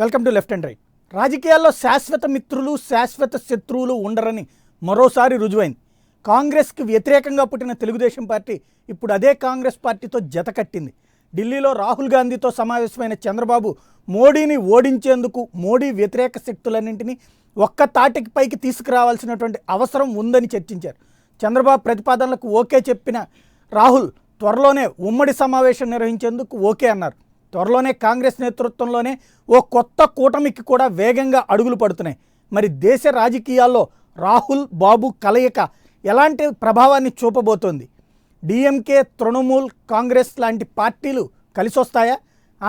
Welcome to left and right. రాజకీయాల్లో శాశ్వత మిత్రులు శాశ్వత శత్రువులు ఉండరని మరోసారి రుజువైంది. కాంగ్రెస్కి వ్యతిరేకంగా పుట్టిన తెలుగుదేశం పార్టీ ఇప్పుడు అదే కాంగ్రెస్ పార్టీతో జత కట్టింది. ఢిల్లీలో రాహుల్ గాంధీతో సమావేశమైన చంద్రబాబు మోడీని ఓడించేందుకు మోడీ వ్యతిరేక శక్తులన్నింటినీ ఒక్క తాటికి పైకి తీసుకురావాల్సినటువంటి అవసరం ఉందని చర్చించారు. చంద్రబాబు ప్రతిపాదనలకు ఓకే చెప్పిన రాహుల్ త్వరలోనే ఉమ్మడి సమావేశం నిర్వహించేందుకు ఓకే అన్నారు. త్వరలోనే కాంగ్రెస్ నేతృత్వంలోనే ఓ కొత్త కూటమికి కూడా వేగంగా అడుగులు పడుతున్నాయి. మరి దేశ రాజకీయాల్లో రాహుల్ బాబు కలయిక ఎలాంటి ప్రభావాన్ని చూపబోతోంది? డిఎంకే, తృణమూల్ కాంగ్రెస్ లాంటి పార్టీలు కలిసి వస్తాయా?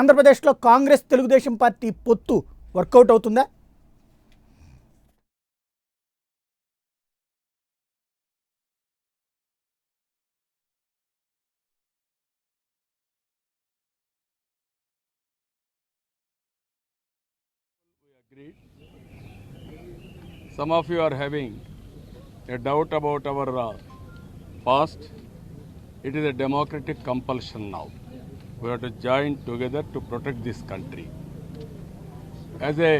ఆంధ్రప్రదేశ్లో కాంగ్రెస్ తెలుగుదేశం పార్టీ పొత్తు వర్కౌట్ అవుతుందా? Some of you are having a doubt about our past. It is a democratic compulsion now. We have to join together to protect this country. As a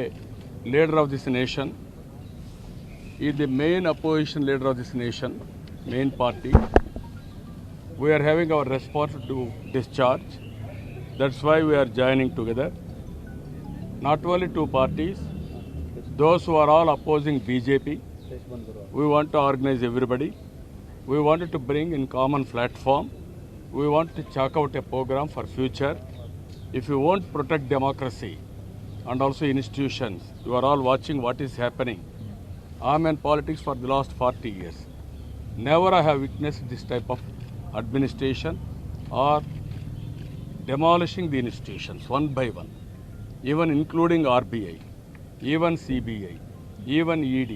leader of this nation, is the main opposition leader of this nation, main party. We are having our responsibility to discharge. That's why we are joining together. Not only two parties, those who are all opposing BJP, we want to organize everybody. We wanted to bring in common platform. We want to chalk out a program for future. If you want to protect democracy and also institutions, you are all watching what is happening. I'm in politics for the last 40 years. Never I have witnessed this type of administration or demolishing the institutions one by one, even including RBI, even CBI, even ED,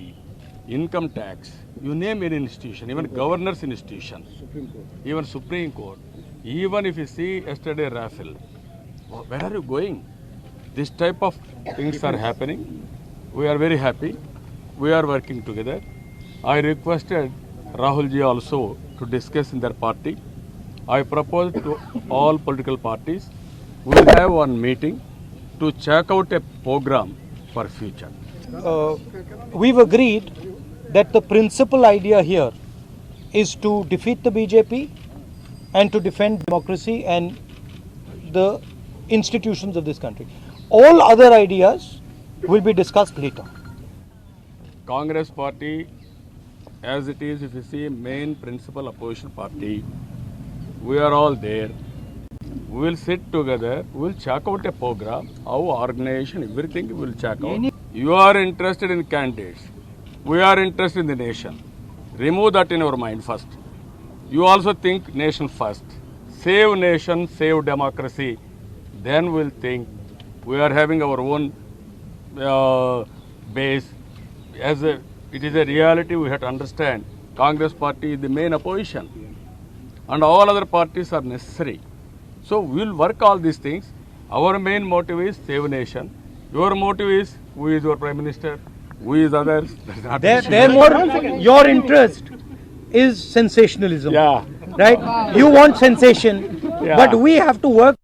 income tax, you name any institution, even governor's institution, even Supreme Court, even if you see yesterday Rafale, where are you going? This type of things are happening. We are very happy. We are working together. I requested Rahul ji also to discuss in their party. I proposed to all political parties, we will have one meeting to check out a program for future. We've agreed that the principal idea here is to defeat the BJP and to defend democracy and the institutions of this country. All other ideas will be discussed later. Congress party, as it is, if you see, main principal opposition party, we are all there. We will sit together, we will check out a program, how organization, everything we will check out. You are interested in candidates. We are interested in the nation. Remove that in our mind first. You also think nation first. Save nation, save democracy. Then we'll think we are having our own base. It is a reality we have to understand. Congress party is the main opposition. And all other parties are necessary. So we will work all these things. Our main motive is save nation. Your motive is who is your prime minister, who is others. Your interest is sensationalism. Yeah. Right? You want sensation, Yeah. but we have to work.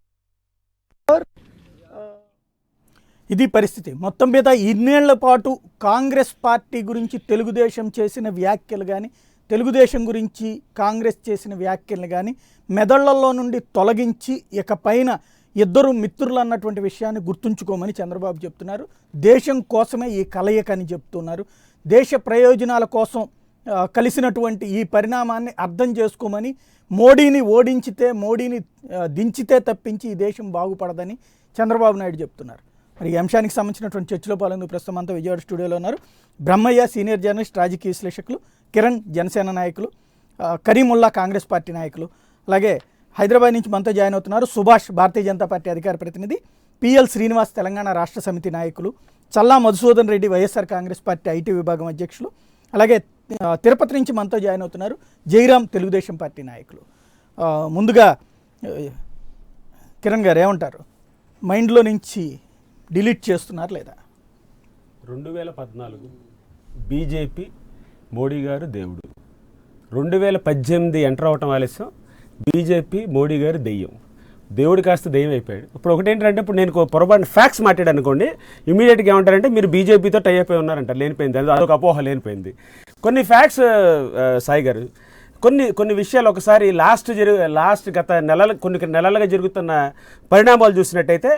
ఇది పరిస్థితి. మొత్తం మీద ఇన్నేళ్ల పాటు Congress party గురించి తెలుగుదేశం చేసిన వ్యాఖ్యలు కానీ, తెలుగుదేశం గురించి కాంగ్రెస్ చేసిన వ్యాఖ్యలు కానీ మెదళ్లలో నుండి తొలగించి ఇకపైన ఇద్దరు మిత్రులు అన్నటువంటి విషయాన్ని గుర్తుంచుకోమని చంద్రబాబు చెప్తున్నారు. దేశం కోసమే ఈ కలయిక అని చెప్తున్నారు. దేశ ప్రయోజనాల కోసం కలిసినటువంటి ఈ పరిణామాన్ని అర్థం చేసుకోమని, మోడీని దించితే తప్పించి ఈ దేశం బాగుపడదని చంద్రబాబు నాయుడు చెప్తున్నారు. మరి ఈ అంశానికి సంబంధించినటువంటి చర్చలో పాల్గొందుకు ప్రస్తుతం అంతా విజయవాడ స్టూడియోలో ఉన్నారు బ్రహ్మయ్య, సీనియర్ జర్నలిస్ట్, రాజకీయ విశ్లేషకులు, కిరణ్, జనసేన నాయకులు, కరీముల్లా, కాంగ్రెస్ పార్టీ నాయకులు, అలాగే హైదరాబాద్ నుంచి మనతో జాయిన్ అవుతున్నారు సుభాష్, భారతీయ జనతా పార్టీ అధికార ప్రతినిధి, పిఎల్ శ్రీనివాస్, తెలంగాణ రాష్ట్ర సమితి నాయకులు, చల్లా మధుసూదన్ రెడ్డి, వైఎస్ఆర్ కాంగ్రెస్ పార్టీ ఐటీ విభాగం అధ్యక్షులు, అలాగే తిరుపతి నుంచి మనతో జాయిన్ అవుతున్నారు జైరామ్, తెలుగుదేశం పార్టీ నాయకులు. ముందుగా కిరణ్ గారు ఏమంటారు? మైండ్లో నుంచి డిలీట్ చేస్తున్నారు లేదా? 2014 బీజేపీ మోడీ గారు దేవుడు, 2018 ఎంటర్ అవటం ఆలస్యం, బీజేపీ మోడీ గారు దెయ్యం. దేవుడు కాస్త దెయ్యం అయిపోయాడు. ఇప్పుడు ఒకటి ఏంటంటే, ఇప్పుడు నేను పొరపాటు ఫ్యాక్ట్స్ మాట్లాడాను అనుకోండి, ఇమీడియట్గా ఏమంటారంటే మీరు బీజేపీతో టై అయిపోయి ఉన్నారంటారు. లేనిపోయింది, అదొక అపోహ లేనిపోయింది. కొన్ని ఫ్యాక్ట్స్ సాయి గారు, కొన్ని విషయాలు ఒకసారి లాస్ట్ గత కొన్ని నెలలుగా జరుగుతున్న పరిణామాలు చూసినట్టయితే,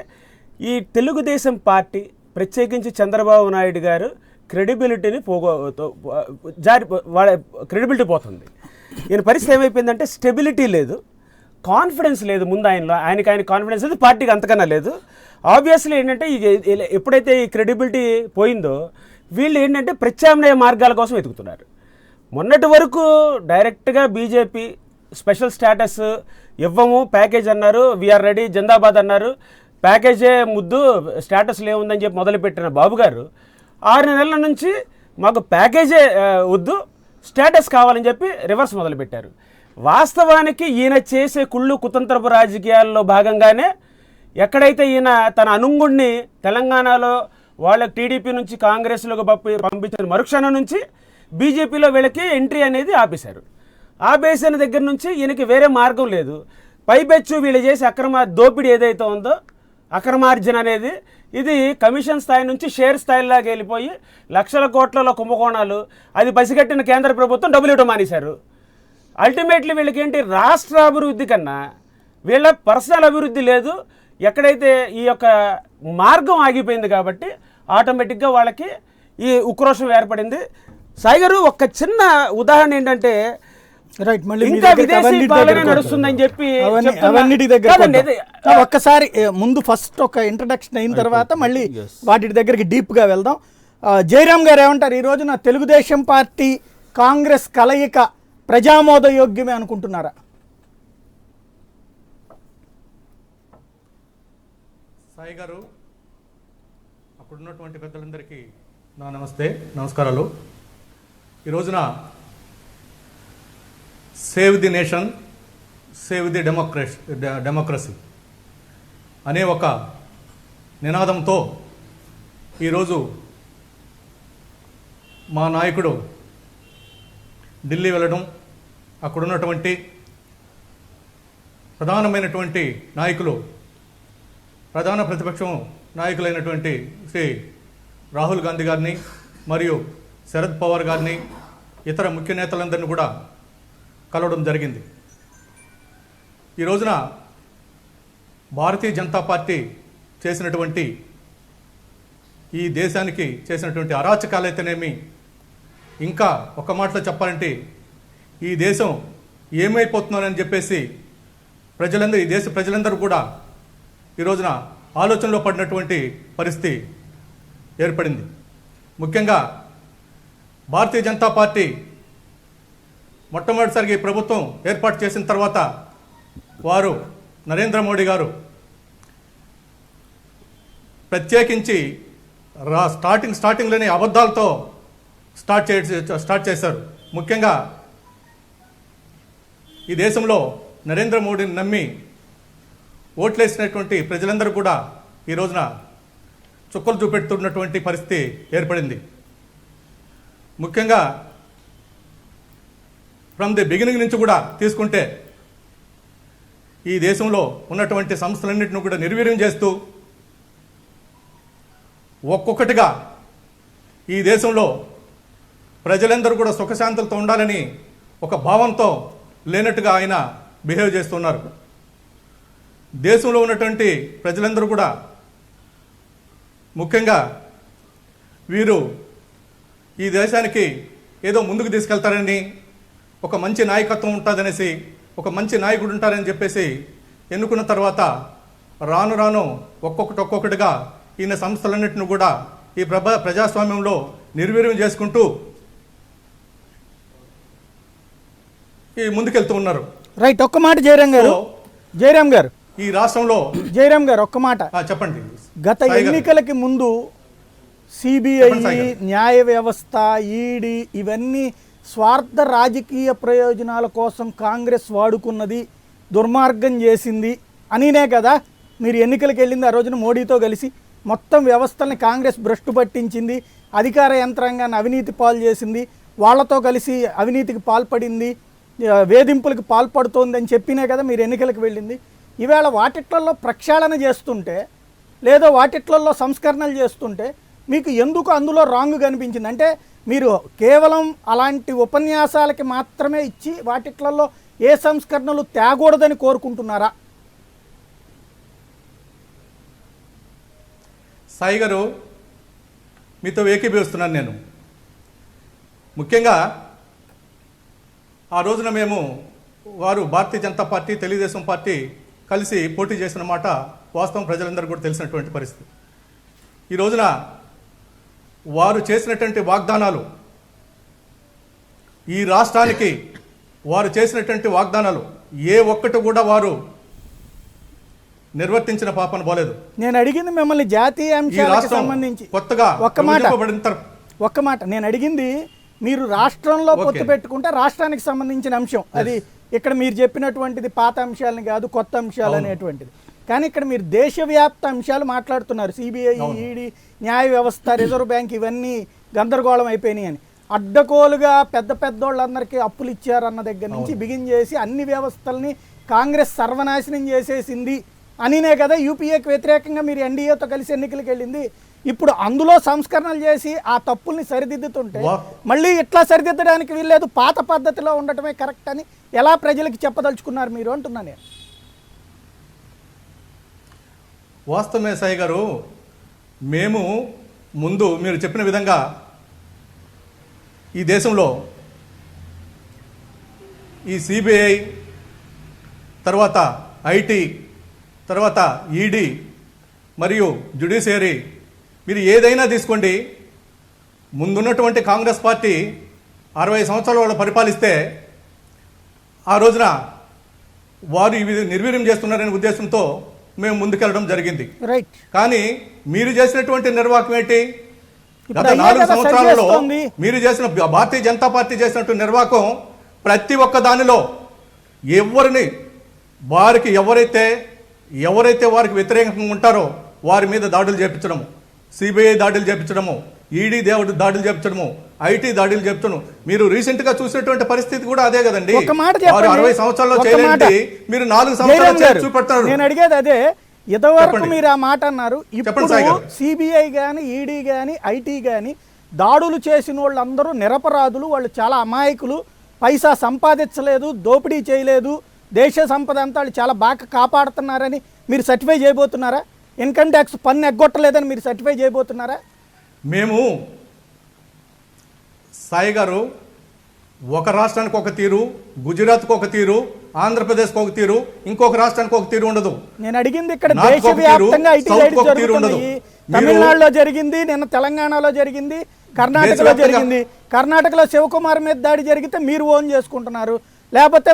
ఈ తెలుగుదేశం పార్టీ ప్రత్యేకించి చంద్రబాబు నాయుడు గారు క్రెడిబిలిటీని క్రెడిబిలిటీ పోతుంది. ఈయన పరిస్థితి ఏమైపోయిందంటే స్టెబిలిటీ లేదు, కాన్ఫిడెన్స్ లేదు. ముందు ఆయనకి కాన్ఫిడెన్స్ లేదు, పార్టీకి అంతకన్నా లేదు. ఆబ్వియస్లీ ఏంటంటే ఎప్పుడైతే ఈ క్రెడిబిలిటీ పోయిందో వీళ్ళు ఏంటంటే ప్రత్యామ్నాయ మార్గాల కోసం వెతుకుతున్నారు. మొన్నటి వరకు డైరెక్ట్గా బీజేపీ స్పెషల్ స్టేటస్ ఇవ్వము, ప్యాకేజ్ అన్నారు, వీఆర్ రెడీ జిందాబాద్ అన్నారు, ప్యాకేజే ముద్దు స్టేటస్ లేవుందని చెప్పి మొదలుపెట్టిన బాబు గారు 6 నెలల నుంచి మాకు ప్యాకేజే వద్దు, స్టేటస్ కావాలని చెప్పి రివర్స్ మొదలుపెట్టారు. వాస్తవానికి ఈయన చేసే కుళ్ళు కుతంత్రపు రాజకీయాల్లో భాగంగానే ఎక్కడైతే ఈయన తన అనుంగుడిని తెలంగాణలో వాళ్ళకి టీడీపీ నుంచి కాంగ్రెస్లోకి పంపించిన మరుక్షణం నుంచి బీజేపీలో వీళ్ళకి ఎంట్రీ అనేది ఆపేశారు. ఆపేసిన దగ్గర నుంచి ఈయనకి వేరే మార్గం లేదు. పైపెచ్చు వీళ్ళు చేసే దోపిడీ ఏదైతే ఉందో, అక్రమార్జన అనేది, ఇది కమిషన్ స్థాయి నుంచి షేర్ స్థాయిలాగా వెళ్ళిపోయి లక్షల కోట్లలో కుంభకోణాలు, అది పసిగట్టిన కేంద్ర ప్రభుత్వం డబ్బులు ఇవ్వడం మానేశారు. అల్టిమేట్లీ వీళ్ళకి ఏంటి, రాష్ట్ర అభివృద్ధి కన్నా వీళ్ళ పర్సనల్ అభివృద్ధి లేదు. ఎక్కడైతే ఈ యొక్క మార్గం ఆగిపోయింది కాబట్టి ఆటోమేటిక్గా వాళ్ళకి ఈ ఉక్రోషం ఏర్పడింది. సాయి గారు, ఒక చిన్న ఉదాహరణ ఏంటంటే, రైట్, మళ్ళీ ఇంకా విదేశీ పాలన నడుస్తుందని చెప్పి అవన్నిటి దగ్గర ఒక్కసారి ముందు ఫస్ట్ ఒక ఇంట్రడక్షన్ అయిన తర్వాత మళ్ళీ వాటి దగ్గరికి డీప్గా వెళ్దాం. జయరామ్ గారు ఏమంటారు, ఈ రోజున తెలుగుదేశం పార్టీ కాంగ్రెస్ కలయిక ప్రజామోదయోగ్యమే అనుకుంటున్నారా? సాయి గారు, అక్కడున్నటువంటి పెద్దలందరికీ నా నమస్కారాలు. ఈ రోజున save the nation, save the democracy అనే ఒక నినాదంతో ఈరోజు మా నాయకుడు ఢిల్లీ వెళ్ళడం, అక్కడున్నటువంటి ప్రధానమైనటువంటి నాయకులు, ప్రధాన ప్రతిపక్షం నాయకులైనటువంటి శ్రీ రాహుల్ గాంధీ గారిని మరియు శరద్ పవార్ గారిని, ఇతర ముఖ్య నేతలందరినీ కూడా కలవడం జరిగింది. ఈ రోజున భారతీయ జనతా పార్టీ చేసినటువంటి ఈ దేశానికి చేసినటువంటి అరాచకాలైతేనేమి, ఇంకా ఒక మాటలో చెప్పాలంటే ఈ దేశం ఏమైపోతున్నారని చెప్పేసి ఈ దేశ ప్రజలందరూ కూడా ఈ రోజున ఆలోచనలో పడినటువంటి పరిస్థితి ఏర్పడింది. ముఖ్యంగా భారతీయ జనతా పార్టీ మొట్టమొదటిసారిగా ఈ ప్రభుత్వం ఏర్పాటు చేసిన తర్వాత వారు నరేంద్ర మోడీ గారు ప్రత్యేకించి స్టార్టింగ్లోనే అబద్ధాలతో స్టార్ట్ చేశారు. ముఖ్యంగా ఈ దేశంలో నరేంద్ర మోడీని నమ్మి ఓట్లేసినటువంటి ప్రజలందరూ కూడా ఈ రోజున చుక్కలు చూపెడుతున్నటువంటి పరిస్థితి ఏర్పడింది. ముఖ్యంగా ఫ్రమ్ ది బిగినింగ్ నుంచి కూడా తీసుకుంటే ఈ దేశంలో ఉన్నటువంటి సంస్థలన్నింటినీ కూడా నిర్వీర్యం చేస్తూ ఒక్కొక్కటిగా ఈ దేశంలో ప్రజలందరూ కూడా సుఖశాంతులతో ఉండాలని ఒక భావంతో లేనట్టుగా ఆయన బిహేవ్ చేస్తున్నారు. దేశంలో ఉన్నటువంటి ప్రజలందరూ కూడా ముఖ్యంగా వీరు ఈ దేశానికి ఏదో ముందుకు తీసుకెళ్తారని, ఒక మంచి నాయకత్వం ఉంటుందనేసి, ఒక మంచి నాయకుడు ఉంటారని చెప్పేసి ఎన్నుకున్న తర్వాత రాను రాను ఒక్కొక్కటిగా ఈయన సంస్థలన్నింటిని కూడా ఈ ప్రజాస్వామ్యంలో నిర్వీర్యం చేసుకుంటూ ఈ ముందుకెళ్తూ ఉన్నారు. రైట్, ఒక్క మాట జయరామ్ గారు ఈ రాష్ట్రంలో ఒక్క మాట చెప్పండి. గత ఎన్నికలకి ముందు సిబిఐ, న్యాయ వ్యవస్థ, ఈడీ ఇవన్నీ స్వార్థ రాజకీయ ప్రయోజనాల కోసం కాంగ్రెస్ వాడుకున్నది, దుర్మార్గం చేసింది అనినే కదా మీరు ఎన్నికలకు వెళ్ళింది. ఆ రోజున మోడీతో కలిసి మొత్తం వ్యవస్థల్ని కాంగ్రెస్ భ్రష్టు పట్టించింది, అధికార యంత్రాంగాన్ని అవినీతి పాలు చేసింది, వాళ్లతో కలిసి అవినీతికి పాల్పడింది, వేధింపులకు పాల్పడుతోంది అని చెప్పినే కదా మీరు ఎన్నికలకు వెళ్ళింది. ఈవేళ వాటిట్లలో ప్రక్షాళన చేస్తుంటే లేదో వాటిట్లలో సంస్కరణలు చేస్తుంటే మీకు ఎందుకు అందులో రాంగ్ కనిపించింది? అంటే మీరు కేవలం అలాంటి ఉపన్యాసాలకి మాత్రమే ఇచ్చి వాటిట్లలో ఏ సంస్కరణలు తేకూడదని కోరుకుంటున్నారా? సాయి గారు, మీతో ఏకీభవిస్తున్నాను నేను. ముఖ్యంగా ఆ రోజున మేము వారు భారతీయ జనతా పార్టీ, తెలుగుదేశం పార్టీ కలిసి పోటీ చేసిన మాట వాస్తవం ప్రజలందరూ కూడా తెలిసినటువంటి పరిస్థితి. ఈ రోజున వారు చేసినటువంటి వాగ్దానాలు, ఈ రాష్ట్రానికి వారు చేసినటువంటి వాగ్దానాలు ఏ ఒక్కటి కూడా వారు నిర్వర్తించిన పాపన పోలేదు. నేను అడిగింది మిమ్మల్ని జాతీయ అంశాలకు సంబంధించి కొత్తగా ఒక్క మాట నేను అడిగింది, మీరు రాష్ట్రంలో పొత్తు పెట్టుకుంటే రాష్ట్రానికి సంబంధించిన అంశం అది. ఇక్కడ మీరు చెప్పినటువంటిది పాత అంశాలని కాదు, కొత్త అంశాలు అనేటువంటిది. కానీ ఇక్కడ మీరు దేశవ్యాప్త అంశాలు మాట్లాడుతున్నారు. సిబిఐ, ఈడీ, న్యాయ వ్యవస్థ, రిజర్వ్ బ్యాంక్ ఇవన్నీ గందరగోళం అయిపోయినాయి అని. అడ్డకోలుగా పెద్దోళ్ళందరికీ అప్పులు ఇచ్చారన్న దగ్గర నుంచి బిగిన్ చేసి అన్ని వ్యవస్థల్ని కాంగ్రెస్ సర్వనాశనం చేసేసింది అనినే కదా యూపీఏకి వ్యతిరేకంగా మీరు ఎన్డీఏతో కలిసి ఎన్నికలకు వెళ్ళింది. ఇప్పుడు అందులో సంస్కరణలు చేసి ఆ తప్పుల్ని సరిదిద్దుతుంటే మళ్ళీ ఇట్లా సరిదిద్దడానికి వీల్లేదు, పాత పద్ధతిలో ఉండటమే కరెక్ట్ అని ఎలా ప్రజలకు చెప్పదలుచుకున్నారు మీరు అంటున్నా నేను. వాస్తవమే సాయి గారు, మేము ముందు మీరు చెప్పిన విధంగా ఈ దేశంలో ఈ సిబిఐ, తర్వాత ఐటీ, తర్వాత ఈడీ మరియు జ్యుడిషియరీ, మీరు ఏదైనా తీసుకోండి, ముందున్నటువంటి కాంగ్రెస్ పార్టీ 60 సంవత్సరాల వాళ్ళు పరిపాలిస్తే ఆ రోజున వారు ఇవి నిర్వీర్యం చేస్తున్నారనే ఉద్దేశంతో మేము ముందుకెళ్ళడం జరిగింది. రైట్. కానీ మీరు చేసినటువంటి నిర్వాహకం ఏంటి? గత 4 సంవత్సరాలలో మీరు చేసిన, భారతీయ జనతా పార్టీ చేసినటువంటి నిర్వాహకం ప్రతి ఒక్క దానిలో ఎవరిని వారికి ఎవరైతే వారికి వ్యతిరేకంగా ఉంటారో వారి మీద దాడులు చేపించడము, సిబిఐ దాడులు చేపించడము, ఈడీ దాడులు చేపించడము, ఐటీ దాడులు చేపించడం. మీరు రీసెంట్ గా చూసినటువంటి పరిస్థితి కూడా అదే కదండి. 60 సంవత్సరాల్లో చేయలేండి, మీరు 4 సంవత్సరాలు చూపెడతారు. నేను అడిగేది అదే. ఇంతవరకు మీరు ఆ మాట అన్నారు. ఇప్పుడు సిబిఐ కానీ, ఈడీ కానీ, ఐటీ కానీ దాడులు చేసిన వాళ్ళందరూ నిరపరాధులు, వాళ్ళు చాలా అమాయకులు, పైసా సంపాదించలేదు, దోపిడీ చేయలేదు, దేశ సంపద అంతా వాళ్ళు చాలా బాగా కాపాడుతున్నారని మీరు సర్టిఫై చేయబోతున్నారా? ఇన్కమ్ ట్యాక్స్ పన్ను ఎగ్గొట్టలేదని మీరు సర్టిఫై చేయబోతున్నారా? మేము సాయి గారు, ఒక రాష్ట్రానికి ఒక తీరు, గుజరాత్కి ఒక తీరు, ఆంధ్రప్రదేశ్కి ఒక తీరు, ఇంకొక రాష్ట్రానికి ఒక తీరు ఉండదు. నేను అడిగింది ఇక్కడ దేశవ్యాప్తంగా ఐటీ రైడ్స్ జరుగుతున్నాయి. తమిళనాడులో జరిగింది, నిన్న తెలంగాణలో జరిగింది, కర్ణాటకలో జరిగింది. కర్ణాటకలో శివకుమార్ మీద దాడి జరిగితే మీరు ఓన్ చేసుకుంటున్నారు, లేకపోతే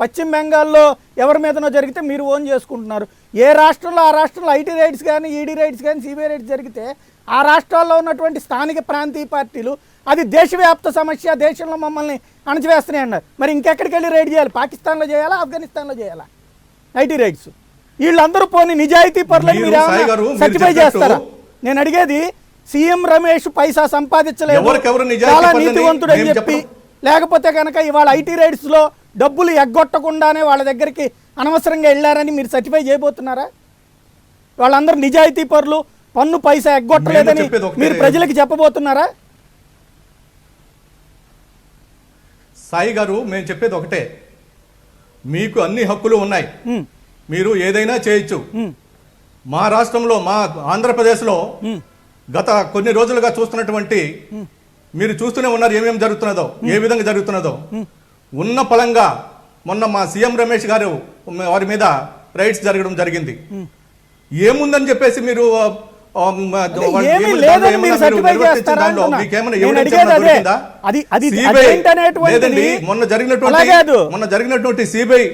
పశ్చిమ బెంగాల్లో ఎవరి మీదనో జరిగితే మీరు ఓన్ చేసుకుంటున్నారు. ఏ రాష్ట్రంలో ఆ రాష్ట్రంలో ఐటీ రైడ్స్ కానీ, ఈడీ రైడ్స్ కానీ, సిబిఐ రైడ్స్ జరిగితే ఆ రాష్ట్రాల్లో ఉన్నటువంటి స్థానిక ప్రాంతీయ పార్టీలు అది దేశవ్యాప్త సమస్య, దేశంలో మమ్మల్ని అణచివేస్తున్నాయి అన్నారు. మరి ఇంకెక్కడికి వెళ్ళి రైడ్ చేయాలి? పాకిస్తాన్లో చేయాలా, ఆఫ్ఘనిస్తాన్లో చేయాలా ఐటీ రైడ్స్? వీళ్ళందరూ పోనీ నిజాయితీ పరులని మీరు సర్టిఫై చేస్తారా? నేను అడిగేది, సీఎం రమేష్ పైసా సంపాదించలేదు, చాలా నీతివంతుడు అని చెప్పి, లేకపోతే కనుక ఇవాళ ఐటీ రైడ్స్లో డబ్బులు ఎగ్గొట్టకుండానే వాళ్ళ దగ్గరికి అనవసరంగా వెళ్ళారని మీరు సర్టిఫై చేయబోతున్నారా? వాళ్ళందరూ నిజాయితీ పరులు, పన్ను పైసా ఎగ్గొట్టలేదని మీరు ప్రజలకు చెప్పబోతున్నారా? సాయి గారు, మేము చెప్పేది ఒకటే, మీకు అన్ని హక్కులు ఉన్నాయి, మీరు ఏదైనా చేయొచ్చు. మా రాష్ట్రంలో, మా ఆంధ్రప్రదేశ్లో గత కొన్ని రోజులుగా చూస్తున్నటువంటి, మీరు చూస్తూనే ఉన్నారు ఏమేమి జరుగుతున్నదో, ఏ విధంగా జరుగుతున్నదో. ఉన్న పలంగా మొన్న మా సీఎం రమేష్ గారు వారి మీద రైడ్స్ జరగడం జరిగింది. ఏముందని చెప్పేసి మీరు మొన్న జరిగినటువంటి సిబిఐ,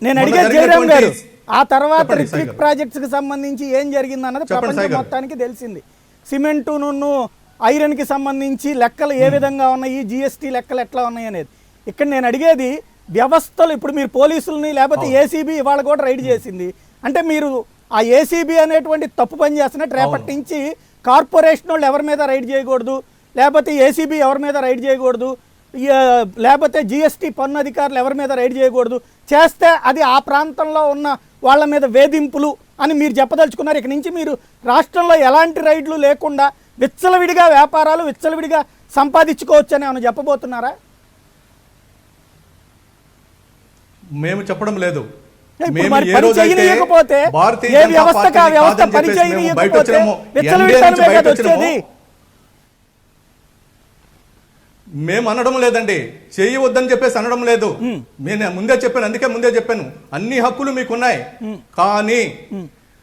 నేను అడిగేది జయరామ్ గారు, ఆ తర్వాత రిట్రిక్ ప్రాజెక్ట్స్ కి సంబంధించి ఏం జరిగింది అన్నది ప్రపంచం మొత్తానికి తెలిసింది. సిమెంటు, ఐరన్ కి సంబంధించి లెక్కలు ఏ విధంగా ఉన్నాయి, జిఎస్టీ లెక్కలు ఎట్లా ఉన్నాయి అనేది. ఇక్కడ నేను అడిగేది వ్యవస్థలు, ఇప్పుడు మీరు పోలీసులని లేకపోతే ఏసీబీ ఇవాళ కూడా రైడ్ చేసింది అంటే మీరు ఆ ఏసీబీ అనేటువంటి తప్పు పని చేస్తున్నట్టు రేపటి నుంచి కార్పొరేషన్ వాళ్ళు ఎవరి మీద రైడ్ చేయకూడదు, లేకపోతే ఏసీబీ ఎవరి మీద రైడ్ చేయకూడదు, లేకపోతే జిఎస్టీ పన్ను అధికారులు ఎవరి మీద రైడ్ చేయకూడదు. చేస్తే అది ఆ ప్రాంతంలో ఉన్న వాళ్ళ మీద వేధింపులు అని మీరు చెప్పదలుచుకున్నారు. ఇక నుంచి మీరు రాష్ట్రంలో ఎలాంటి రైడ్లు లేకుండా విచ్చలవిడిగా వ్యాపారాలు విచ్చలవిడిగా సంపాదించుకోవచ్చు అని ఏమైనా చెప్పబోతున్నారా? మేము చెప్పడం లేదు. ఇప్పుడు మేము మరి ఏ పని రోజైతే చేయనీయకపోతే భారతీయ ఏ జనతా వ్యవస్థకు ఆ పార్టీని వ్యవస్థ కాదని పని చెప్పేసి మేము బయట చేయనీయకపోతే వచ్చినామో, విచ్చలవిడితనమే NDA నుంచి కదా బయట వచ్చేది. మేము అనడం లేదండి, చేయవద్దని చెప్పేసి అనడం లేదు. నేను ముందే చెప్పాను, అందుకే ముందే చెప్పాను, అన్ని హక్కులు మీకున్నాయి. కానీ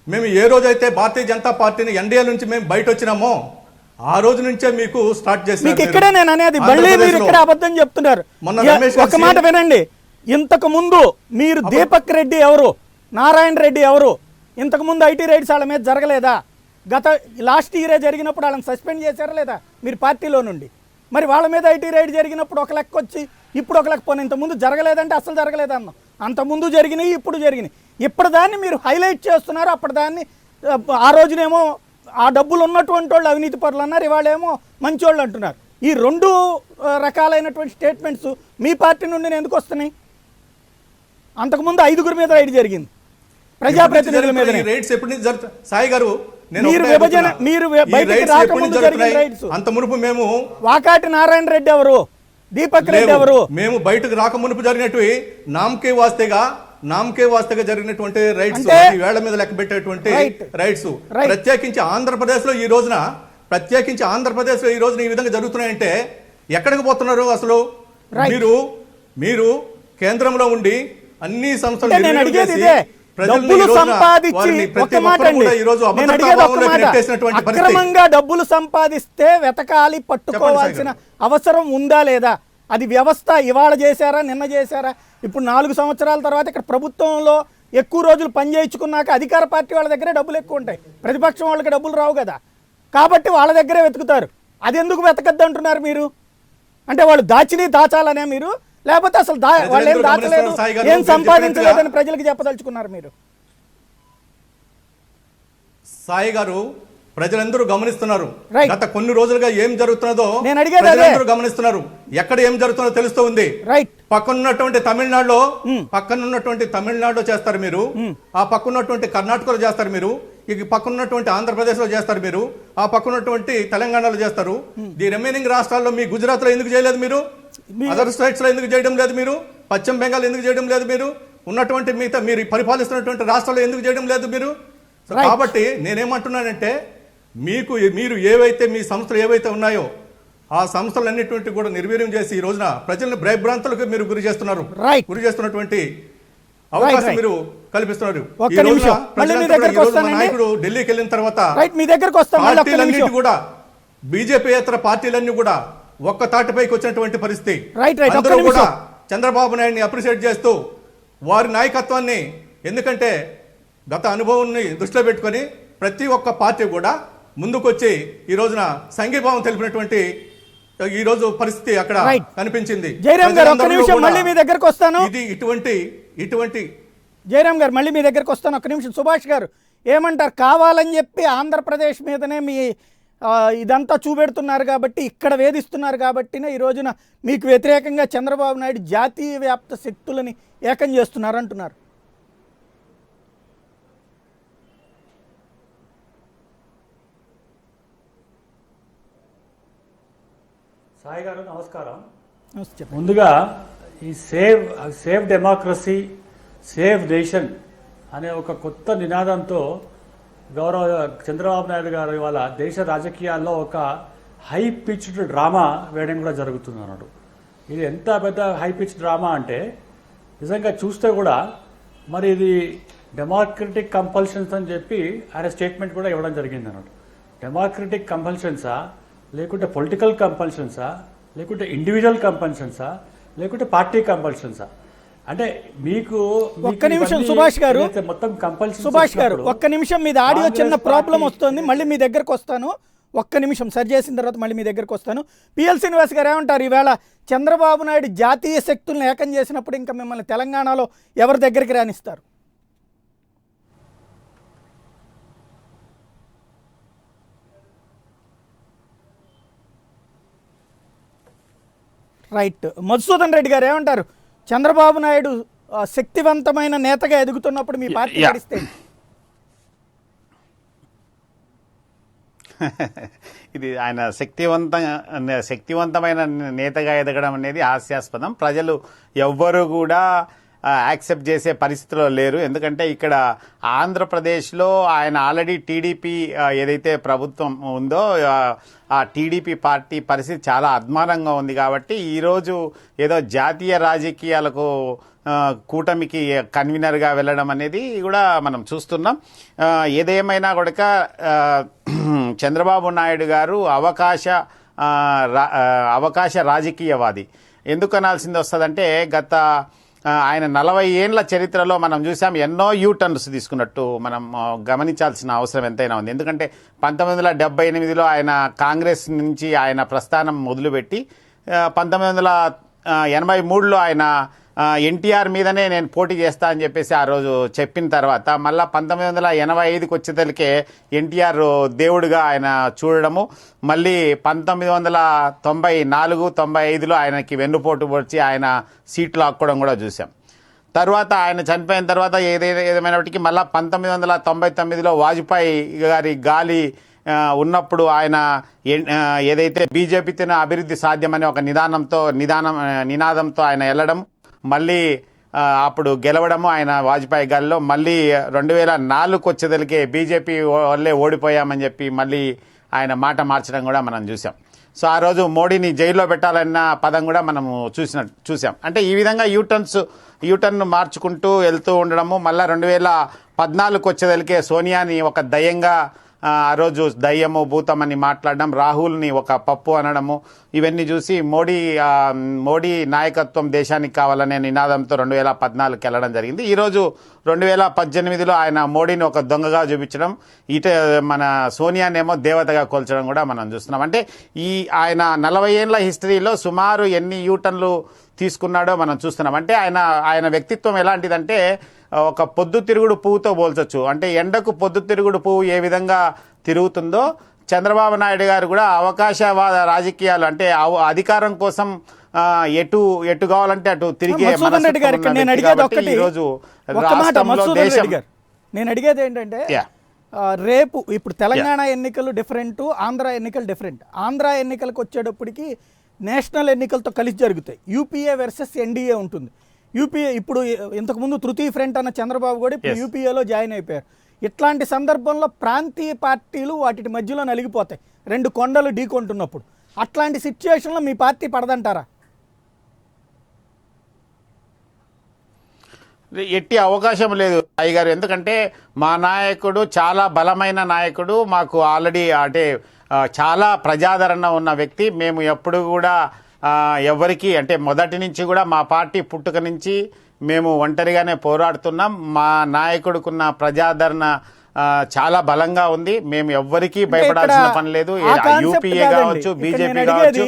మేము ఏ రోజైతే భారతీయ జనతా పార్టీని NDA నుంచి మేము బయట వచ్చినామో ఆ రోజు నుంచే మీకు స్టార్ట్ చేశారు. మీకు ఇక్కడే నేను అనేది మళ్ళీ మీరు ఇక్కడ అబద్ధం చెప్తున్నారు. మొన్న రమేష్ ఒక మాట వినండి, ఇంతకు ముందు మీరు దీపక్ రెడ్డి ఎవరు, నారాయణ రెడ్డి ఎవరు, ఇంతకు ముందు ఐటీ రైడ్స్ వాళ్ళ మీద జరగలేదా? లాస్ట్ ఇయరే జరిగినప్పుడు వాళ్ళని సస్పెండ్ చేశారా లేదా మీరు పార్టీలో నుండి? మరి వాళ్ళ మీద ఐటీ రైడ్ జరిగినప్పుడు ఒక లెక్క వచ్చి ఇప్పుడు ఒక లెక్క పోనీ, ఇంతకుముందు జరగలేదంటే అసలు జరగలేదన్నాం. అంతకుముందు జరిగినాయి, ఇప్పుడు జరిగినాయి. ఇప్పుడు దాన్ని మీరు హైలైట్ చేస్తున్నారు. అప్పుడు దాన్ని ఆ రోజునేమో ఆ డబ్బులు ఉన్నటువంటి వాళ్ళు అవినీతి పరులు అన్నారు, ఇవాళేమో మంచి వాళ్ళు అంటున్నారు. ఈ రెండు రకాలైనటువంటి స్టేట్మెంట్స్ మీ పార్టీ నుండి ఎందుకు వస్తున్నాయి? అంతకుముందు 5 మీద రైడ్ జరిగింది ప్రజాప్రతినిధుల మీద. రైడ్స్ ఎప్పటి నుంచి జరుగుతాయి సాయి గారు? మీరు విభజన మీరు బయటికి రాకముందు జరిగిన రైడ్స్. అంత మునుపు మేము వాకాటి నారాయణ రెడ్డి ఎవరు, దీపక్ రెడ్డి ఎవరు? మేము బయటకు రాక మునుపు జరిగినట్టు నామకే వాస్తేగా జరిగినటువంటి రైట్స్, వేళ్ల మీద లెక్క పెట్టేటువంటి రైట్స్. ప్రత్యేకించి ఆంధ్రప్రదేశ్ లో ఈ రోజున ఈ విధంగా జరుగుతున్నాయంటే ఎక్కడికి పోతున్నారు అసలు? మీరు కేంద్రంలో ఉండి అన్ని సంస్థలు డబ్బులు సంపాదించి ఒక మాట అండి, నేను అడిగేది ఒక మాట, అక్రమంగా డబ్బులు సంపాదిస్తే వెతకాలి, పట్టుకోవాల్సిన అవసరం ఉందా లేదా? అది వ్యవస్థ ఇవాళ చేశారా, నిన్న చేశారా? ఇప్పుడు 4 సంవత్సరాల తర్వాత ఇక్కడ ప్రభుత్వంలో ఎక్కువ రోజులు పనిచేయించుకున్నాక అధికార పార్టీ వాళ్ళ దగ్గరే డబ్బులు ఎక్కువ ఉంటాయి, ప్రతిపక్షం వాళ్ళకి డబ్బులు రావు కదా, కాబట్టి వాళ్ళ దగ్గరే వెతుకుతారు. అది ఎందుకు వెతకద్దు అంటున్నారు మీరు? అంటే వాళ్ళు దాచాలనే మీరు, లేకపోతే అసలు వాళ్ళు ఏం దాచలేదు, ఏం సంపాదించలేదని ప్రజలకు చెప్పదలుచుకున్నారు మీరు? సాయి గారు, ప్రజలందరూ గమనిస్తున్నారు. గత కొన్ని రోజులుగా ఏం జరుగుతున్నదో ప్రజలందరూ గమనిస్తున్నారు. ఎక్కడ ఏం జరుగుతుందో తెలుస్తూ ఉంది. పక్కనున్నటువంటి తమిళనాడులో చేస్తారు మీరు, ఆ పక్కనున్నటువంటి కర్ణాటకలో చేస్తారు మీరు, ఈ పక్కనున్నటువంటి ఆంధ్రప్రదేశ్ లో చేస్తారు మీరు, ఆ పక్కనున్నటువంటి తెలంగాణలో చేస్తారు. ది రిమైనింగ్ రాష్ట్రాల్లో మీ గుజరాత్ లో ఎందుకు చేయలేదు మీరు? అదర్ స్టేట్స్ లో ఎందుకు చేయడం లేదు మీరు? పశ్చిమ బెంగాల్ ఎందుకు చేయడం లేదు మీరు? ఉన్నటువంటి మిగతా మీరు పరిపాలిస్తున్నటువంటి రాష్ట్రాల్లో ఎందుకు చేయడం లేదు మీరు? కాబట్టి నేనేమంటున్నానంటే, మీరు ఏవైతే మీ సంస్థలు ఏవైతే ఉన్నాయో ఆ సంస్థలన్నిటి కూడా నిర్వీర్యం చేసి ఈ రోజున ప్రజలను భయభ్రాంతులకు మీరు గురి చేస్తున్నటువంటి అవకాశం మీరు కల్పిస్తున్నారు. నాయకుడు ఢిల్లీకి వెళ్ళిన తర్వాత పార్టీలన్నిటి కూడా, బీజేపీయేతర పార్టీలన్నీ కూడా ఒక్క తాటిపైకి వచ్చినటువంటి పరిస్థితి. అందరూ కూడా చంద్రబాబు నాయుడిని అప్రిషియేట్ చేస్తూ వారి నాయకత్వాన్ని, ఎందుకంటే గత అనుభవాన్ని దృష్టిలో పెట్టుకొని ప్రతి ఒక్క పార్టీ కూడా ముందుకొచ్చి ఈ రోజున సంఘీభావం తెలిపినటువంటి ఈ రోజు పరిస్థితి అక్కడ కనిపించింది. జయరామ్ గారు ఒక్క నిమిషం, మళ్ళీ మీ దగ్గరకు వస్తాను. ఇటువంటి జయరామ్ గారు మళ్ళీ మీ దగ్గరకు వస్తాను, ఒక్క నిమిషం. సుభాష్ గారు ఏమంటారు? కావాలని చెప్పి ఆంధ్రప్రదేశ్ మీదనే మీ ఇదంతా చూపెడుతున్నారు కాబట్టి, ఇక్కడ వేధిస్తున్నారు కాబట్టినే ఈ రోజున మీకు వ్యతిరేకంగా చంద్రబాబు నాయుడు జాతీయ వ్యాప్త శక్తులని ఏకం చేస్తున్నారు అంటున్నారు. సాయి గారు నమస్కారం. ముందుగా ఈ సేవ్ డెమోక్రసీ సేవ్ నేషన్ అనే ఒక కొత్త నినాదంతో గౌరవ చంద్రబాబు నాయుడు గారు ఇవాళ దేశ రాజకీయాల్లో ఒక హై పిచ్డ్ డ్రామా వేయడం కూడా జరుగుతుంది అన్నాడు. ఇది ఎంత పెద్ద హై పిచ్ డ్రామా అంటే నిజంగా చూస్తే కూడా మరి ఇది డెమోక్రటిక్ కంపల్షన్స్ అని చెప్పి ఆయన స్టేట్మెంట్ కూడా ఇవ్వడం జరిగింది అన్నాడు. డెమోక్రటిక్ కంపల్షన్సా, లేకుంటే పొలిటికల్ కంపల్షన్సా, లేకుంటే ఇండివిజువల్ కంపల్షన్సా, లేకుంటే పార్టీ కంపల్షన్సా? అంటే మీకు ఒక్క నిమిషం సుభాష్ గారు, మొత్తం కంపల్షన్. సుభాష్ గారు ఒక్క నిమిషం, మీద ఆడియో చిన్న ప్రాబ్లం వస్తుంది, మళ్ళీ మీ దగ్గరకు వస్తాను. ఒక్క నిమిషం సరి చేసిన తర్వాత మళ్ళీ మీ దగ్గరకు వస్తాను. పిఎల్ శ్రీనివాస్ గారు ఏమంటారు? ఈవేళ చంద్రబాబు నాయుడు జాతీయ శక్తులను ఏకం చేసినప్పుడు ఇంకా మిమ్మల్ని తెలంగాణలో ఎవరి దగ్గరికి రానిస్తారు? రైట్. మధుసూదన్ రెడ్డి గారు ఏమంటారు? చంద్రబాబు నాయుడు శక్తివంతమైన నేతగా ఎదుగుతున్నప్పుడు మీ పార్టీ Yeah. నడిస్తే ఇది ఆయన శక్తివంతమైన నేతగా ఎదగడం అనేది హాస్యాస్పదం. ప్రజలు ఎవ్వరు కూడా యాక్సెప్ట్ చేసే పరిస్థితిలో లేరు. ఎందుకంటే ఇక్కడ ఆంధ్రప్రదేశ్లో ఆయన ఆల్రెడీ టీడీపీ ఏదైతే ప్రభుత్వం ఉందో ఆ టీడీపీ పార్టీ పరిస్థితి చాలా అధ్వానంగా ఉంది. కాబట్టి ఈరోజు ఏదో జాతీయ రాజకీయాలకు కూటమికి కన్వీనర్గా వెళ్ళడం అనేది కూడా మనం చూస్తున్నాం. ఏదేమైనా కూడా చంద్రబాబు నాయుడు గారు అవకాశ రాజకీయవాది. ఎందుకు అనాల్సింది వస్తుందంటే గత ఆయన 40 ఏళ్ల చరిత్రలో మనం చూసాం ఎన్నో యూటర్న్స్ తీసుకున్నట్టు మనం గమనించాల్సిన అవసరం ఎంతైనా ఉంది. ఎందుకంటే 1978లో ఆయన కాంగ్రెస్ నుంచి ఆయన ప్రస్థానం మొదలుపెట్టి 1983లో ఆయన ఎన్టీఆర్ మీదనే నేను పోటీ చేస్తా అని చెప్పేసి ఆ రోజు చెప్పిన తర్వాత మళ్ళీ 1985కి వచ్చేసరికి ఎన్టీఆర్ దేవుడిగా ఆయన చూడడము, మళ్ళీ 1994-95లో ఆయనకి వెన్నుపోటు వచ్చి ఆయన సీట్లు లాక్కోవడం కూడా చూసాం. తర్వాత ఆయన చనిపోయిన తర్వాత ఏదేమైనప్పటికీ మళ్ళీ 1999లో వాజ్పేయి గారి గాలి ఉన్నప్పుడు ఆయన ఏదైతే బీజేపీతో అభివృద్ధి సాధ్యమనే ఒక నినాదంతో ఆయన వెళ్ళడం, మళ్ళీ అప్పుడు గెలవడము ఆయన వాజ్పేయి గాలిలో, మళ్ళీ 2004కు వచ్చేదలికే బీజేపీ వల్లే ఓడిపోయామని చెప్పి మళ్ళీ ఆయన మాట మార్చడం కూడా మనం చూసాం. సో ఆ రోజు మోడీని జైల్లో పెట్టాలన్న పదం కూడా మనము చూసాం. అంటే ఈ విధంగా యూటర్న్ మార్చుకుంటూ వెళ్తూ ఉండడము, మళ్ళీ 2014కు వచ్చేదలికే సోనియాని ఒక దయ్యంగా ఆ రోజు దయ్యము భూతమని మాట్లాడడం, రాహుల్ని ఒక పప్పు అనడము, ఇవన్నీ చూసి మోడీ నాయకత్వం దేశానికి కావాలనే నినాదంతో 2014కి వెళ్ళడం జరిగింది. ఈరోజు 2018లో ఆయన మోడీని ఒక దొంగగా చూపించడం, మన సోనియానేమో దేవతగా కోల్చడం కూడా మనం చూస్తున్నాం. అంటే ఆయన 40 ఏళ్ల హిస్టరీలో సుమారు ఎన్ని యూటర్న్లు తీసుకున్నాడో మనం చూస్తున్నాం. అంటే ఆయన వ్యక్తిత్వం ఎలాంటిదంటే ఒక పొద్దుతిరుగుడు పువ్వుతో పోల్చొచ్చు. అంటే ఎండకు పొద్దుతిరుగుడు పువ్వు ఏ విధంగా తిరుగుతుందో చంద్రబాబు నాయుడు గారు కూడా అవకాశవాద రాజకీయాలు, అంటే అధికారం కోసం ఎటు కావాలంటే అటు తిరిగే ఈరోజు నేను అడిగేది ఏంటంటే రేపు ఇప్పుడు తెలంగాణ ఎన్నికలు డిఫరెంట్, ఆంధ్ర ఎన్నికలు డిఫరెంట్. ఆంధ్ర ఎన్నికలకు వచ్చేటప్పటికి నేషనల్ ఎన్నికలతో కలిసి జరుగుతాయి. యూపీఏ వర్సెస్ ఎన్డీఏ ఉంటుంది. యూపీఏ ఇప్పుడు ఇంతకుముందు తృతీయ ఫ్రంట్ అన్న చంద్రబాబు కూడా ఇప్పుడు యూపీఏలో జాయిన్ అయిపోయారు. ఇట్లాంటి సందర్భంలో ప్రాంతీయ పార్టీలు వాటి మధ్యలో నలిగిపోతాయి, రెండు కొండలు ఢీకొంటున్నప్పుడు. అట్లాంటి సిచ్యువేషన్లో మీ పార్టీ పడదంటారా? ఎట్టి అవకాశం లేదు సాయి గారు. ఎందుకంటే మా నాయకుడు చాలా బలమైన నాయకుడు, మాకు ఆల్రెడీ అంటే చాలా ప్రజాదరణ ఉన్న వ్యక్తి. మేము ఎప్పుడు కూడా ఎవరికి అంటే మొదటి నుంచి కూడా మా పార్టీ పుట్టుక నుంచి మేము ఒంటరిగానే పోరాడుతున్నాం. మా నాయకుడుకున్న ప్రజాదరణ చాలా బలంగా ఉంది. మేము ఎవ్వరికీ భయపడాల్సిన పని లేదు. యూపీఏ కావచ్చు, బీజేపీ కావచ్చు.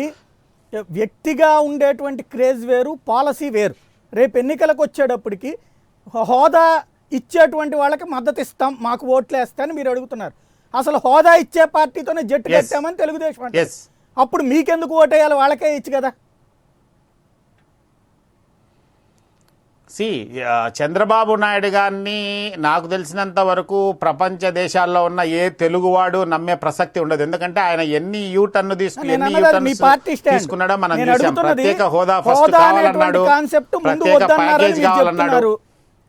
వ్యక్తిగా ఉండేటువంటి క్రేజ్ వేరు, పాలసీ వేరు. రేపు ఎన్నికలకు వచ్చేటప్పటికి హోదా ఇచ్చేటువంటి వాళ్ళకి మద్దతు ఇస్తాం, మాకు ఓట్లు వేస్తామని మీరు అడుగుతున్నారు. అసలు హోదా ఇచ్చే పార్టీతోనే జట్టు కట్టామని తెలుగుదేశం అంటే అప్పుడు మీకెందుకు ఓటేయాలి? వాళ్ళకే ఇచ్చు కదా. చంద్రబాబు నాయుడు గారిని నాకు తెలిసినంత వరకు ప్రపంచ దేశాల్లో ఉన్న ఏ తెలుగువాడు నమ్మే ప్రసక్తి ఉండదు. ఎందుకంటే ఆయన ఎన్ని యూటర్న్ తీసుకున్నాడో మనం చూసాం. ప్రత్యేక హోదా ఫస్ట్ కావాలన్నాడు, ప్రత్యేక ప్యాకేజ్ కావాలన్నాడు.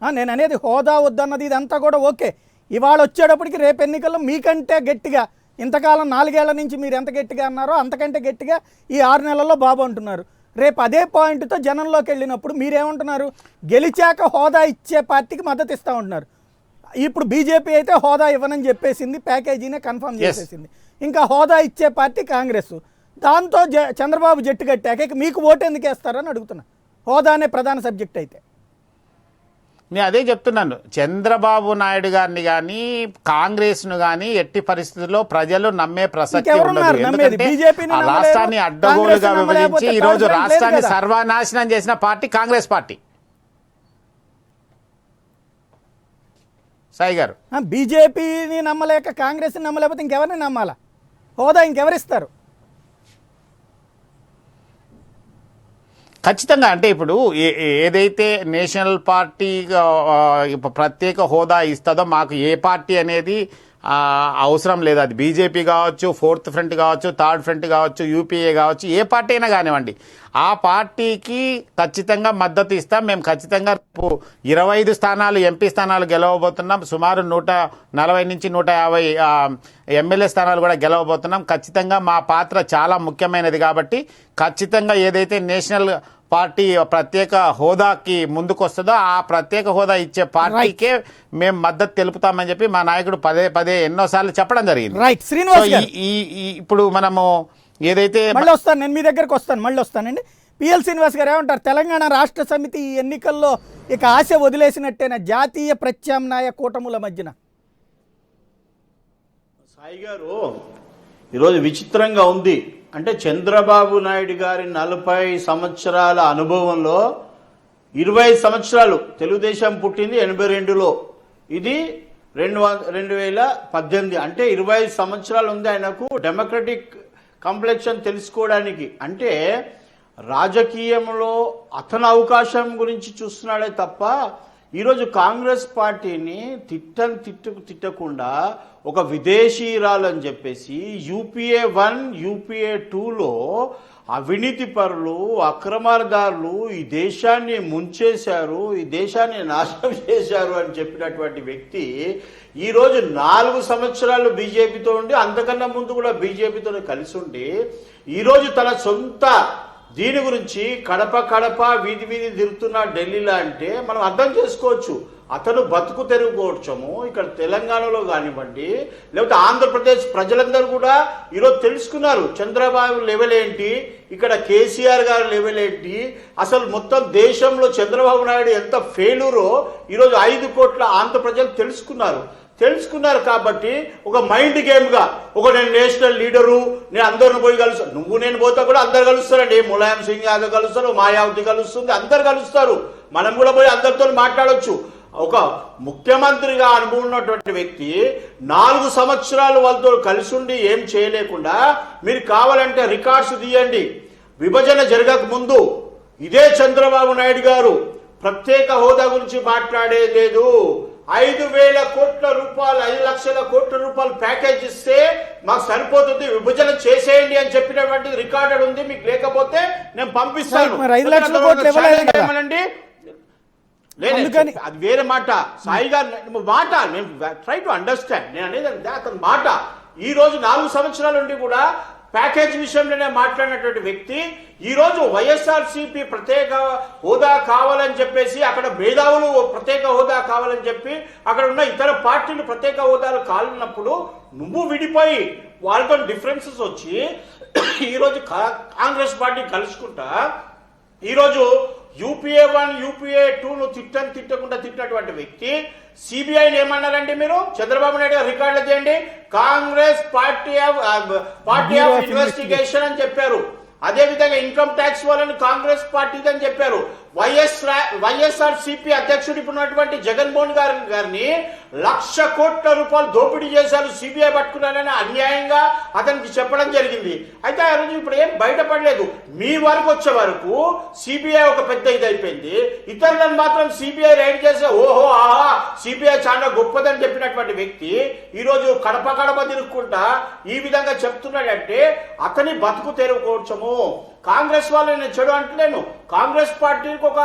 నేను అనేది హోదా వద్దన్నది ఇదంతా కూడా ఓకే. ఇవాళ వచ్చేటప్పటికి రేపు ఎన్నికల్లో మీకంటే గట్టిగా, ఇంతకాలం 4 ఏళ్ల నుంచి మీరు ఎంత గట్టిగా అన్నారో అంతకంటే గట్టిగా ఈ 6 నెలల్లో బాబు అంటున్నారు. రేపు అదే పాయింట్తో జనంలోకి వెళ్ళినప్పుడు మీరేమంటున్నారు? గెలిచాక హోదా ఇచ్చే పార్టీకి మద్దతు ఇస్తూ ఉంటున్నారు. ఇప్పుడు బీజేపీ అయితే హోదా ఇవ్వనని చెప్పేసింది, ప్యాకేజీనే కన్ఫర్మ్ చేసేసింది. ఇంకా హోదా ఇచ్చే పార్టీ కాంగ్రెస్. దాంతో చంద్రబాబు జట్టు కట్టాక మీకు ఓటు ఎందుకు వేస్తారని అడుగుతున్నా. హోదానే ప్రధాన సబ్జెక్ట్ అయితే. నేను అదే చెప్తున్నాను. చంద్రబాబు నాయుడు గారిని కానీ కాంగ్రెస్ను కానీ ఎట్టి పరిస్థితుల్లో ప్రజలు నమ్మే ప్రసక్తి ఉండదు. ఎందుకంటే ఆ రాష్ట్రాన్ని అడ్డగోలుగా విభజించి ఈరోజు రాష్ట్రాన్ని సర్వనాశనం చేసిన పార్టీ కాంగ్రెస్ పార్టీ. సాయి గారు, బీజేపీని నమ్మలేక కాంగ్రెస్ని నమ్మలేకపోతే ఇంకెవరిని నమ్మాలా? హోదా ఇంకెవరిస్తారు? ఖచ్చితంగా అంటే ఇప్పుడు ఏదైతే నేషనల్ పార్టీ ప్రత్యేక హోదా ఇస్తుందో మాకు ఏ పార్టీ అనేది అవసరం లేదు. అది బీజేపీ కావచ్చు, ఫోర్త్ ఫ్రంట్ కావచ్చు, థర్డ్ ఫ్రంట్ కావచ్చు, యూపీఏ కావచ్చు, ఏ పార్టీ అయినా కానివ్వండి, ఆ పార్టీకి ఖచ్చితంగా మద్దతు ఇస్తాం. మేము ఖచ్చితంగా 25 స్థానాలు ఎంపీ స్థానాలు గెలవబోతున్నాం. సుమారు 140 నుంచి 150 ఎమ్మెల్యే స్థానాలు కూడా గెలవబోతున్నాం. ఖచ్చితంగా మా పాత్ర చాలా ముఖ్యమైనది కాబట్టి ఖచ్చితంగా ఏదైతే నేషనల్ పార్టీ ప్రత్యేక హోదాకి ముందుకు వస్తుందో ఆ ప్రత్యేక హోదా ఇచ్చే పార్టీకే మేము మద్దతు తెలుపుతామని చెప్పి మా నాయకుడు పదే ఎన్నోసార్లు చెప్పడం జరిగింది. రైట్ శ్రీనివాస్ గారు, ఇప్పుడు మనము ఏదైతే మళ్ళీ వస్తాను, నేను మీ దగ్గరకు మళ్ళీ వస్తానండి. పిఎల్ శ్రీనివాస్ గారు ఏమంటారు? తెలంగాణ రాష్ట్ర సమితి ఈ ఎన్నికల్లో ఇక ఆశ వదిలేసినట్టేనా జాతీయ ప్రత్యామ్నాయ కూటముల మధ్యన? సాయి గారు, ఈరోజు విచిత్రంగా ఉంది. అంటే చంద్రబాబు నాయుడు గారి 40 సంవత్సరాల అనుభవంలో 20 సంవత్సరాలు, తెలుగుదేశం పుట్టింది 82లో, ఇది 2018, అంటే 20 సంవత్సరాలు ఉంది ఆయనకు డెమోక్రటిక్ కాంప్లెక్షన్ తెలుసుకోవడానికి. అంటే రాజకీయంలో అతని అవకాశం గురించి చూస్తున్నాడే తప్ప ఈరోజు కాంగ్రెస్ పార్టీని తిట్టకుండా ఒక విదేశీయురాలని చెప్పేసి యూపీఏ 1 యూపీఏ 2లో అవినీతి పరులు, అక్రమార్దారులు ఈ దేశాన్ని ముంచేశారు, ఈ దేశాన్ని నాశనం చేశారు అని చెప్పినటువంటి వ్యక్తి ఈరోజు 4 సంవత్సరాలు బీజేపీతో ఉండి, అంతకన్నా ముందు కూడా బీజేపీతో కలిసి ఉండి, ఈరోజు తన సొంత దీని గురించి కడప వీధి తిరుగుతున్న ఢిల్లీలో అంటే మనం అర్థం చేసుకోవచ్చు. అతను బతుకు తెరుగుకోవచ్చము ఇక్కడ తెలంగాణలో కానివ్వండి, లేకపోతే ఆంధ్రప్రదేశ్ ప్రజలందరూ కూడా ఈరోజు తెలుసుకున్నారు చంద్రబాబు లెవెల్ ఏంటి, ఇక్కడ కేసీఆర్ గారి లెవెల్ ఏంటి, అసలు మొత్తం దేశంలో చంద్రబాబు నాయుడు ఎంత ఫెయిల్యూరో ఈరోజు 5 కోట్ల ఆంధ్ర ప్రజలు తెలుసుకున్నారు కాబట్టి ఒక మైండ్ గేమ్గా నేను నేషనల్ లీడరు, నేను అందరిని పోయి కలుస్తాను, నువ్వు నేను పోతా కూడా అందరు కలుస్తారండి. ములాయం సింగ్ యాదవ్ కలుస్తారు, మాయావతి కలుస్తుంది, అందరు కలుస్తారు. మనం కూడా పోయి అందరితో మాట్లాడవచ్చు. ఒక ముఖ్యమంత్రిగా అనుభవం ఉన్నటువంటి వ్యక్తి 4 సంవత్సరాలు వాళ్ళతో కలిసి ఉండి ఏం చేయలేకుండా, మీరు కావాలంటే రికార్డ్స్ తీయండి. విభజన జరగక ముందు ఇదే చంద్రబాబు నాయుడు గారు ప్రత్యేక హోదా గురించి మాట్లాడేలేదు. 5,000 కోట్ల రూపాయలు, 5 లక్షల కోట్ల రూపాయలు ప్యాకేజ్ ఇస్తే మాకు సరిపోతుంది, విభజన చేసేయండి అని చెప్పినటువంటి రికార్డెడ్ ఉంది. మీకు లేకపోతే నేను పంపిస్తాను. 5 లక్షల కోట్లు ఏమనండి, అది వేరే మాట. సాయి గారు మాట ట్రై టు అండర్స్టాండ్, నేను అనేది అతని మాట. ఈ రోజు 4 సంవత్సరాల నుండి కూడా ప్యాకేజ్ విషయంలోనే మాట్లాడినటువంటి వ్యక్తి ఈరోజు వైఎస్ఆర్సీపీ ప్రత్యేక హోదా కావాలని చెప్పేసి, అక్కడ మేధావులు ప్రత్యేక హోదా కావాలని చెప్పి, అక్కడ ఉన్న ఇతర పార్టీలు ప్రత్యేక హోదాలు కావాలన్నప్పుడు నువ్వు విడిపోయి వాళ్ళతో డిఫరెన్సెస్ వచ్చి ఈరోజు కాంగ్రెస్ పార్టీ కలుసుకుంటా ఈరోజు యూపీఏ 1 యూపీఏ 2ను తిట్టకుండా తిట్టినటువంటి వ్యక్తి సిబిఐని ఏమన్నారండి మీరు? చంద్రబాబు నాయుడు గారు రికార్డులు చేయండి, కాంగ్రెస్ పార్టీ ఆఫ్ ఇన్వెస్టిగేషన్ అని చెప్పారు. అదేవిధంగా ఇన్కమ్ ట్యాక్స్ వాళ్ళని కాంగ్రెస్ పార్టీది అని చెప్పారు. వైఎస్ఆర్సీపీ అధ్యక్షుడు ఇప్పుడున్నటువంటి జగన్మోహన్ గారిని 1,00,000 కోట్ల రూపాయలు దోపిడీ చేశారు, సిబిఐ పట్టుకున్నారని అన్యాయంగా అతనికి చెప్పడం జరిగింది. అయితే ఆ రోజు ఇప్పుడు ఏం బయటపడలేదు. మీ వరకు వచ్చే వరకు సిబిఐ ఒక పెద్ద ఇది అయిపోయింది. ఇతరులను మాత్రం సిబిఐ రైడ్ చేసే ఓహో ఆహా సిబిఐ చాలా గొప్పదని చెప్పినటువంటి వ్యక్తి ఈరోజు కడప తిరుగుకుంటా ఈ విధంగా చెప్తున్నాడంటే అతని బతుకు తెరువుకోవచ్చము. కాంగ్రెస్ వాళ్ళని నేను చెడు అంటలేను. కాంగ్రెస్ పార్టీకి ఒక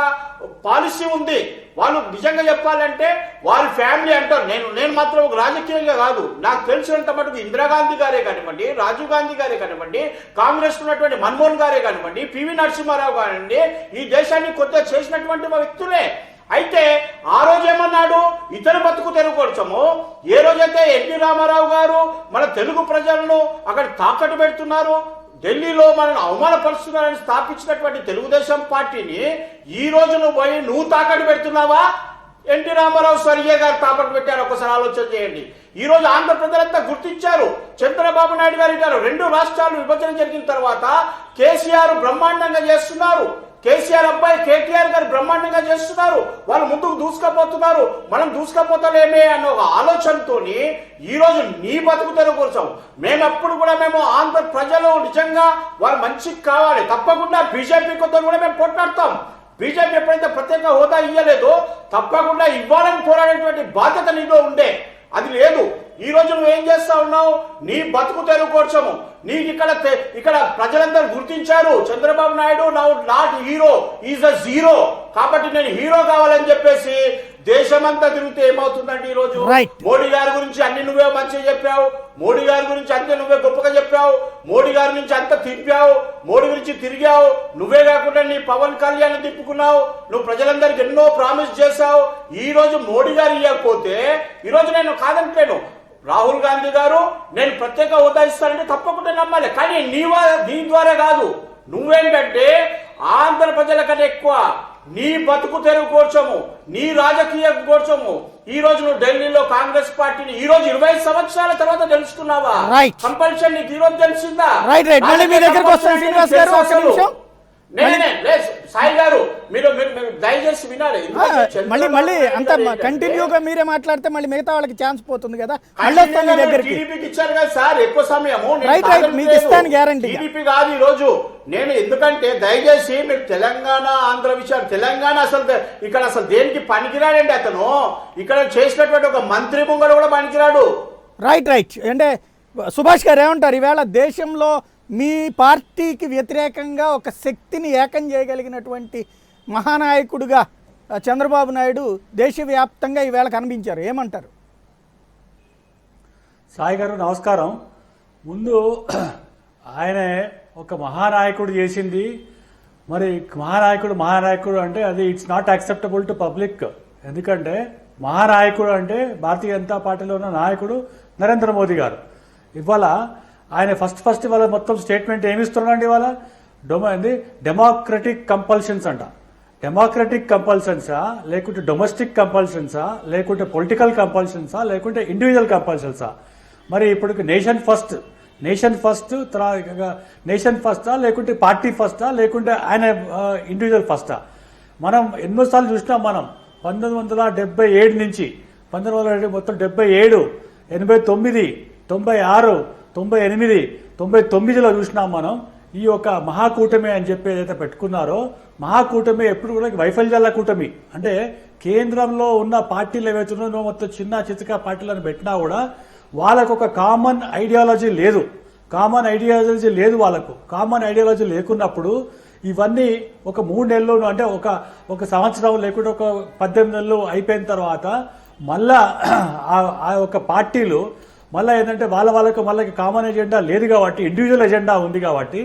పాలసీ ఉంది. వాళ్ళు నిజంగా చెప్పాలంటే వారి ఫ్యామిలీ అంటారు. నేను మాత్రం ఒక రాజకీయంగా కాదు, నాకు తెలిసినంత మటుకు ఇందిరాగాంధీ గారే కానివ్వండి, రాజీవ్ గాంధీ గారే కానివ్వండి, కాంగ్రెస్ ఉన్నటువంటి మన్మోహన్ గారే కానివ్వండి, పివి నరసింహారావు కానివ్వండి, ఈ దేశాన్ని కొత్త చేసినటువంటి వ్యక్తులే. అయితే ఆ రోజు ఏమన్నాడు, ఇతర బతుకు తెరుగుకోవచ్చము. ఏ రోజైతే ఎన్టీ రామారావు గారు మన తెలుగు ప్రజలను అక్కడ తాకట్టు పెడుతున్నారు, ఢిల్లీలో మనల్ని అవమానపరుస్తున్నారని స్థాపించినటువంటి తెలుగుదేశం పార్టీని ఈ రోజు నువ్వు తాకట్టు పెడుతున్నావా? ఎన్టీ రామారావు స్వర్గీయ గారు తాకట్టు పెట్టారు. ఒకసారి ఆలోచన చేయండి. ఈ రోజు ఆంధ్ర ప్రజలంతా గుర్తించారు. చంద్రబాబు నాయుడు గారు 2 రాష్ట్రాలు విభజన జరిగిన తర్వాత కేసీఆర్ బ్రహ్మాండంగా చేస్తున్నారు. కేసీఆర్ అబ్బాయి కేటీఆర్ గారు బ్రహ్మాండంగా చేస్తున్నారు, వాళ్ళు ముందుకు దూసుకపోతున్నారు, మనం దూసుకపోతలేమే అన్న ఒక ఆలోచనతోని ఈ రోజు నీ బతుకుతారు కోసం మేమప్పుడు కూడా మేము ఆంధ్ర ప్రజలు నిజంగా వారు మంచికి కావాలి, తప్పకుండా బీజేపీ కొద్దిగా కూడా మేము పోట్లాడతాం. బీజేపీ ఎప్పుడైతే ప్రత్యేక హోదా ఇయ్యలేదో తప్పకుండా ఇవ్వాలని పోరాడేటువంటి బాధ్యత నీలో ఉండే, అది లేదు. ఈ రోజు నువ్వు ఏం చేస్తా ఉన్నావు, నీ బతుకు తెరువు కోసము నీకు ఇక్కడ ప్రజలందరూ గుర్తించారు Chandrababu Naidu now not hero, is a zero, కాబట్టి నేను హీరో కావాలని చెప్పేసి దేశమంతా తిరిగితే ఏమవుతుందంటే ఈ రోజు మోడీ గారి గురించి అన్ని నువ్వే మంచిగా చెప్పావు, మోడీ గారి గురించి అంతే నువ్వే గొప్పగా చెప్పావు, మోడీ గారి నుంచి అంత తిప్పావు, మోడీ గురించి తిరిగావు, నువ్వే కాకుండా నీ పవన్ కళ్యాణ్ తిప్పుకున్నావు, నువ్వు ప్రజలందరికీ ఎన్నో ప్రామిస్ చేశావు. ఈ రోజు మోడీ గారు ఇవ్వకపోతే ఈ రోజు నేను కాదంటలేను, రాహుల్ గాంధీ గారు నేను ప్రత్యేక హోదా ఇస్తానంటే తప్పకుండా నమ్మాలి, కానీ నీ ద్వారా కాదు. నువ్వేంటంటే ఆంధ్ర ప్రజల కంటే ఎక్కువ నీ బతుకు తెరువు కోసము, నీ రాజకీయ కోసము ఈ రోజు నువ్వు ఢిల్లీలో కాంగ్రెస్ పార్టీని ఈ రోజు 20 సంవత్సరాల తర్వాత తెలుసుకున్నావా? కంపల్షన్ నీకు ఈ రోజు తెలిసిందా? సాయి గారు మీరు దయచేసి వినాలి, మళ్ళీ అంత కంటిన్యూగా మీరే మాట్లాడితే మళ్ళీ మిగతా వాళ్ళకి ఛాన్స్ పోతుంది కదా. టీడీపీకి ఇచ్చారు కదా సార్ ఎక్కువ సమయము, మీకు ఇస్తాను గ్యారంటీ. టీడీపీ కాదు ఈ రోజు నేను, ఎందుకంటే దయచేసి మీరు తెలంగాణ ఆంధ్ర విషయాలు, తెలంగాణ అసలు ఇక్కడ అసలు దేనికి పనికిరాడండి అతను, ఇక్కడ చేసినటువంటి ఒక మంత్రి ముంగడు కూడా పనికిరాడు. రైట్ అంటే సుభాష్ గారు ఏమంటారు, ఈవేళ దేశంలో మీ పార్టీకి వ్యతిరేకంగా ఒక శక్తిని ఏకం చేయగలిగినటువంటి మహానాయకుడుగా చంద్రబాబు నాయుడు దేశవ్యాప్తంగా ఈవేళ కనిపించారు, ఏమంటారు? సాయి గారు నమస్కారం. ముందు ఆయన ఒక మహానాయకుడు చేసింది, మరి మహానాయకుడు అంటే అది it's not acceptable to public. ఎందుకంటే మహానాయకుడు అంటే భారతీయ జనతా పార్టీలో ఉన్న నాయకుడు నరేంద్ర మోదీ గారు. ఇవాళ ఆయన ఫస్ట్ ఇవాళ మొత్తం స్టేట్మెంట్ ఏమిస్తున్నాడండి, ఇవాళ డెమోక్రటిక్ కంపల్షన్స్ అంట. డెమోక్రటిక్ కంపల్షన్సా, లేకుంటే డొమెస్టిక్ కంపల్షన్సా, లేకుంటే పొలిటికల్ కంపల్షన్సా, లేకుంటే ఇండివిజువల్ కంపల్షన్సా? మరి ఇప్పుడు నేషన్ ఫస్టా, లేకుంటే పార్టీ ఫస్టా, లేకుంటే ఆయన ఇండివిజువల్ ఫస్టా? మనం ఎన్నోసార్లు చూసినాం. మనం 1977 నుంచి 1977 మొత్తం 77, 89, 96, 98, 99లో చూసినాం మనం. ఈ యొక్క మహాకూటమి అని చెప్పి ఏదైతే పెట్టుకున్నారో, మహాకూటమి ఎప్పుడు కూడా వైఫల్యాల కూటమి. అంటే కేంద్రంలో ఉన్న పార్టీలు ఏవైతే ఉన్నాయో మొత్తం చిన్న చితక పార్టీలను పెట్టినా కూడా వాళ్ళకు ఒక కామన్ ఐడియాలజీ లేదు. వాళ్ళకు కామన్ ఐడియాలజీ లేకున్నప్పుడు ఇవన్నీ ఒక 3 నెలలు అంటే ఒక సంవత్సరం లేకుంటే ఒక 18 నెలలు అయిపోయిన తర్వాత మళ్ళా ఆ యొక్క పార్టీలు మళ్ళీ ఏంటంటే వాళ్ళకి కామన్ ఎజెండా లేదు కాబట్టి, ఇండివిజువల్ ఎజెండా ఉంది కాబట్టి,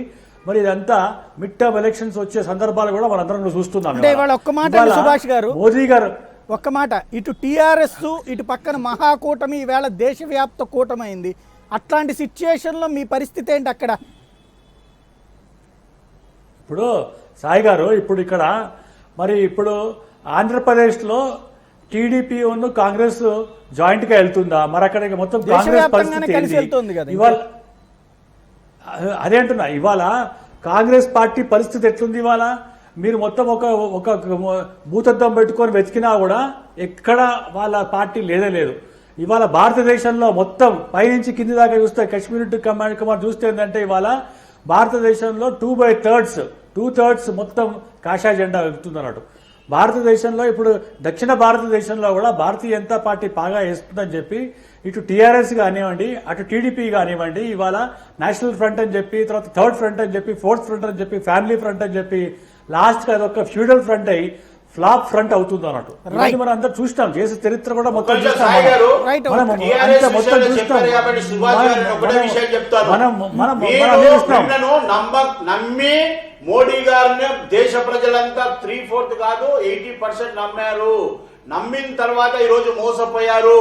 మరి ఇదంతా మిడ్ టర్మ్ ఎలక్షన్స్ వచ్చే సందర్భాలు కూడా మనందరం చూస్తున్నాం. అంటే ఇవాళ ఒక్క మాట సుభాష్ గారు, మోదీ గారు ఒక్క మాట, ఇటు టీఆర్ఎస్ ఇటు పక్కన మహాకూటమి ఈవేళ దేశవ్యాప్త కూటమి అయింది. అట్లాంటి సిచ్యుయేషన్లో మీ పరిస్థితి ఏంటి అక్కడ? ఇప్పుడు సాయి గారు ఇప్పుడు ఆంధ్రప్రదేశ్లో టీడీపీ ఉన్న కాంగ్రెస్ జాయింట్ గా వెళ్తుందా? మరి అక్కడ మొత్తం కాంగ్రెస్ పరిస్థితి ఇవాళ అదే అంటున్నా. ఇవాళ కాంగ్రెస్ పార్టీ పరిస్థితి ఎట్లుంది? ఇవాళ మీరు మొత్తం ఒక భూతద్దం పెట్టుకొని వెతికినా కూడా ఎక్కడ వాళ్ళ పార్టీ లేదు. ఇవాళ భారతదేశంలో మొత్తం పైనుంచి కింది దాకా చూస్తే, కాశ్మీర్ టు కన్యాకుమారి చూస్తే ఏంటంటే ఇవాళ భారతదేశంలో 2/3 మొత్తం కాషాయ జెండా వెళ్తుంది అన్నట్టు. భారతదేశంలో ఇప్పుడు దక్షిణ భారతదేశంలో కూడా భారతీయ జనతా పార్టీ బాగా వేస్తుందని చెప్పి ఇటు టీఆర్ఎస్ కానివ్వండి, అటు టీడీపీ కానివ్వండి, ఇవాళ నేషనల్ ఫ్రంట్ అని చెప్పి, తర్వాత థర్డ్ ఫ్రంట్ అని చెప్పి, ఫోర్త్ ఫ్రంట్ అని చెప్పి, ఫ్యామిలీ ఫ్రంట్ అని చెప్పి, లాస్ట్ అదొక ఫ్యూడల్ ఫ్రంట్ అయ్యి ఫ్లాప్ ఫ్రంట్ అవుతుంది అన్నట్టు. మనం అందరూ చూస్తాం, చేసే చరిత్ర కూడా మొత్తం చూస్తాం. నమ్మి మోడీ గారిని దేశ ప్రజలంతా 3/4 కాదు 80% నమ్మారు. నమ్మిన తర్వాత ఈ రోజు మోసపోయారు.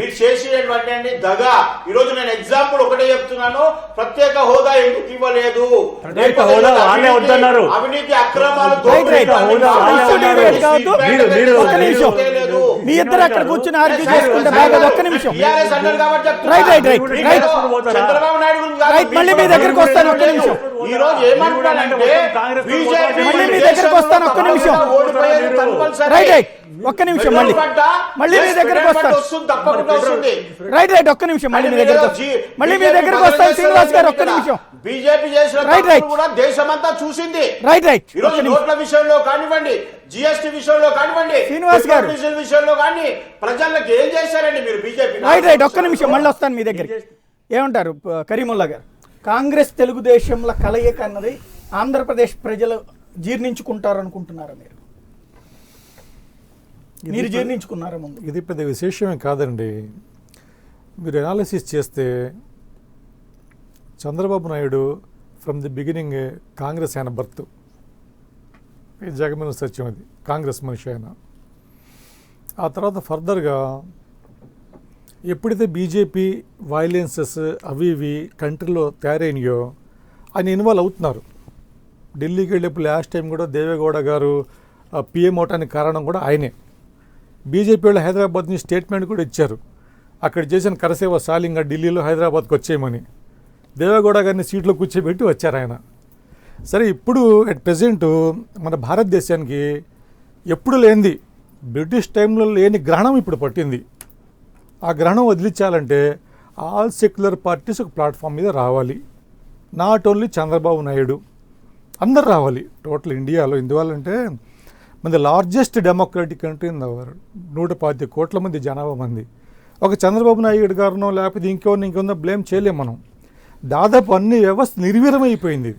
మీరు చేసినటువంటి దగా. ఈ రోజు నేను ఎగ్జాంపుల్ ఒకటే చెప్తున్నాను, ప్రత్యేక హోదా ఎందుకు ఇవ్వలేదు? అవినీతి అక్రమాలు మీ ఇద్దరు అక్కడ కూర్చుని ఆర్గ్యూ చేసుకుంటే బాగా. ఒక్క నిమిషం. TRS అన్నారు కాబట్టి చెప్తున్నా. రైట్ రైట్ రైట్ మీరు రైట్ చంద్రబాబు నాయుడు గురించి కాదు. రైట్. మళ్ళీ మీ దగ్గరికి వస్తాను. ఒక్క నిమిషం. ఈ రోజు ఏమంటున్నానంటే బీజేపీ మళ్ళీ మీ దగ్గరికి వస్తాను. ఒక్క నిమిషం. ఓడిపోయేది కంపల్సరీ. రైట్ రైట్ ఒక్క నిమిషం. మళ్ళీ మీ దగ్గరికి వస్తాను. వస్తుంది, తప్పకుండా వస్తుంది. రైట్ రైట్ ఒక్క నిమిషం. మళ్ళీ మీ దగ్గరికి వస్తాను శ్రీనివాస్ గారు. ఒక్క నిమిషం. బీజేపీ చేసిన రైట్ రైట్ కూడా దేశమంతా చూసింది. రైట్ రైట్ ఈ రోజు నోట్ల విషయంలో కానివ్వండి, జిఎస్టీ విషయంలో కానివ్వండి, శ్రీనివాస్ గారు డీజిల్ విషయంలో కానీ ప్రజలకు ఏం చేశారండి మీరు బీజేపీ? రైట్ రైట్ ఒక్క నిమిషం. మళ్ళీ వస్తాను మీ దగ్గరికి. ఏమంటారు కరీముల్లా గారు? కాంగ్రెస్ తెలుగుదేశంల కలయిక అన్నది ఆంధ్రప్రదేశ్ ప్రజలు జీర్ణించుకుంటారు అనుకుంటున్నారా? మీరు జీర్ణించుకున్నారా ముందు? ఇది పెద్ద విశేషమే కాదండి. మీరు అనాలిసిస్ చేస్తే Chandrababu Naidu from the beginning Congress ఆయన బర్త్. జగమైన సత్యం అది, కాంగ్రెస్ మనిషి ఆయన. ఆ తర్వాత ఫర్దర్గా ఎప్పుడైతే బీజేపీ వైలెన్సెస్ అవి ఇవి కంట్రీలో తయారైనయో ఆయన ఇన్వాల్వ్ అవుతున్నారు. ఢిల్లీకి వెళ్ళేప్పుడు లాస్ట్ టైం కూడా దేవేగౌడ గారు పిఎం అవటానికి కారణం కూడా ఆయనే. బీజేపీ వాళ్ళు హైదరాబాద్ నుంచి స్టేట్మెంట్ కూడా ఇచ్చారు, అక్కడ చేసిన కరసేవ సాలింగా ఢిల్లీలో హైదరాబాద్కి వచ్చేయమని. దేవేగౌడ గారిని సీట్లో కూర్చోబెట్టి వచ్చారు ఆయన. సరే, ఇప్పుడు అట్ ప్రెజెంట్ మన భారతదేశానికి ఎప్పుడు లేనిది, బ్రిటిష్ టైంలో లేని గ్రహణం ఇప్పుడు పట్టింది. ఆ గ్రహణం వదిలించాలంటే ఆల్ సెక్యులర్ పార్టీస్ ఒక ప్లాట్ఫామ్ మీద రావాలి. నాట్ ఓన్లీ చంద్రబాబు నాయుడు, అందరు రావాలి టోటల్ ఇండియాలో. ఎందువల్లంటే మన largest democratic country in the world, 125 కోట్ల మంది జనాభా మంది. ఒక చంద్రబాబు నాయుడు గారినో లేకపోతే ఇంకొందో బ్లేమ్ చేయలేము మనం. దాదాపు అన్ని వ్యవస్థ నిర్వీర్యమైపోయింది.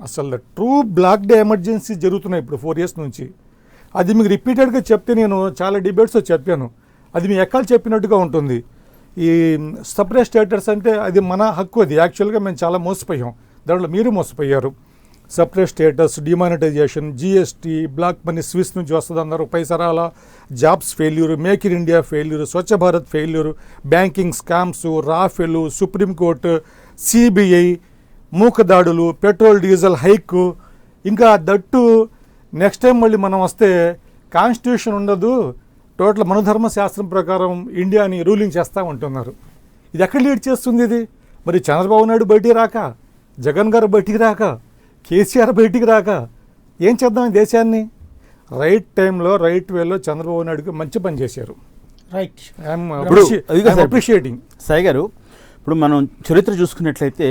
అసలు ట్రూ బ్లాక్ డే ఎమర్జెన్సీ జరుగుతున్నాయి ఇప్పుడు 4 years నుంచి. అది మీకు రిపీటెడ్గా చెప్తే, నేను చాలా డిబేట్స్లో చెప్పాను, అది మీ ఎక్కలు చెప్పినట్టుగా ఉంటుంది. ఈ సపరేట్ స్టేటస్ అంటే అది మన హక్కు. అది యాక్చువల్గా మేము చాలా మోసపోయాం, దాంట్లో మీరు మోసపోయారు. Separate states, demonetisation, GST, black money Swiss నుంచి వస్తుంది అన్నారు, పైసరాల, jobs failure, make in India failure, Swachh Bharat failure, banking scams, Rafale, Supreme Court, CBI, మూకదాడులు, పెట్రోల్ డీజిల్ హైక్, ఇంకా దట్టు నెక్స్ట్ టైం మళ్ళీ మనం వస్తే కాన్స్టిట్యూషన్ ఉండదు, టోటల్ మనధర్మ శాస్త్రం ప్రకారం ఇండియాని రూలింగ్ చేస్తూ ఉంటున్నారు. ఇది ఎక్కడ లీడ్ చేస్తుంది ఇది? మరి చంద్రబాబు నాయుడు బయటికి రాక, జగన్ గారు బయటికి రాక, కేసీఆర్ బయటికి రాక ఏం చేద్దాం ఈ దేశాన్ని? రైట్ టైంలో రైట్ వేలో చంద్రబాబు నాయుడుకి మంచి పని చేశారు. రైట్. అప్రిషియేటింగ్. సాయి గారు, ఇప్పుడు మనం చరిత్ర చూసుకున్నట్లయితే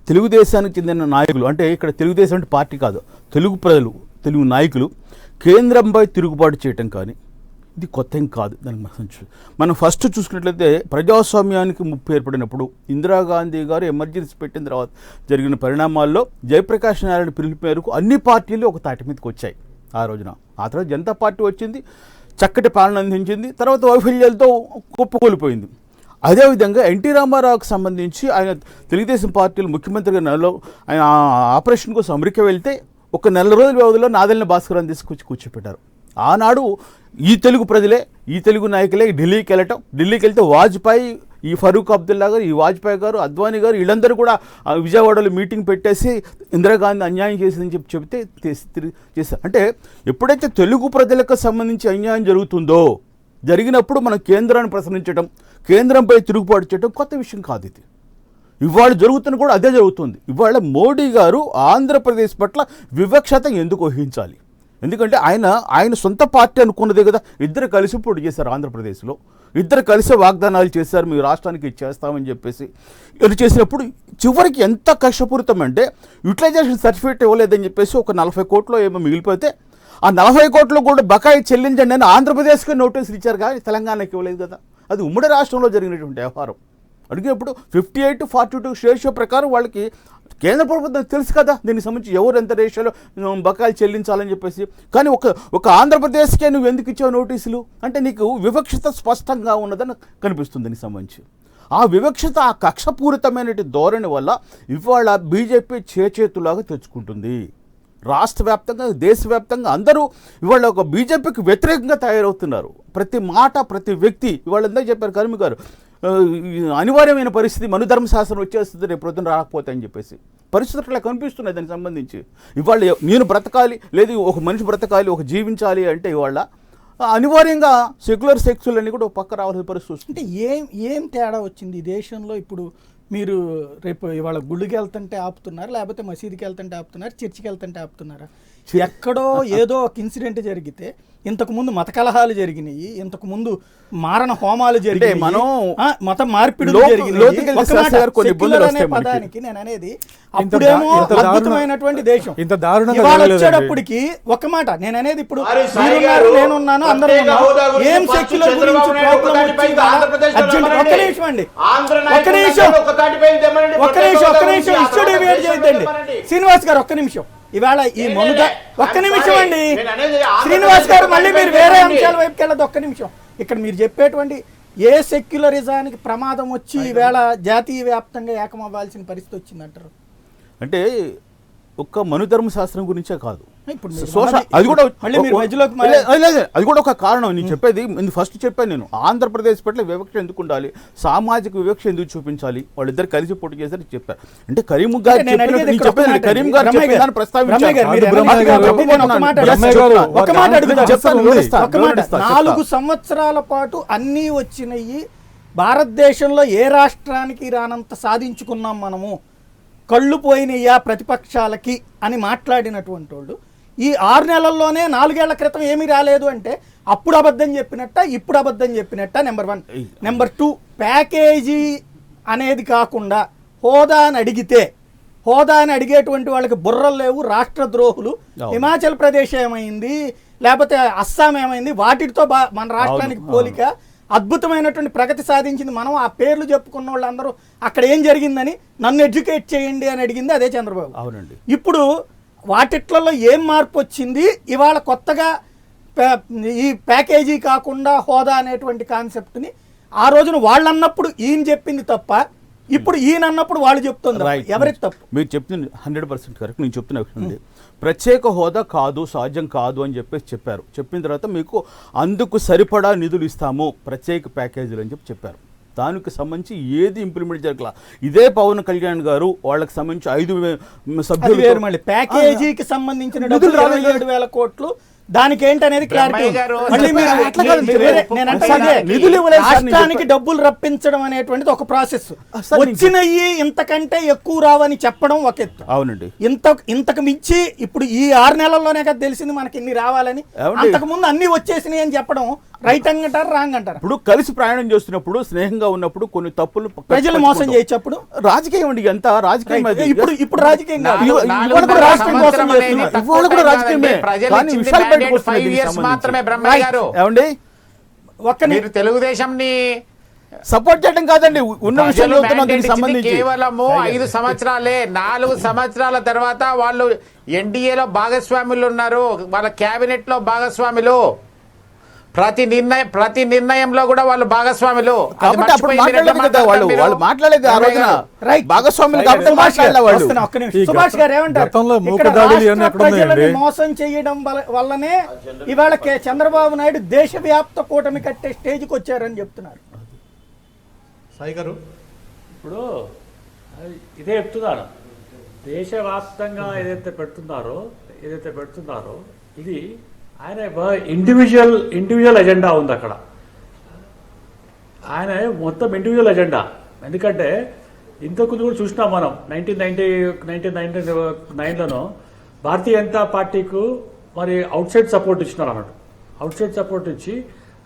తెలుగుదేశానికి చెందిన నాయకులు, అంటే ఇక్కడ తెలుగుదేశం అంటే పార్టీ కాదు, తెలుగు ప్రజలు, తెలుగు నాయకులు కేంద్రంపై తిరుగుబాటు చేయటం కానీ ఇది కొత్త ఏం కాదు. దానికి మనం ఫస్ట్ చూసుకున్నట్లయితే ప్రజాస్వామ్యానికి ముప్పు ఏర్పడినప్పుడు ఇందిరాగాంధీ గారు ఎమర్జెన్సీ పెట్టిన తర్వాత జరిగిన పరిణామాల్లో జయప్రకాష్ నారాయణ పిలుపు మేరకు అన్ని పార్టీలు ఒక తాటి మీదకి వచ్చాయి ఆ రోజున. ఆ తర్వాత జనతా పార్టీ వచ్చింది, చక్కటి పాలన అందించింది, తర్వాత వైఫల్యాలతో కుప్పకూలిపోయింది. అదేవిధంగా ఎన్టీ రామారావుకు సంబంధించి ఆయన తెలుగుదేశం పార్టీలు ముఖ్యమంత్రిగా ఆయన ఆపరేషన్ కోసం అమెరికా వెళ్తే ఒక నెల రోజుల వ్యవధిలో నాదెళ్ల భాస్కరాన్ని తీసుకొచ్చి కూర్చోపెట్టారు. ఆనాడు ఈ తెలుగు ప్రజలే, ఈ తెలుగు నాయకులే ఢిల్లీకి వెళ్ళటం, ఢిల్లీకి వెళ్తే వాజ్పేయి, ఈ ఫరూక్ అబ్దుల్లా గారు, ఈ వాజ్పేయి గారు, అద్వానీ గారు, వీళ్ళందరూ కూడా విజయవాడలో మీటింగ్ పెట్టేసి ఇందిరాగాంధీ అన్యాయం చేసిందని చెప్తే చేశారు. అంటే ఎప్పుడైతే తెలుగు ప్రజలకు సంబంధించి అన్యాయం జరుగుతుందో, జరిగినప్పుడు మనం కేంద్రాన్ని ప్రశ్నించడం, కేంద్రంపై తిరుగుబాటు చేయడం కొత్త విషయం కాదు. ఇది ఇవాళ జరుగుతున్న కూడా అదే జరుగుతుంది. ఇవాళ మోడీ గారు ఆంధ్రప్రదేశ్ పట్ల వివక్షత ఎందుకు వహించాలి? ఎందుకంటే ఆయన సొంత పార్టీ అనుకున్నదే కదా. ఇద్దరు కలిసి పోటీ చేశారు ఆంధ్రప్రదేశ్లో, ఇద్దరు కలిసి వాగ్దానాలు చేశారు, మీ రాష్ట్రానికి ఇచ్చేస్తామని చెప్పేసి. ఇది చేసినప్పుడు చివరికి ఎంత కష్టపూరితం అంటే యూటిలైజేషన్ సర్టిఫికేట్ ఇవ్వలేదని చెప్పేసి ఒక 40 కోట్లు ఏమో మిగిలిపోతే ఆ 40 కోట్లు కూడా బకాయి చెల్లించండి అని ఆంధ్రప్రదేశ్కి నోటీసులు ఇచ్చారు, కానీ తెలంగాణకి ఇవ్వలేదు కదా. అది ఉమ్మడి రాష్ట్రంలో జరిగినటువంటి వ్యవహారం. అడిగినప్పుడు 58-42 రేషియో ప్రకారం వాళ్ళకి కేంద్ర ప్రభుత్వం తెలుసు కదా దీనికి సంబంధించి ఎవరు ఎంత రేషియోలో బకాయిలు చెల్లించాలని చెప్పేసి. కానీ ఒక ఆంధ్రప్రదేశ్కే నువ్వు ఎందుకు ఇచ్చావు నోటీసులు అంటే నీకు వివక్షత స్పష్టంగా ఉన్నదని కనిపిస్తుంది దీనికి సంబంధించి. ఆ వివక్షత, ఆ కక్షపూరితమైన ధోరణి వల్ల ఇవాళ బీజేపీ చేతులాగా తెచ్చుకుంటుంది. రాష్ట్ర వ్యాప్తంగా, దేశవ్యాప్తంగా అందరూ ఇవాళ ఒక బీజేపీకి వ్యతిరేకంగా తయారవుతున్నారు. ప్రతి మాట, ప్రతి వ్యక్తి ఇవాళ ఎంతో చెప్పారు కర్మి గారు, అనివార్యమైన పరిస్థితి, మనుధర్మశాస్త్రం వచ్చేస్తుంది రేపు పొద్దున రాకపోతే అని చెప్పేసి పరిస్థితులు అట్లా కనిపిస్తున్నాయి. దానికి సంబంధించి ఇవాళ నేను బ్రతకాలి, లేదు ఒక మనిషి బ్రతకాలి, ఒక జీవించాలి అంటే ఇవాళ అనివార్యంగా సెక్యులర్ సెక్సులు అన్ని కూడా ఒక పక్క రావాల్సిన పరిస్థితి వస్తుంది. అంటే ఏం తేడా వచ్చింది ఈ దేశంలో? ఇప్పుడు మీరు రేపు ఇవాళ గుడికి వెళ్తుంటే ఆపుతున్నారు, లేకపోతే మసీదుకి వెళ్తుంటే ఆపుతున్నారు, చర్చికి వెళ్తుంటే ఆపుతున్నారా? ఎక్కడో ఏదో ఒక ఇన్సిడెంట్ జరిగితే, ఇంతకుముందు మత కలహాలు జరిగినాయి, ఇంతకుముందు మారణ హోమాలు జరిగినాయి, మత మార్పిడులు జరిగినాయి. పదానికి నేను అనేది అప్పుడేమో అద్భుతమైనటువంటి దేశం, ఇవాళ వచ్చేటప్పటికి ఒక మాట నేను అనేది ఇప్పుడు నేనున్నాను, అందరూ ఏం సెక్యులర్ గురించి ఒక్క నిమిషం అండి, ఒక్క నిమిషం ఇష్యూ డిబేట్ చేయొద్దండి శ్రీనివాస్ గారు, ఒక్క నిమిషం. ఇవాళ ఈ మనుద ఒక్క నిమిషం అండి శ్రీనివాస్ గారు, మళ్ళీ మీరు వేరే అంశాల వైపుకి వెళ్ళదు. ఒక్క నిమిషం. ఇక్కడ మీరు చెప్పేటువంటి ఏ సెక్యులరిజానికి ప్రమాదం వచ్చి ఈవేళ జాతీయ వ్యాప్తంగా ఏకమవ్వాల్సిన పరిస్థితి వచ్చిందంటారు? అంటే ఒక్క మనుధర్మశాస్త్రం గురించే కాదు, అది కూడా ఒక కారణం. నేను చెప్పేది ఫస్ట్ చెప్పాను, నేను ఆంధ్రప్రదేశ్ పట్ల వివక్ష ఎందుకు ఉండాలి, సామాజిక వివక్ష ఎందుకు చూపించాలి, వాళ్ళిద్దరు కలిసి పోటీ చేశారు చెప్పారు. అంటే కరీం గారు కరీం గారు ప్రస్తావించారు. 4 సంవత్సరాల పాటు అన్నీ వచ్చినాయి, భారతదేశంలో ఏ రాష్ట్రానికి రానంత సాధించుకున్నాం మనము, కళ్ళు పోయినయ్యా ప్రతిపక్షాలకి అని మాట్లాడినటువంటి వాళ్ళు ఈ 6 నెలల్లోనే 4 ఏళ్ల క్రితం ఏమీ రాలేదు అంటే అప్పుడు అబద్ధం చెప్పినట్ట, ఇప్పుడు అబద్ధం చెప్పినట్ట? నెంబర్ 1. నెంబర్ 2, ప్యాకేజీ అనేది కాకుండా హోదా అని అడిగితే, హోదా అని అడిగేటువంటి వాళ్ళకి బుర్రలు లేవు, రాష్ట్ర ద్రోహులు. హిమాచల్ ప్రదేశ్ ఏమైంది, లేకపోతే అస్సాం ఏమైంది, వాటితో మన రాష్ట్రానికి పోలిక అద్భుతమైనటువంటి ప్రగతి సాధించింది. మనం ఆ పేర్లు చెప్పుకున్న వాళ్ళందరూ అక్కడ ఏం జరిగిందని నన్ను ఎడ్యుకేట్ చేయండి అని అడిగింది అదే చంద్రబాబు. అవునండి. ఇప్పుడు వాటిట్లలో ఏం మార్పు వచ్చింది? ఇవాళ కొత్తగా ఈ ప్యాకేజీ కాకుండా హోదా అనేటువంటి కాన్సెప్ట్ని ఆ రోజున వాళ్ళు అన్నప్పుడు ఈయన చెప్పింది తప్ప, ఇప్పుడు ఈయన అన్నప్పుడు వాళ్ళు చెప్తుంది ఎవరికి తప్పు? మీరు చెప్తుంది 100% కరెక్ట్. నేను చెప్తున్న విషయం ప్రత్యేక హోదా కాదు, సాధ్యం కాదు అని చెప్పారు. చెప్పిన తర్వాత మీకు అందుకు సరిపడా నిధులు ఇస్తాము, ప్రత్యేక ప్యాకేజీలు అని చెప్పారు. దానికి సంబంధించి ఏది ఇంప్లిమెంట్ జరగల. ఇదే పవన్ కళ్యాణ్ గారు వాళ్ళకి సంబంధించి 5 సభ్యులు మళ్ళీ ప్యాకేజీకి సంబంధించిన 27,000 కోట్లు దానికి ఏంటనేది క్లారిటీ. రాష్ట్రానికి డబ్బులు రప్పించడం అనేటువంటిది ఒక ప్రాసెస్, వచ్చినవి ఇంతకంటే ఎక్కువ రావని చెప్పడం ఒక ఎత్తు. అవునండి. ఇంతకు మించి ఇప్పుడు ఈ 6 నెలల్లోనే కదా తెలిసింది మనకి ఇన్ని రావాలని, అంతకు ముందు అన్ని వచ్చేసినాయి అని చెప్పడం రైట్ అంటారు, రాంగ్ అంటారు? ఇప్పుడు కలిసి ప్రయాణం చేస్తున్నప్పుడు, స్నేహంగా ఉన్నప్పుడు కొన్ని తప్పులు ప్రజలు మోసం చేయొచ్చు. అప్పుడు రాజకీయం అండి, ఎంత రాజకీయం. ఇప్పుడు రాజకీయం కాదు, రాజకీయమే. మాత్రమే బ్రహ్మయ్య గారు మీరు తెలుగుదేశంని సపోర్ట్ చేయడం కాదండి, ఉన్న విషయాలు సంబంధించి కేవలము 5 సంవత్సరాలే. 4 సంవత్సరాల తర్వాత వాళ్ళు ఎన్డీఏలో భాగస్వాములు ఉన్నారు, వాళ్ళ క్యాబినెట్ లో భాగస్వాములు, ప్రతి నిర్ణయంలో కూడా వాళ్ళు భాగస్వాములు. వాళ్ళు మాట్లాడలేదు ఆ రోజున భాగస్వాములు మోసం చేయడం వల్లనే ఇవాళ చంద్రబాబు నాయుడు దేశవ్యాప్త కూటమి కట్టే స్టేజ్కి వచ్చారని చెప్తున్నారు. సాయి గారు ఇప్పుడు ఇదే చెప్తున్నారు, దేశవ్యాప్తంగా ఏదైతే పెడుతున్నారో ఇది ఆయన ఇండివిజువల్ ఎజెండా ఉంది అక్కడ. ఆయన మొత్తం ఇండివిజువల్ ఎజెండా. ఎందుకంటే ఇంతకుముందు కూడా చూసినాం మనం 1999లోనో భారతీయ జనతా పార్టీకు మరి అవుట్ సైడ్ సపోర్ట్ ఇచ్చినారు అన్నట్టు. అవుట్ సైడ్ సపోర్ట్ ఇచ్చి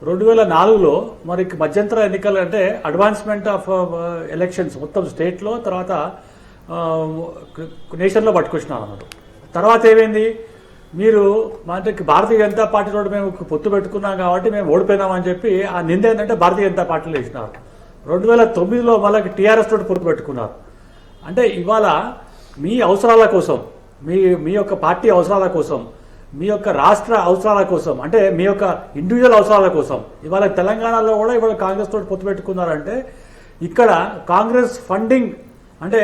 2004లో మరి మధ్యంతర ఎన్నికలు అంటే అడ్వాన్స్మెంట్ ఆఫ్ ఎలక్షన్స్ మొత్తం స్టేట్లో, తర్వాత నేషన్లో పట్టుకొచ్చినారు అన్నట్టు. తర్వాత ఏమైంది, మీరు మనకి భారతీయ జనతా పార్టీలో మేము పొత్తు పెట్టుకున్నాం కాబట్టి మేము ఓడిపోయినామని చెప్పి ఆ నింద ఏంటంటే భారతీయ జనతా పార్టీలో ఇచ్చినారు. 2009లో మళ్ళీ టీఆర్ఎస్ తోటి పొత్తు పెట్టుకున్నారు. అంటే ఇవాళ మీ అవసరాల కోసం, మీ యొక్క పార్టీ అవసరాల కోసం, మీ యొక్క రాష్ట్ర అవసరాల కోసం, అంటే మీ యొక్క ఇండివిజువల్ అవసరాల కోసం ఇవాళ తెలంగాణలో కూడా ఇవాళ కాంగ్రెస్ తోటి పొత్తు పెట్టుకున్నారంటే ఇక్కడ కాంగ్రెస్ ఫండింగ్ అంటే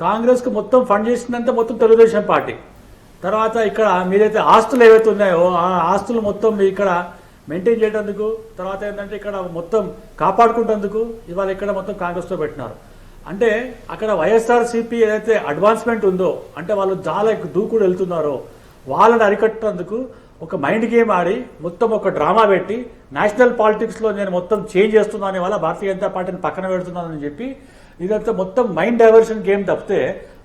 కాంగ్రెస్కు మొత్తం ఫండ్ చేసిందంటే మొత్తం తెలుగుదేశం పార్టీ. తర్వాత ఇక్కడ మీరైతే ఆస్తులు ఏవైతే ఉన్నాయో ఆ ఆస్తులు మొత్తం ఇక్కడ మెయింటైన్ చేయడానికి, తర్వాత ఏంటంటే ఇక్కడ మొత్తం కాపాడుకుంటేందుకు ఇవాళ ఇక్కడ మొత్తం కాంగ్రెస్తో పెట్టినారు. అంటే అక్కడ వైఎస్ఆర్సీపీ ఏదైతే అడ్వాన్స్మెంట్ ఉందో, అంటే వాళ్ళు చాలా దూకుడు వెళ్తున్నారో వాళ్ళని అరికట్టేందుకు ఒక మైండ్ గేమ్ ఆడి మొత్తం ఒక డ్రామా పెట్టి నేషనల్ పాలిటిక్స్లో నేను మొత్తం చేంజ్ చేస్తున్నాను వల్ల భారతీయ జనతా పార్టీని పక్కన పెడుతున్నానని చెప్పి ఇదంతా మొత్తం మైండ్ డైవర్షన్ గేమ్ తప్పితే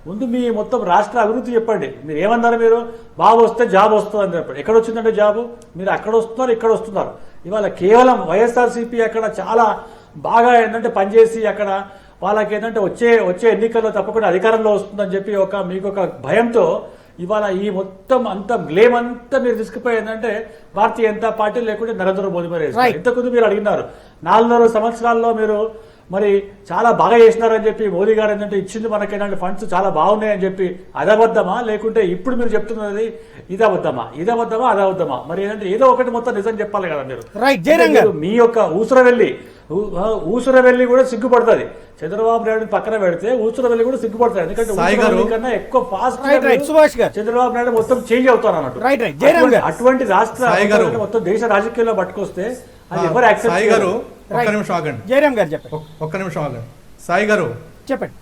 ముందు మీ మొత్తం రాష్ట్ర అభివృద్ధి చెప్పండి. మీరు ఏమన్నారు, మీరు బాబు వస్తే జాబ్ వస్తుంది అని చెప్పండి. ఎక్కడ వచ్చిందంటే జాబు? మీరు అక్కడ వస్తున్నారు, ఇక్కడ వస్తున్నారు. ఇవాళ కేవలం వైఎస్ఆర్సీపీ అక్కడ చాలా బాగా ఏంటంటే పనిచేసి అక్కడ వాళ్ళకి ఏంటంటే వచ్చే ఎన్నికల్లో తప్పకుండా అధికారంలో వస్తుందని చెప్పి మీకు ఒక భయంతో ఇవాళ ఈ మొత్తం అంతా బ్లేమ్ అంతా మీరు తీసుకుపోయి ఏంటంటే భారతీయ జనతా పార్టీ లేకుంటే నరేంద్ర మోదీ మరి ఇంతకుముందు మీరు అడిగినారు 4 సంవత్సరాల్లో మీరు మరి చాలా బాగా చేసినారని చెప్పి మోదీ గారు ఏంటంటే ఇచ్చింది మనకేంటంటే ఫండ్స్ చాలా బాగున్నాయని చెప్పి అదబద్దమా లేకుంటే ఇప్పుడు మీరు చెప్తున్నది ఇదబద్దమా అదబద్దమా మరి ఏంటంటే ఏదో ఒకటి మొత్తం నిజం చెప్పాలి కదా మీరు. మీ యొక్క ఊసరవెల్లి కూడా సిగ్గుపడుతుంది. చంద్రబాబు నాయుడు పక్కన పెడితే ఊసరవెల్లి కూడా సిగ్గుపడుతుంది. ఎందుకంటే ఊసరవెల్లి కన్నా ఎక్కువ ఫాస్ట్ చంద్రబాబు నాయుడు మొత్తం చేంజ్ అవుతాను అన్నట్టు. అటువంటి రాష్ట్ర మొత్తం దేశ రాజకీయాల్లో పట్టుకొస్తే అది ఎవరు యాక్సెప్ట్ గారు ఒక్క నిమిషం ఆగండి. జయరామ్ గారు చెప్పండి. ఒక్క నిమిషం ఆగండి. సాయి గారు చెప్పండి.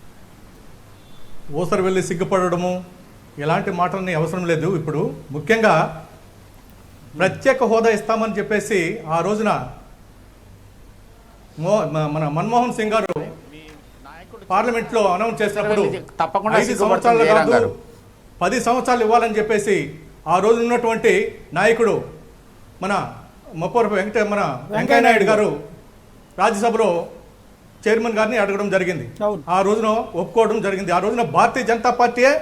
ఊసరు వెళ్ళి సిగ్గుపడము ఇలాంటి మాటలని అవసరం లేదు. ఇప్పుడు ముఖ్యంగా ప్రత్యేక హోదా ఇస్తామని చెప్పేసి ఆ రోజున మన మన్మోహన్ సింగ్ గారు పార్లమెంట్ లో అనౌన్స్ చేసినప్పుడు తప్పకుండా 5 సంవత్సరాలు కాదు 10 సంవత్సరాలు ఇవ్వాలని చెప్పేసి ఆ రోజు ఉన్నటువంటి నాయకుడు మన మొప్పవరపు వెంకయ్య నాయుడు గారు రాజ్యసభలో చైర్మన్ గారిని అడగడం జరిగింది. ఆ రోజున ఒప్పుకోవడం జరిగింది. ఆ రోజున భారతీయ జనతా పార్టీయే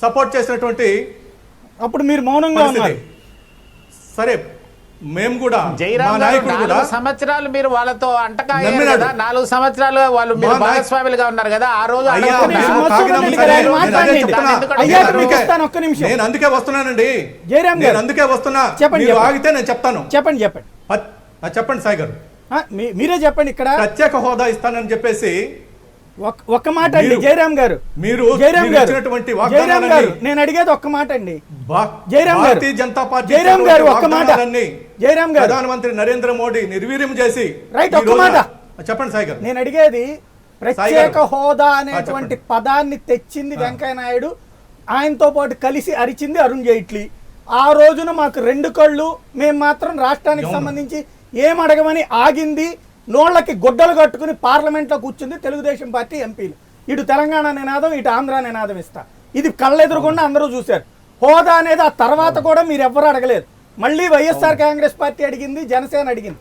సపోర్ట్ చేసినటువంటి అప్పుడు మీరు మౌనంగా ఉన్నారు. సరే మేము కూడా సంవత్సరాలు మీరు వాళ్ళతో అంటగా 4 సంవత్సరాలు వాళ్ళు మీరు భాగస్వాములుగా ఉన్నారు కదా ఆ రోజు. నేను అందుకే వస్తున్నానండి. అందుకే వస్తున్నా. ఆగితే నేను చెప్తాను. చెప్పండి సాయి గారు. మీరే చెప్పండి. ఇక్కడ ప్రత్యేక హోదా ఇస్తానని చెప్పేసి ఒక్క మాట అండి జయరామ్ గారు. మీరు నేను అడిగేది ఒక్క మాట అండి భారతీయ జనతా పార్టీ జయరామ్ గారు ఒక్క మాట. జయరామ్ గారు ప్రధానమంత్రి నరేంద్ర మోడీ నిర్వీర్యం చేసి ఒక్క మాట చెప్పండి సాయి గారు. నేను అడిగేది ప్రత్యేక హోదా అనేటువంటి పదాన్ని తెచ్చింది వెంకయ్య నాయుడు, ఆయనతో పాటు కలిసి అరిచింది అరుణ్ జైట్లీ. ఆ రోజున మాకు 2 కళ్ళు, మేము మాత్రం రాష్ట్రానికి సంబంధించి ఏం అడగమని ఆగింది. నోళ్లకి గుడ్డలు కట్టుకుని పార్లమెంట్లో కూర్చుంది తెలుగుదేశం పార్టీ ఎంపీలు. ఇటు తెలంగాణ నినాదం, ఇటు ఆంధ్ర నినాదం ఇస్తా. ఇది కళ్ళెదురుకుండా అందరూ చూశారు. హోదా అనేది ఆ తర్వాత కూడా మీరు ఎవ్వరూ అడగలేదు. మళ్ళీ వైఎస్ఆర్ కాంగ్రెస్ పార్టీ అడిగింది, జనసేన అడిగింది,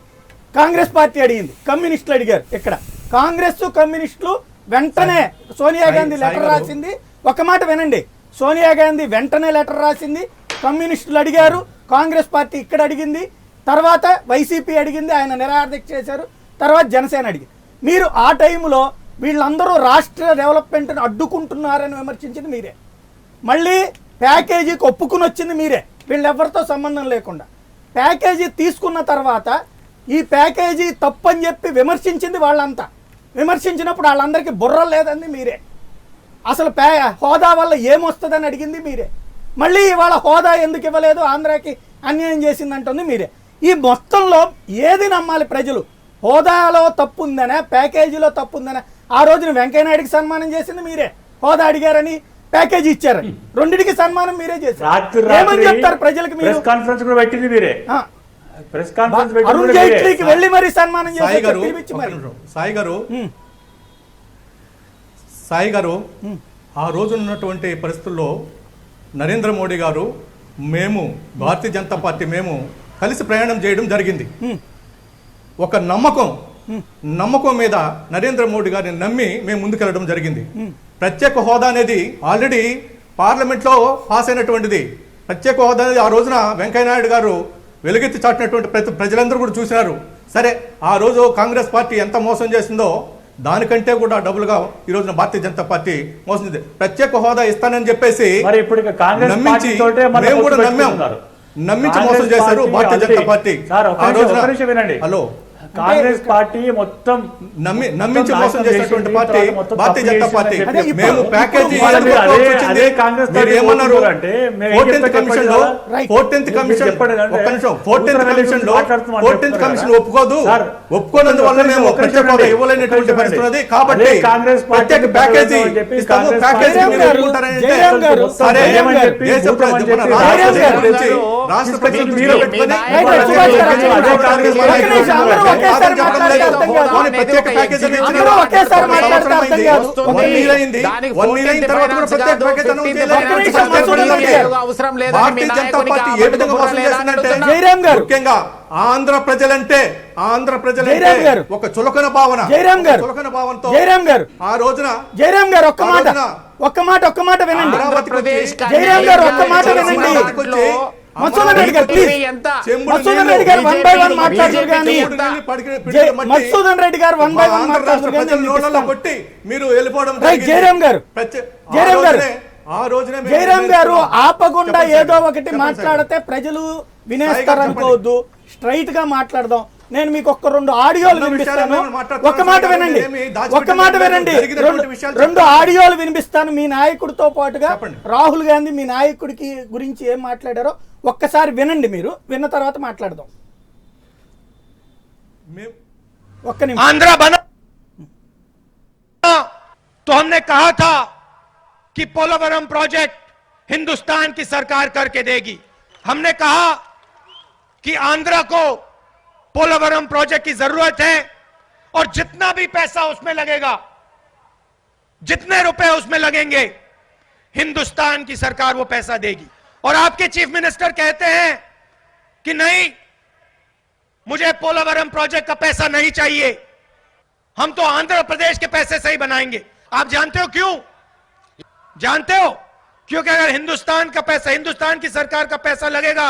కాంగ్రెస్ పార్టీ అడిగింది, కమ్యూనిస్టులు అడిగారు. ఇక్కడ కాంగ్రెస్ కమ్యూనిస్టులు వెంటనే సోనియా గాంధీ లెటర్ రాసింది. ఒక మాట వినండి, సోనియా గాంధీ వెంటనే లెటర్ రాసింది, కమ్యూనిస్టులు అడిగారు, కాంగ్రెస్ పార్టీ ఇక్కడ అడిగింది, తర్వాత వైసీపీ అడిగింది, ఆయన నిరాదీక్ష చేశారు, తర్వాత జనసేన అడిగింది. మీరు ఆ టైంలో వీళ్ళందరూ రాష్ట్ర డెవలప్మెంట్ని అడ్డుకుంటున్నారని విమర్శించింది మీరే. మళ్ళీ ప్యాకేజీకి ఒప్పుకుని వచ్చింది మీరే, వీళ్ళెవరితో సంబంధం లేకుండా. ప్యాకేజీ తీసుకున్న తర్వాత ఈ ప్యాకేజీ తప్పని చెప్పి విమర్శించింది వాళ్ళంతా. విమర్శించినప్పుడు వాళ్ళందరికీ బుర్ర లేదండి మీరే. అసలు హోదా వల్ల ఏమొస్తుందని అడిగింది మీరే. మళ్ళీ ఇవాళ హోదా ఎందుకు ఇవ్వలేదు, ఆంధ్రాకి అన్యాయం చేసిందంటుంది మీరే. ఈ మొత్తంలో ఏది నమ్మాలి ప్రజలు? హోదాలో తప్పు ఉందనే, ప్యాకేజీలో తప్పు ఉందనే. ఆ రోజున వెంకయ్యనాయుడికి సన్మానం చేసింది మీరే, హోదా అడిగారని ప్యాకేజీ ఇచ్చారని. రెండింటికి సన్మానం మీరే చేశారు. ఏమని చెప్తారు ప్రజలకు? మీరు కాన్ఫరెన్స్ కూడా పెట్టింది మీరే. అరుణ్ జైట్లీకి వెళ్ళి మరి సన్మానం చేశారు. సాయి గారు ఆ రోజు ఉన్నటువంటి పరిస్థితుల్లో నరేంద్ర మోడీ గారు, మేము భారతీయ జనతా పార్టీ మేము కలిసి ప్రయాణం చేయడం జరిగింది. ఒక నమ్మకం మీద నరేంద్ర మోడీ గారిని నమ్మి మేము ముందుకెళ్ళడం జరిగింది. ప్రత్యేక హోదా అనేది ఆల్రెడీ పార్లమెంట్లో పాస్ అయినటువంటిది. ప్రత్యేక హోదా అనేది ఆ రోజున వెంకయ్య నాయుడు గారు వెలుగెత్తి చాటినటువంటి ప్రజలందరూ కూడా చూసినారు. సరే, ఆ రోజు కాంగ్రెస్ పార్టీ ఎంత మోసం చేసిందో దానికంటే కూడా డబుల్గా ఈ రోజున భారతీయ జనతా పార్టీ మోసం చేసింది. ప్రత్యేక హోదా ఇస్తానని చెప్పేసి నమ్మించి మేము కూడా నమ్మించి మోసం చేశారు భారతీయ జనతా పార్టీ. ఆ రోజున హలో కాంగ్రెస్ పార్టీ మొత్తం నమ్మించి మోసం చేసినటువంటి పార్టీ భారతీయ జనతా పార్టీ. మేము ప్యాకేజీ ఏమన్నారు? 14th కమిషన్ ఒప్పుకోనందువల్ల మేము ప్రత్యేక హోదా ఇవ్వలేనటువంటి పరిస్థితి ఉన్నది. కాబట్టి ప్రత్యేక ప్యాకేజీ ఇస్తాము. ప్యాకేజీ రాష్ట్ర ప్రజలు మీరు- దృష్టిలో పెట్టుకొని రైట్, రైట్, సుభాష్ గారు, అదే కాంగ్రెస్ ఒక్క నిమిషం, అందరూ ఒకేసారి మాట్లాడితే అర్థం కాదు. పోనీ ప్రత్యేక ప్యాకేజ్ అని ఇచ్చిన అందరూ ఒకేసారి మాట్లాడితే అర్థం కాదు. వన్ ఇయర్ అయింది. వన్ ఇయర్ అయిన తర్వాత కూడా ప్రత్యేక ప్యాకేజ్ అనౌన్స్ చేయలేదు. ఒక్క నిమిషం, మసూదన్ రెడ్డి గారు. భారతీయ జనతా పార్టీ ఏ విధంగా మోసం చేసిందంటే జయరాం గారు. ముఖ్యంగా ఆంధ్ర ప్రజలంటే జయరాం గారు. ఒక చులకన భావన, జయరాం గారు. చులకన భావనతో జయరాం గారు. ఆ రోజున జయరాం గారు ఒక్క ఆ మాట రోజున ఒక్క మాట వినండి. అమరావతికి వచ్చి జయరాం గారు ఒక్క మాట వినండి. అమరావతికి వచ్చి మసూదన్ రెడ్డి గారు ప్లీజ్. మసూదన్ రెడ్డి గారు 1 by 1 మాట్లాడారు కానీ మసూదన్ రెడ్డి గారు 1 by 1 మాట్లాడారు కానీ కొట్టి మీరు వెళ్ళిపోవడం రైట్, జరిగింది. జయరాం గారు. జయరాం గారు. ఆ రోజునే మేము జయరాం గారు ఆపకుండా చెప్పండి ఏదో సార్. ఒకటి చెప్పండి సార్. మాట్లాడితే ప్రజలు సాయి వినేస్తారు గారు అనుకోవద్దు. స్ట్రైట్ గా మాట్లాడదాం. నేను మీకు ఒక్క 2 ఆడియోలు ఉన్న వినిపిస్తాను. విషయాలను మాట్లాడుతున్నాం. ఒక్క మాట సాయి గారు, వినండి. నేనేమి దాచిపెట్టిన ఒక్క మాట వినండి. జరిగినటువంటి విషయాలు 2 ఆడియోలు వినిపిస్తాను. మీ నాయకుడితో పాటుగా చెప్పండి. రాహుల్ గాంధీ మీ నాయకుడికి గురించి ఏం మాట్లాడారో ఒక్కసారి వినండి. మీరు విన్న తర్వాత మాట్లాడదాం. మేము ఒక్క నిమిషం. आंध्रा बना तो हमने कहा था कि पोलावरम प्रोजेक्ट हिंदुस्तान की सरकार करके देगी। हमने कहा कि आंध्रा को पोलावरम प्रोजेक्ट की जरूरत है और जितना भी पैसा उसमें लगेगा, जितने रुपए उसमें लगेंगे, हिंदुस्तान की सरकार वो पैसा देगी। और आपके चीफ मिनिस्टर कहते हैं कि नहीं, मुझे पोलावरम प्रोजेक्ट का पैसा नहीं चाहिए, हम तो आंध्र प्रदेश के पैसे से ही बनाएंगे। आप जानते हो क्यों? जानते हो? क्योंकि अगर हिंदुस्तान का पैसा, हिंदुस्तान की सरकार का पैसा लगेगा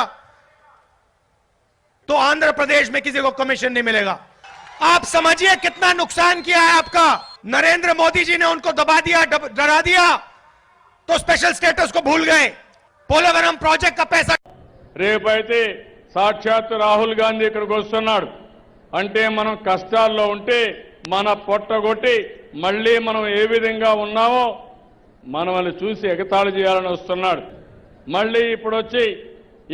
तो आंध्र प्रदेश में किसी को कमीशन नहीं मिलेगा। आप समझिए कितना नुकसान किया है आपका। नरेंद्र मोदी जी ने उनको दबा दिया, डरा दिया, तो स्पेशल स्टेटस को भूल गए। पोलावरम प्रोजेक्ट का पैसा రేపైతే సాక్షాత్ రాహుల్ గాంధీ ఇక్కడికి వస్తున్నాడు అంటే మనం కష్టాల్లో ఉంటే మన పొట్టగొట్టి మళ్ళీ మనం ఏ విధంగా ఉన్నామో మనల్ని చూసి ఎగతాళి చేయాలని వస్తున్నాడు. మళ్ళీ ఇప్పుడు వచ్చి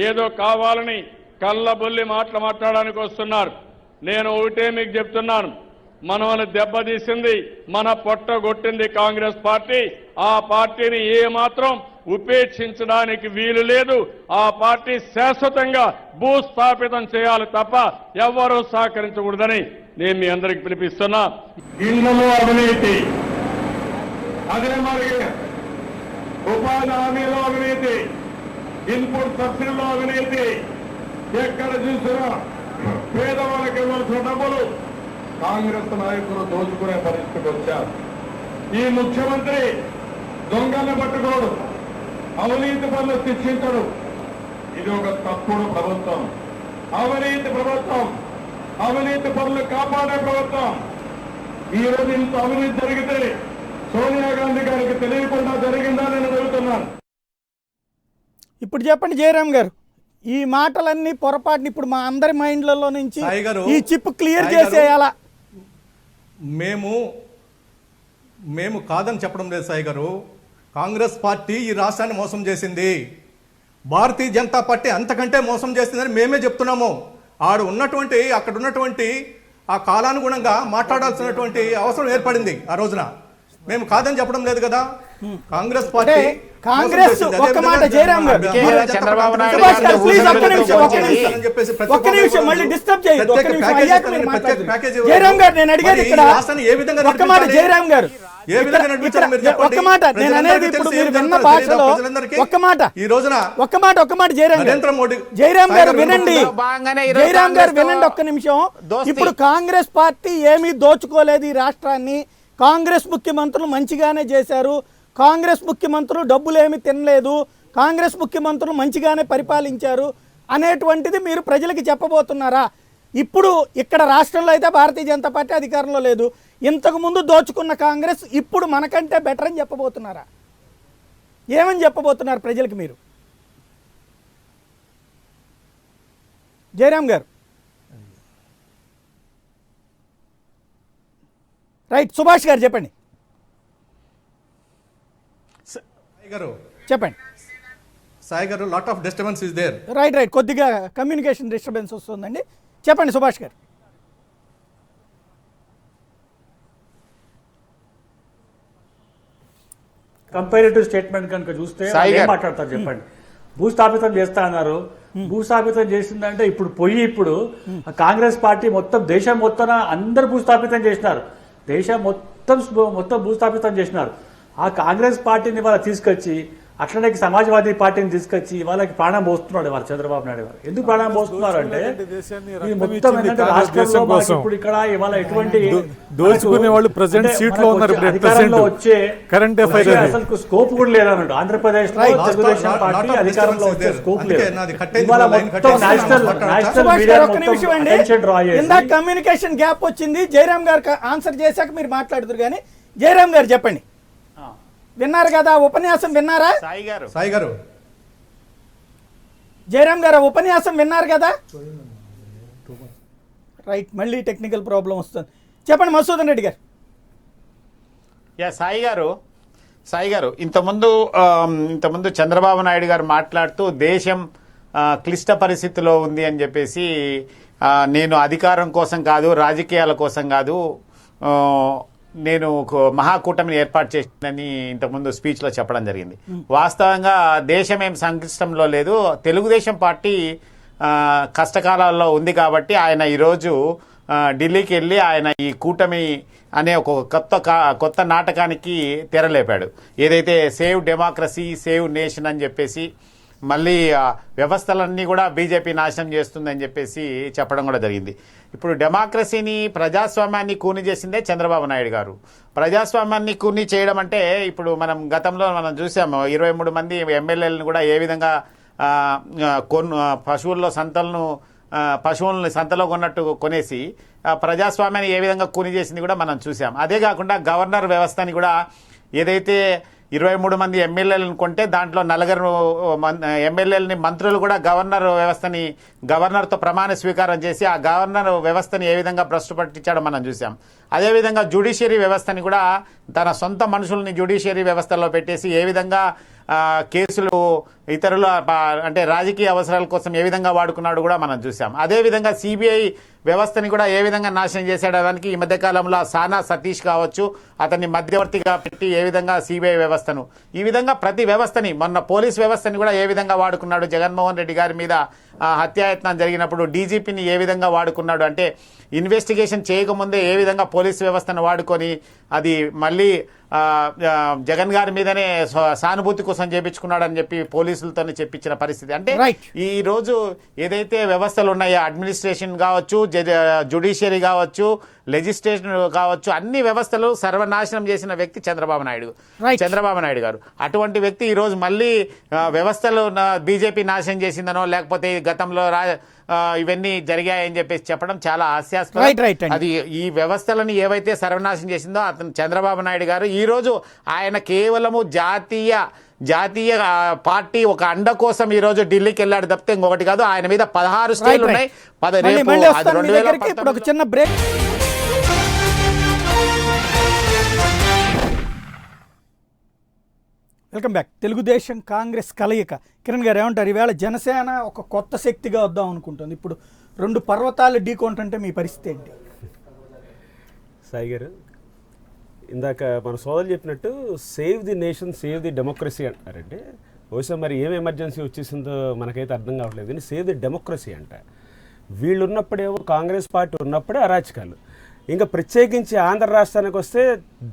ఏదో కావాలని కళ్ళబొల్లి మాటలు మాట్లాడడానికి వస్తున్నారు. నేను ఒకటే మీకు చెప్తున్నాను, మనల్ని దెబ్బతీసింది, మన పొట్టగొట్టింది కాంగ్రెస్ పార్టీ. ఆ పార్టీని ఏమాత్రం ఉపేక్షించడానికి వీలు లేదు. ఆ పార్టీ శాశ్వతంగా భూస్థాపితం చేయాలి తప్ప ఎవ్వరూ సహకరించకూడదని నేను మీ అందరికి పిలిపిస్తున్నా. ఇళ్లలో అవినీతి, అదే మరి ఉపాధి హామీలో అవినీతి, ఇన్పుట్ సబ్సిడీలో అవినీతి, ఎక్కడ చూసినా పేదవాళ్ళకి ఇవ్వాల్సిన డబ్బులు కాంగ్రెస్ నాయకులు దోచుకునే పరిస్థితికి వచ్చారు. ఈ ముఖ్యమంత్రి దొంగల్ని పట్టుకోడు, అవినీతి పనులు శిక్షించడు. ఇది ఒక తప్పుడు ప్రభుత్వం, అవినీతి ప్రభుత్వం, అవినీతి పనులు కాపాడే ప్రభుత్వం. ఈ రోజు ఇంత అవినీతి జరిగితే సోనియా గాంధీ గారికి తెలియకుండా జరిగిందా నేను అడుగుతున్నాను. ఇప్పుడు చెప్పండి జయరాం గారు, ఈ మాటలన్నీ పొరపాటుని ఇప్పుడు మా అందరి మైండ్లలో నుంచి సాయి గారు, ఈ చిప్ క్లియర్ సాయి గారు, చేసేయాలా? మేము కాదని చెప్పడం లేదు సాయి గారు. కాంగ్రెస్ పార్టీ ఈ రాష్ట్రాన్ని మోసం చేసింది, భారతీయ జనతా పార్టీ అంతకంటే మోసం చేసిందని మేమే చెప్తున్నాము. అక్కడ ఉన్నటువంటి ఆ కాలానుగుణంగా మాట్లాడాల్సినటువంటి అవసరం ఏర్పడింది ఆ రోజున. మేము కాదని చెప్పడం లేదు కదా. కాంగ్రెస్ పార్టీ కాంగ్రెస్ ఒక్క మాట జయరాం గారు, చంద్రబాబు నాయుడు సుభాష్ గారు, గారు ప్లీజ్ ఒక్క నిమిషం, ఒక్క నిమిషం మళ్ళీ డిస్టర్బ్ చేయొద్దు. ఒక్క నిమిషం అయ్యాక మీరు మాట్లాడండి. జయరాం గారు, నేను అడిగేది ఇక్కడ ఒక్క మాట జయరాం గారు, ఒక్క మాట నేను అనేది ఇప్పుడు మీరు విన్న భాషలో ఒక్క మాట జయరాం గారు, జయరాం గారు వినండి, జయరాం గారు వినండి ఒక్క నిమిషం. ఇప్పుడు కాంగ్రెస్ పార్టీ ఏమీ దోచుకోలేదు ఈ రాష్ట్రాన్ని. కాంగ్రెస్ ముఖ్యమంత్రులు మంచిగానే చేశారు, కాంగ్రెస్ ముఖ్యమంత్రులు డబ్బులు ఏమీ తినలేదు, కాంగ్రెస్ ముఖ్యమంత్రులు మంచిగానే పరిపాలించారు అనేటువంటిది మీరు ప్రజలకి చెప్పబోతున్నారా? ఇప్పుడు ఇక్కడ రాష్ట్రంలో అయితే భారతీయ జనతా పార్టీ అధికారంలో లేదు, ఇంతకుముందు దోచుకున్న కాంగ్రెస్ ఇప్పుడు మనకంటే బెటర్ అని చెప్పబోతున్నారా? ఏమని చెప్పబోతున్నారు ప్రజలకు మీరు? జయరాం గారు రైట్, సుభాష్ గారు చెప్పండి. చెప్పండి సాయి గారు, lot of disturbance is there. Right, కొద్దిగా కమ్యూనికేషన్ డిస్టర్బెన్స్ వస్తుందండి. చెప్పండి సుభాష్ గారు. కంపారిటివ్ స్టేట్మెంట్ కనుక చూస్తే సాయి ఏం గారు. మాట్లాడతారు చెప్పండి. భూస్థాపితం చేస్తా అన్నారు. భూస్థాపితం చేసిందంటే ఇప్పుడు కాంగ్రెస్ పార్టీ మొత్తం దేశం మొత్తం అందరు భూస్థాపితం చేసినారు. దేశం మొత్తం భూస్థాపితం చేసినారు. ఆ కాంగ్రెస్ పార్టీని వాళ్ళ తీసుకొచ్చి అట్లనే సమాజ్వాదీ పార్టీని తీసుకొచ్చి వాళ్ళకి ప్రాణం పోస్తున్నాడు వాళ్ళ చంద్రబాబు నాయుడు గారు. ఎందుకు ప్రాణం పోస్తున్నారు అంటే ఇది మొత్తం ఏంటంటే రాష్ట్రంలో మనకి ఇప్పుడు ఇక్కడ ఇవాళ ఎటువంటి దోచుకునే వాళ్ళు ప్రెసెంట్ సీట్ లో ఉన్నారు. అధికారంలో వచ్చే కరెంట్ అఫైర్ అసలు స్కోప్ కూడా లేదన్నట్టు. ఆంధ్రప్రదేశ్ లో తెలుగుదేశం పార్టీ అధికారంలో వచ్చే స్కోప్ లేదు. ఇవాళ మొత్తం నేషనల్ మీడియా అటెన్షన్ డ్రా చేసి ఇందాక కమ్యూనికేషన్ గ్యాప్ వచ్చింది. జయరామ్ గారు ఆన్సర్ చేశాక మీరు మాట్లాడుతురు కానీ జయరామ్ గారు చెప్పండి, విన్నారు కదా ఉపన్యాసం? విన్నారా సాయి గారు? జయరామ్ గారు ఉపన్యాసం విన్నారు కదా? రైట్, మళ్ళీ టెక్నికల్ ప్రాబ్లం వస్తుంది. చెప్పండి మసూదన్ రెడ్డి గారు. సాయి గారు ఇంతకుముందు చంద్రబాబు నాయుడు గారు మాట్లాడుతూ దేశం క్లిష్ట పరిస్థితిలో ఉంది అని చెప్పేసి, నేను అధికారం కోసం కాదు, రాజకీయాల కోసం కాదు, నేను మహాకూటమిని ఏర్పాటు చేసిందని ఇంతకుముందు స్పీచ్లో చెప్పడం జరిగింది. వాస్తవంగా దేశం ఏం సంక్లిష్టంలో లేదు. తెలుగుదేశం పార్టీ కష్టకాలాల్లో ఉంది కాబట్టి ఆయన ఈరోజు ఢిల్లీకి వెళ్ళి ఆయన ఈ కూటమి అనే ఒక కొత్త నాటకానికి తెరలేపాడు. ఏదైతే సేవ్ డెమోక్రసీ, సేవ్ నేషన్ అని చెప్పేసి, మళ్ళీ వ్యవస్థలన్నీ కూడా బీజేపీ నాశనం చేస్తుందని చెప్పేసి చెప్పడం కూడా జరిగింది. ఇప్పుడు డెమోక్రసీని, ప్రజాస్వామ్యాన్ని కూని చేసిందే చంద్రబాబు నాయుడు గారు. ప్రజాస్వామ్యాన్ని కూని చేయడం అంటే ఇప్పుడు గతంలో మనం చూసాము, 23 మంది ఎమ్మెల్యేలను కూడా ఏ విధంగా పశువులను సంతలో కొన్నట్టు కొనేసి ప్రజాస్వామ్యాన్ని ఏ విధంగా కూని చేసింది కూడా మనం చూసాం. అదే కాకుండా గవర్నర్ వ్యవస్థని కూడా ఏదైతే 23 మంది ఎమ్మెల్యేలను కొంటే దాంట్లో 4 ఎమ్మెల్యేలని మంత్రులు కూడా గవర్నర్తో ప్రమాణ స్వీకారం చేసి ఆ గవర్నర్ వ్యవస్థని ఏ విధంగా భ్రష్టు పట్టించాడో మనం చూసాం. అదేవిధంగా జ్యుడిషియరీ వ్యవస్థని కూడా తన సొంత మనుషుల్ని జ్యుడిషియరీ వ్యవస్థలో పెట్టేసి ఏ విధంగా కేసులు ఇతరుల అంటే రాజకీయ అవసరాల కోసం ఏ విధంగా వాడుకున్నాడు కూడా మనం చూసాం. అదేవిధంగా సిబిఐ వ్యవస్థని కూడా ఏ విధంగా నాశనం చేసేయడానికి ఈ మధ్యకాలంలో సానా సతీష్ కావచ్చు, అతన్ని మధ్యవర్తిగా పెట్టి ఏ విధంగా సిబిఐ వ్యవస్థను, ఈ విధంగా ప్రతి వ్యవస్థని, మొన్న పోలీస్ వ్యవస్థని కూడా ఏ విధంగా వాడుకున్నాడు, జగన్మోహన్ రెడ్డి గారి మీద హత్యాయత్నం జరిగినప్పుడు డీజీపీని ఏ విధంగా వాడుకున్నాడు, అంటే ఇన్వెస్టిగేషన్ చేయకముందే ఏ విధంగా పోలీస్ వ్యవస్థను వాడుకొని అది మళ్ళీ జగన్ గారి మీదనే సానుభూతి కోసం చేపించుకున్నాడు అని చెప్పి పోలీసులతోనే చెప్పించిన పరిస్థితి. అంటే ఈ రోజు ఏదైతే వ్యవస్థలు ఉన్నాయో, అడ్మినిస్ట్రేషన్ కావచ్చు, జ్యుడిషియరీ కావచ్చు, లెజిస్లేషన్ కావచ్చు, అన్ని వ్యవస్థలు సర్వనాశనం చేసిన వ్యక్తి చంద్రబాబు నాయుడు గారు. అటువంటి వ్యక్తి ఈ రోజు మళ్ళీ వ్యవస్థలు బీజేపీ నాశనం చేసిందనో లేకపోతే గతంలో ఇవన్నీ జరిగాయని చెప్పేసి చెప్పడం చాలా హాస్యాస్పదం. అది ఈ వ్యవస్థలను ఏవైతే సర్వనాశనం చేసిందో అతను చంద్రబాబు నాయుడు గారు ఈ రోజు ఆయన కేవలము జాతీయ పార్టీ ఒక అండ కోసం ఈ రోజు ఢిల్లీకి వెళ్ళాడు తప్పితే ఇంకొకటి కాదు. ఆయన మీద 16 స్టేలు ఉన్నాయి. ఇప్పుడు ఒక చిన్న break. Welcome back. Telugu Desam Congress కలయిక. కిరణ్ గారు ఏమంటారు? ఈవేళ జనసేన ఒక కొత్త శక్తిగా వద్దాం అనుకుంటుంది. ఇప్పుడు 2 పర్వతాలు ఢీకొంటుంటే మీ పరిస్థితి ఏంటి? సాయి గారు, ఇందాక మన సోదరులు చెప్పినట్టు save the nation, save the democracy అంటారంటే బహుశా మరి ఏం ఎమర్జెన్సీ వచ్చేసిందో మనకైతే అర్థం కావట్లేదు. కానీ సేవ్ ది డెమోక్రసీ అంట. వీళ్ళు ఉన్నప్పుడేమో కాంగ్రెస్ పార్టీ ఉన్నప్పుడే అరాచకాలు, ఇంకా ప్రత్యేకించి ఆంధ్ర రాష్ట్రానికి వస్తే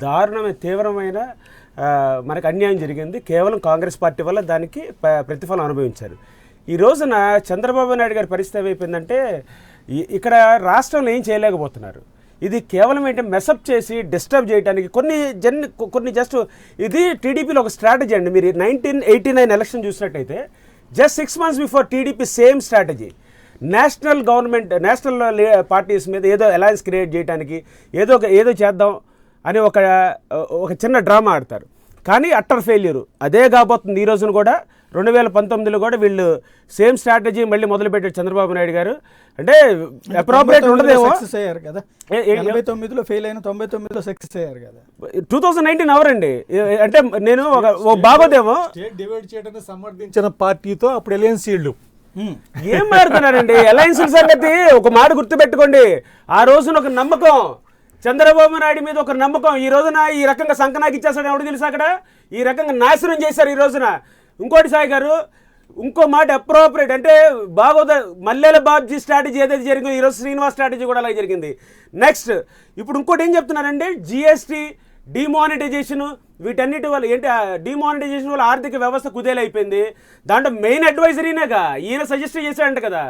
దారుణమైన తీవ్రమైన మనకు అన్యాయం జరిగింది. కేవలం కాంగ్రెస్ పార్టీ వల్ల దానికి ప్రతిఫలం అనుభవించారు. ఈ రోజున చంద్రబాబు నాయుడు గారి పరిస్థితి ఏమైపోయిందంటే ఇక్కడ రాష్ట్రంలో ఏం చేయలేకపోతున్నారు. ఇది కేవలం ఏంటంటే మెసప్ చేసి డిస్టర్బ్ చేయడానికి కొన్ని జస్ట్ ఇది టీడీపీలో ఒక స్ట్రాటజీ అండి. మీరు 1989 ఎలక్షన్ చూసినట్టయితే just 6 months before TDP same strategy, national parties మీద ఏదో అలయన్స్ క్రియేట్ చేయడానికి ఏదో చేద్దాం అని ఒక చిన్న డ్రామా ఆడతారు. కానీ అట్టర్ ఫెయిల్యూర్ అదే కాబోతుంది. ఈ రోజున కూడా 2019లో కూడా వీళ్ళు సేమ్ స్ట్రాటజీ మళ్ళీ మొదలుపెట్టారు చంద్రబాబు నాయుడు గారు. అంటే అప్రోప్రియేట్ ఉండదేమో. 89లో ఫెయిల్ అయిన 99లో సక్సెస్ అయ్యారు కదా. 2019 అవరండి. అంటే నేను ఒక బాగోదేమో డివైడ్ చేయడానికి సమర్థించిన పార్టీతో అప్పుడు అలయన్స్ సీల్డ్ ఏం మారుతున్నారండి. అలయన్స్ సంగతి ఒక మాట గుర్తుపెట్టుకోండి. ఆ రోజున ఒక నమ్మకం, చంద్రబాబు నాయుడు మీద ఒక నమ్మకం. ఈ రోజున ఈ రకంగా సంకనాకి ఇచ్చేస్తాడు ఎవడు తెలుసు. అక్కడ ఈ రకంగా నాశనం చేశారు ఈ రోజున. ఇంకోటి సాయి గారు, ఇంకో మాట అప్రోప్రియేట్ అంటే బాగోద మల్లెల బాబ్జీ స్ట్రాటజీ ఏదైతే జరిగిందో ఈరోజు శ్రీనివాస్ స్ట్రాటజీ కూడా అలాగే జరిగింది. నెక్స్ట్ ఇప్పుడు ఇంకోటి ఏం చెప్తున్నారంటే జిఎస్టీ డిమానిటైజేషన్ వీటన్నిటి వల్ల ఏంటి డిమానిటైజేషన్ వల్ల ఆర్థిక వ్యవస్థ కుదేలైపోయింది. దాంట్లో మెయిన్ అడ్వైజరీనేగా ఈయన సజెస్ట్ చేశాడంట కదా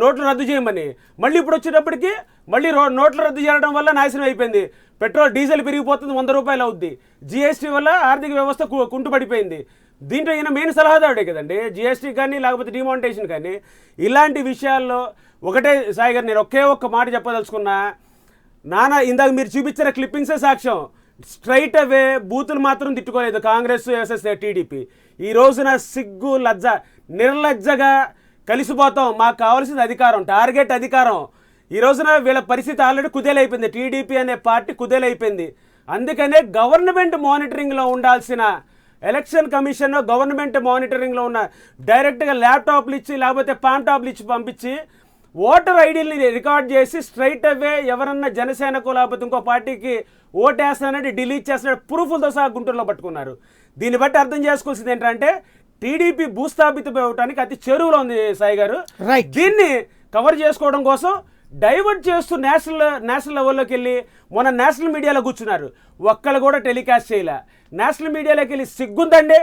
నోట్లు రద్దు చేయమని. మళ్ళీ ఇప్పుడు వచ్చేటప్పటికి మళ్ళీ నోట్లు రద్దు చేయడం వల్ల నాశనం అయిపోయింది. పెట్రోల్ డీజిల్ పెరిగిపోతుంది, 100 రూపాయలు అవుద్ది. జిఎస్టీ వల్ల ఆర్థిక వ్యవస్థ కుంటుపడిపోయింది. దీంట్లో ఈయన మెయిన్ సలహాదారుడే కదండి, జిఎస్టీ కానీ లేకపోతే డిమానిటైజేషన్ కానీ. ఇలాంటి విషయాల్లో ఒకటే సాయి గారు నేను ఒక్క మాట చెప్పదలుచుకున్నా. నాన్న ఇందాక మీరు చూపించిన క్లిప్పింగ్సే సాక్ష్యం. స్ట్రైట్ అవే బూతులు మాత్రం తిట్టుకోలేదు కాంగ్రెస్ వర్సెస్ టీడీపీ. ఈ రోజున సిగ్గు లజ్జ నిర్లజ్జగా కలిసిపోతాం. మాకు కావాల్సింది అధికారం, టార్గెట్ అధికారం. ఈ రోజున వీళ్ళ పరిస్థితి ఆల్రెడీ కుదేలైపోయింది. టీడీపీ అనే పార్టీ కుదేలైపోయింది. అందుకనే గవర్నమెంట్ మానిటరింగ్లో ఉండాల్సిన ఎలక్షన్ కమిషన్ గవర్నమెంట్ మానిటరింగ్లో ఉన్న డైరెక్ట్గా ల్యాప్టాప్లు ఇచ్చి లేకపోతే పాంటాప్లు ఇచ్చి పంపించి ఓటర్ ఐడీని రికార్డ్ చేసి స్ట్రైట్ అవే ఎవరన్నా జనసేనకు లేకపోతే ఇంకో పార్టీకి ఓటేస్తానంటే డిలీట్ చేస్తానంటే ప్రూఫ్లతో సహా గుంటూరులో పట్టుకున్నారు. దీన్ని బట్టి అర్థం చేసుకోవాల్సింది ఏంటంటే టీడీపీ భూస్థాపితం అవ్వడానికి అతి చెరువులో ఉంది సాయి గారు. దీన్ని కవర్ చేసుకోవడం కోసం డైవర్ట్ చేస్తూ నేషనల్ లెవెల్లోకి వెళ్ళి మొన్న నేషనల్ మీడియాలో కూర్చున్నారు. ఒక్కళ్ళు కూడా టెలికాస్ట్ చేయలే. నేషనల్ మీడియాలోకి వెళ్ళి సిగ్గుందండి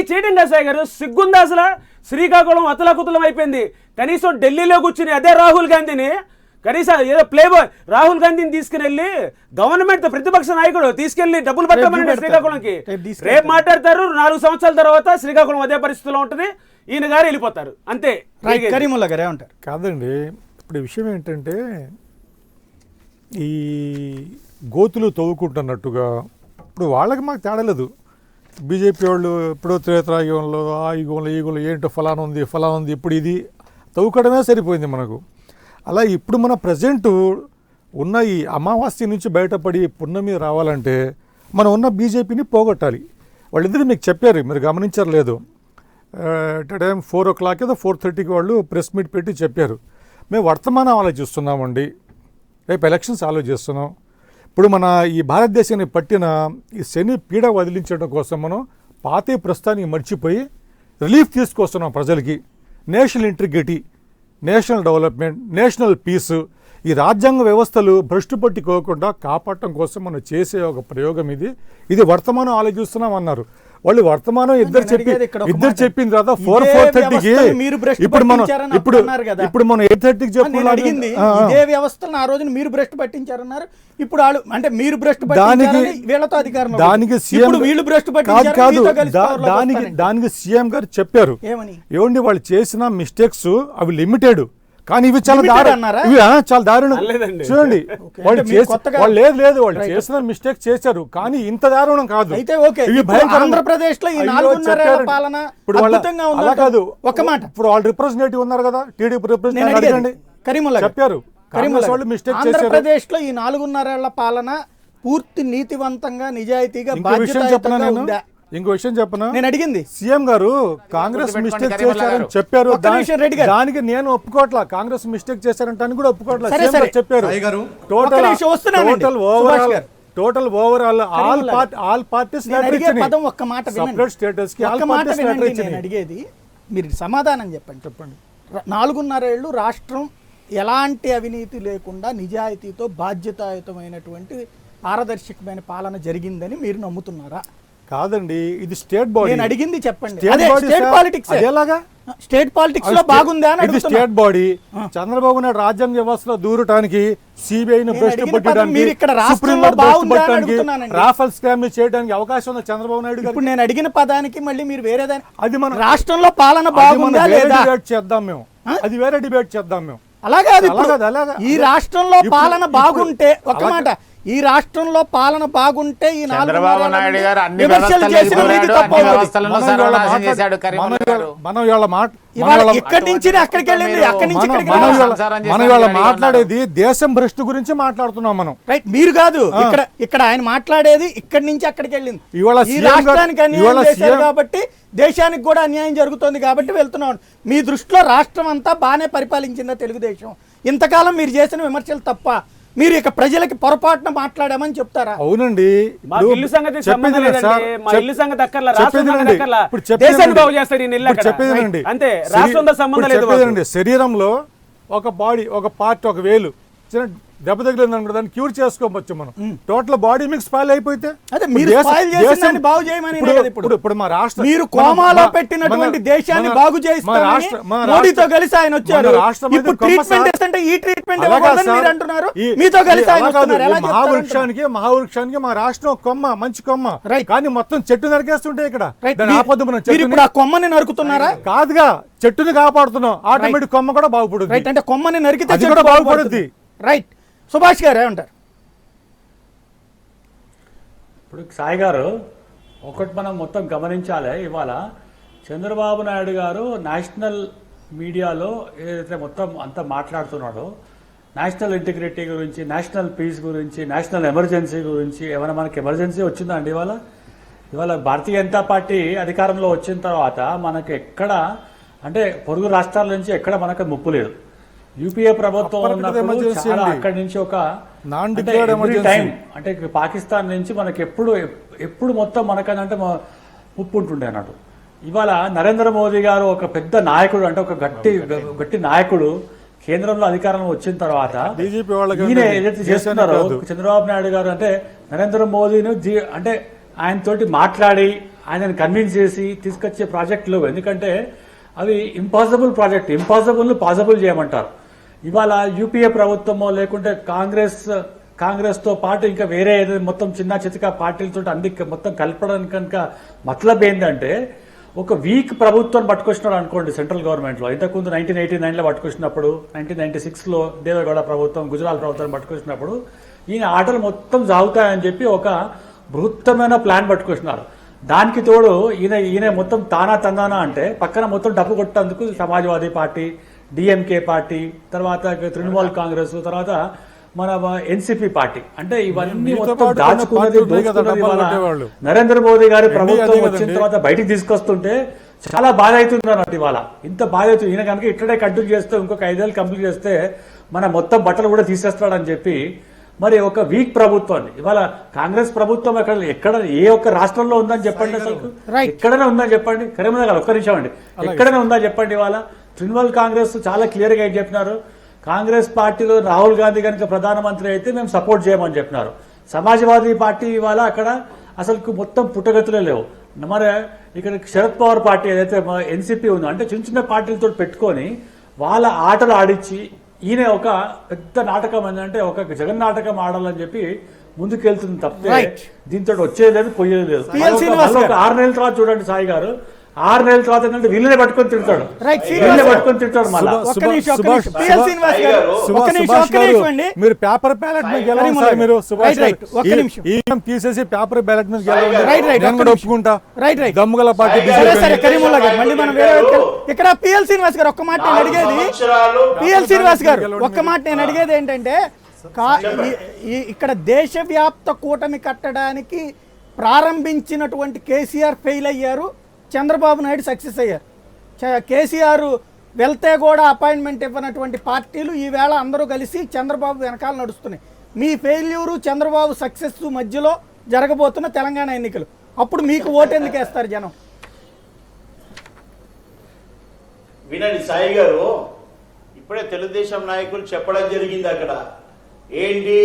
చేయడం కదా సాయి గారు, సిగ్గుందా అసలు? శ్రీకాకుళం అతలాకుతలం అయిపోయింది. కనీసం ఢిల్లీలో కూర్చుని అదే రాహుల్ గాంధీని కనీసం ఏదో ప్లేబాయ్ రాహుల్ గాంధీని తీసుకుని వెళ్ళి గవర్నమెంట్ ప్రతిపక్ష నాయకుడు తీసుకెళ్లి డబ్బులు పెట్టమని శ్రీకాకుళంకి రేపు మాట్లాడతారు. 4 సంవత్సరాల తర్వాత శ్రీకాకుళం అదే పరిస్థితిలో ఉంటుంది. ఈయన గారు వెళ్ళిపోతారు అంతే. కరీముల్లా గారు ఏమంటారు? కాదండి, ఇప్పుడు విషయం ఏంటంటే ఈ గోతులు తవ్వుకుంటున్నట్టుగా ఇప్పుడు వాళ్ళకి మాకు తేడలేదు. బీజేపీ వాళ్ళు ఎప్పుడో త్రేతాయుగంలో ఆ యుగంలో ఈ యుగంలో ఏంటో ఫలానా ఉంది ఇప్పుడు ఇది తవ్వుకోవడమే సరిపోయింది మనకు. అలా ఇప్పుడు మన ప్రజెంట్ ఉన్న ఈ అమావాస్య నుంచి బయటపడి పున్నమి రావాలంటే మనం ఉన్న బీజేపీని పోగొట్టాలి. వాళ్ళిద్దరు మీకు చెప్పారు, మీరు గమనించారు లేదు, టైం 4 o'clock ఏదో 4:30కి వాళ్ళు ప్రెస్ మీట్ పెట్టి చెప్పారు మేము వర్తమానం ఆలోచిస్తున్నామండి, రేపు ఎలక్షన్స్ ఆలోచిస్తున్నాం. ఇప్పుడు మన ఈ భారతదేశాన్ని పట్టిన ఈ శని పీడ వదిలించడం కోసం మనం పాత ప్రస్తుతానికి మర్చిపోయి రిలీఫ్ తీసుకొస్తున్నాం ప్రజలకి. National integrity, national development, national peace, ఈ రాజ్యాంగ వ్యవస్థలు భ్రష్టు పట్టుకోకుండా కాపాడటం కోసం మనం చేసే ఒక ప్రయోగం ఇది వర్తమానం ఆలోచిస్తున్నాం అన్నారు వాళ్ళు. వర్తమానం ఇద్దరు చెప్పిన తర్వాత 4:30కి ఇప్పుడు మనం 8:30కి చెప్పుకున్నాం. ఇదే వ్యవస్థను ఆ రోజున మీరు భ్రష్టు పట్టించారన్నారు. ఇప్పుడు వాళ్ళు అంటే మీరు భ్రష్టు పట్టించారని వీళ్ళతో అధికారం, దానికి సీఎం వీళ్ళు భ్రష్టు పట్టించారు దానికి సీఎం గారు చెప్పారు ఏమండి వాళ్ళు చేసిన మిస్టేక్స్ అవి లిమిటెడ్ కానీ ఇవి చాలా దారుణం చూడండి. వాళ్ళు లేదు వాళ్ళు చేసిన మిస్టేక్ చేశారు కానీ ఇంత దారుణం కాదు. ఆంధ్రప్రదేశ్ లో కాదు ఒక మాట. ఇప్పుడు వాళ్ళు రిప్రజెంటేటివ్ ఉన్నారు కదా, టీడీపీ రిప్రజెంటేటివ్ కరీముల్లా చెప్పారు ఆంధ్రప్రదేశ్ లో ఈ 4.5 ఏళ్ల పాలన పూర్తి నీతివంతంగా నిజాయితీగా బాధ్యత. ఇంకో విషయం చెప్పనా, నేను అడిగింది సీఎం గారు కాంగ్రెస్ మిస్టేక్ చేశారని చెప్పారు. దానికి నేను ఒప్పుకోవట్లా, కాంగ్రెస్ మిస్టేక్ చేశారంటే కూడా ఒప్పుకోవట్లా. చెప్పారు total overall all parties separate status కి అడిగేది మీరు సమాధానం చెప్పండి. 4.5 ఏళ్ళు రాష్ట్రం ఎలాంటి అవినీతి లేకుండా నిజాయితీతో బాధ్యతాయుతమైనటువంటి పారదర్శకమైన పాలన జరిగిందని మీరు నమ్ముతున్నారా? కాదండి, ఇది స్టేట్ బాడీ. నేను అడిగింది చెప్పండి. స్టేట్ పాలిటిక్స్ లో బాగుందా? ఇది స్టేట్ బాడీ. చంద్రబాబు నాయుడు రాజ్యాంగ వ్యవస్థలో దూరటానికి, సిబిఐని భ్రష్టు పట్టడానికి, సుప్రీం కోర్టు భ్రష్టు పట్టడానికి, రాఫెల్ స్కామ్ చేయడానికి అవకాశం ఉంది చంద్రబాబు నాయుడు గారు. ఇప్పుడు నేను అడిగిన పదానికి మళ్ళీ మీరు వేరేదాన్ని, అది మన రాష్ట్రంలో పాలన బాగుందా లేదా డిబేట్ చేద్దాం మేము, అది వేరే డిబేట్ చేద్దాం మేము. అలాగే ఈ రాష్ట్రంలో పాలన బాగుంటే ఒక మాట, ఈ రాష్ట్రంలో పాలన బాగుంటే ఈ చంద్రబాబు నాయుడు గారు అన్ని ఇక్కడి నుంచి అక్కడికి వెళ్ళింది, అక్కడి నుంచి మనం ఇవాళ మాట్లాడేది దేశం భ్రష్టు గురించి మాట్లాడుతున్నాం మనం. రైట్, మీరు కాదు ఇక్కడ ఆయన మాట్లాడేది ఇక్కడి నుంచి అక్కడికి వెళ్ళింది. ఈ రాష్ట్రానికి అన్యాయం చేశారు కాబట్టి దేశానికి కూడా అన్యాయం జరుగుతోంది కాబట్టి వెళ్తున్నాం. మీ దృష్టిలో రాష్ట్రం అంతా బాగానే పరిపాలించిందా తెలుగుదేశం? ఇంతకాలం మీరు చేసిన విమర్శలు తప్ప మీరు ఇక ప్రజలకి పొరపాటున మాట్లాడామని చెప్తారా? అవునండి. మాకు ఇప్పుడు ఇల్లు సంగతి చెప్పేది సంబంధం వినండి లేదండి. సార్. మా ఇల్లు సంగతి అక్కర్లా, చెప్పేది రాష్ట్రం సంగతి వినండి. అక్కర్లా. ఇప్పుడు చెప్పేది దేశాన్ని వినండి. బాగు చేస్తారు ఈ ఇల్లు ఇప్పుడు అక్కడ. చెప్పేది వినండి. అంతే, రాష్ట్రంతో సంబంధం ఇప్పుడు లేదు చెప్పేది మాకు. వినండి. శరీరంలో ఒక బాడీ, ఒక పార్ట్, ఒక వేలు చిన్న దెబ్బ తగిలింది అనుకో, దాన్ని క్యూర్ చేసుకోవచ్చు మనం. టోటల్ బాడీ మీకు స్పాయిల్ అయిపోతే అదే మీరు స్పాయిల్ చేసిన దాన్ని బాగు చేయమని లేదు ఇప్పుడు. ఇప్పుడు మా రాష్ట్రం మీరు కోమాలో పెట్టినటువంటి దేశాన్ని బాగు చేస్తారని మోడీతో కలిసి ఆయన వచ్చారు. ఇప్పుడు ట్రీట్మెంట్ చేస్తుంటే ఈ ట్రీట్మెంట్ ఇవ్వకూడదని మీరు అంటున్నారు. మీతో కలిసి ఆయన వస్తున్నారు. ఎలా చెప్తారు? మహావృక్షానికి మా రాష్ట్రం ఒక కొమ్మ, మంచి కొమ్మ, కానీ మొత్తం చెట్టు నరికేస్తుంటే ఇక్కడ దాన్ని ఆపొద్దు మనం. మీరు ఇప్పుడు ఆ కొమ్మని నరుకుతున్నారా? కాదుగా, చెట్టుని కాపాడుతున్నాం, ఆటోమేటిక్ కొమ్మ కూడా బాగుపడుతుంది. రైట్, అంటే కొమ్మని నరికితే అది కూడా బాగుపడుద్ది. రైట్. సుభాష్ గారు ఏమంటారు? ఇప్పుడు సాయి గారు ఒకటి మనం మొత్తం గమనించాలి. ఇవాళ చంద్రబాబు నాయుడు గారు నేషనల్ మీడియాలో ఏదైతే మొత్తం అంతా మాట్లాడుతున్నాడో, నేషనల్ ఇంటిగ్రిటీ గురించి, నేషనల్ పీస్ గురించి, నేషనల్ ఎమర్జెన్సీ గురించి, ఏమైనా మనకి ఎమర్జెన్సీ వచ్చిందండి ఇవాళ భారతీయ జనతా పార్టీ అధికారంలో వచ్చిన తర్వాత మనకు ఎక్కడ అంటే పొరుగు రాష్ట్రాల నుంచి ఎక్కడ మనకు ముప్పు లేదు. యూపీఏ ప్రభుత్వం ఉన్నప్పుడు చాలా అక్కడి నుంచి ఒక టైం అంటే పాకిస్తాన్ నుంచి మనకి ఎప్పుడు మొత్తం మనకనంటే ముప్పు ఉంటుండే అన్నట్టు. ఇవాళ నరేంద్ర మోదీ గారు ఒక పెద్ద నాయకుడు, అంటే ఒక గట్టి నాయకుడు కేంద్రంలో అధికారంలో వచ్చిన తర్వాత ఈయన ఏదైతే చేస్తున్నారో చంద్రబాబు నాయుడు గారు, అంటే నరేంద్ర మోదీని అంటే ఆయనతోటి మాట్లాడి ఆయనను కన్విన్స్ చేసి తీసుకొచ్చే ప్రాజెక్టులు, ఎందుకంటే అవి ఇంపాసిబుల్ ప్రాజెక్ట్, ఇంపాసిబుల్ పాసిబుల్ చేయమంటారు. ఇవాళ యూపీఏ ప్రభుత్వమో లేకుంటే కాంగ్రెస్తో పాటు ఇంకా వేరే ఏదైనా మొత్తం చిన్న చితక పార్టీలతో అన్ని మొత్తం కలపడానికి కనుక మతలబ్ ఏంటంటే, ఒక వీక్ ప్రభుత్వాన్ని పట్టుకొచ్చినాడు అనుకోండి సెంట్రల్ గవర్నమెంట్లో. ఇంతకుముందు 1989లో పట్టుకొచ్చినప్పుడు, 1996లో దేవేగౌడ ప్రభుత్వం, గుజరాత్ ప్రభుత్వాన్ని పట్టుకొచ్చినప్పుడు ఈయన ఆటలు మొత్తం సాగుతాయని చెప్పి ఒక బృహత్తమైన ప్లాన్ పట్టుకొచ్చినారు. దానికి తోడు ఈయన మొత్తం తానా తందానా అంటే పక్కన మొత్తం డబ్బు కొట్టేందుకు సమాజ్వాదీ పార్టీ, డిఎంకే పార్టీ, తర్వాత తృణమూల్ కాంగ్రెస్, తర్వాత మన ఎన్సీపీ పార్టీ, అంటే ఇవన్నీ మొత్తం దాచుకున్నది నరేంద్ర మోదీ గారి ప్రభుత్వం వచ్చిన తర్వాత బయటికి తీసుకొస్తుంటే చాలా బాధ అవుతుంది అన్నట్టు. ఇవాళ ఇంత బాధ అవుతుంది. ఈయన కనుక ఇట్లనే కంటిన్యూ చేస్తే ఇంకొక 5 ఏళ్ళు కంప్లీట్ చేస్తే మన మొత్తం బట్టలు కూడా తీసేస్తాడని చెప్పి మరి ఒక వీక్ ప్రభుత్వాన్ని ఇవాళ కాంగ్రెస్ ప్రభుత్వం ఎక్కడ ఏ ఒక్క రాష్ట్రంలో ఉందని చెప్పండి, అసలు ఎక్కడైనా ఉందని చెప్పండి. కరీంనగర్ ఒక్క నిమిషం అండి, ఎక్కడైనా ఉందా చెప్పండి. ఇవాళ తృణమూల్ కాంగ్రెస్ చాలా క్లియర్గా ఏం చెప్పినారు, కాంగ్రెస్ పార్టీలో రాహుల్ గాంధీ కనుక ప్రధానమంత్రి అయితే మేము సపోర్ట్ చేయమని చెప్పినారు. సమాజ్వాదీ పార్టీ ఇవాళ అక్కడ అసలు మొత్తం పుట్టగతులే లేవు. మరి ఇక్కడ శరద్ పవార్ పార్టీ ఏదైతే ఎన్సీపీ ఉందో, అంటే చిన్న చిన్న పార్టీలతో పెట్టుకొని వాళ్ళ ఆటలు ఆడించి ఈయన ఒక పెద్ద నాటకం ఏంటంటే ఒక జగన్ నాటకం ఆడాలని చెప్పి ముందుకెళ్తుంది తప్పితే దీంతో వచ్చేది లేదు, పోయేది లేదు. ఒక 6 నెలల తర్వాత చూడండి సాయి గారు, 6 నెలల తర్వాత ఏంటంటే వీళ్ళనే పట్టుకొని తింటాడు, పట్టుకొని తింటాడు. మళ్ళీ మీరు పేపర్ బ్యాలెట్ మీద గెలవండి సార్, మీరు ఈవీఎం తీసేసి పేపర్ బ్యాలెట్ మీద గెలవండి, ఒప్పుకుంటా. దమ్ముగల పార్టీ ఇక్కడ పిఎల్ శ్రీనివాస్ గారు ఒక్క మాట నేను అడిగేది, పిఎల్ శ్రీనివాస్ గారు ఒక్క మాట నేను అడిగేది ఏంటంటే, ఇక్కడ దేశవ్యాప్త కూటమి కట్టడానికి ప్రారంభించినటువంటి కేసీఆర్ ఫెయిల్ అయ్యారు, చంద్రబాబు నాయుడు సక్సెస్ అయ్యారు. కేసీఆర్ వెళ్తే కూడా అపాయింట్మెంట్ ఇవ్వనటువంటి పార్టీలు ఈవేళ అందరూ కలిసి చంద్రబాబు వెనకాల నడుస్తున్నాయి. మీ ఫెయిల్యూరు చంద్రబాబు సక్సెస్ మధ్యలో జరగబోతున్న తెలంగాణ ఎన్నికలు, అప్పుడు మీకు ఓటు ఎందుకు వేస్తారు జనం? వినండి సాయి గారు, ఇప్పుడే తెలుగుదేశం నాయకులు చెప్పడం జరిగింది అక్కడ ఏంటి,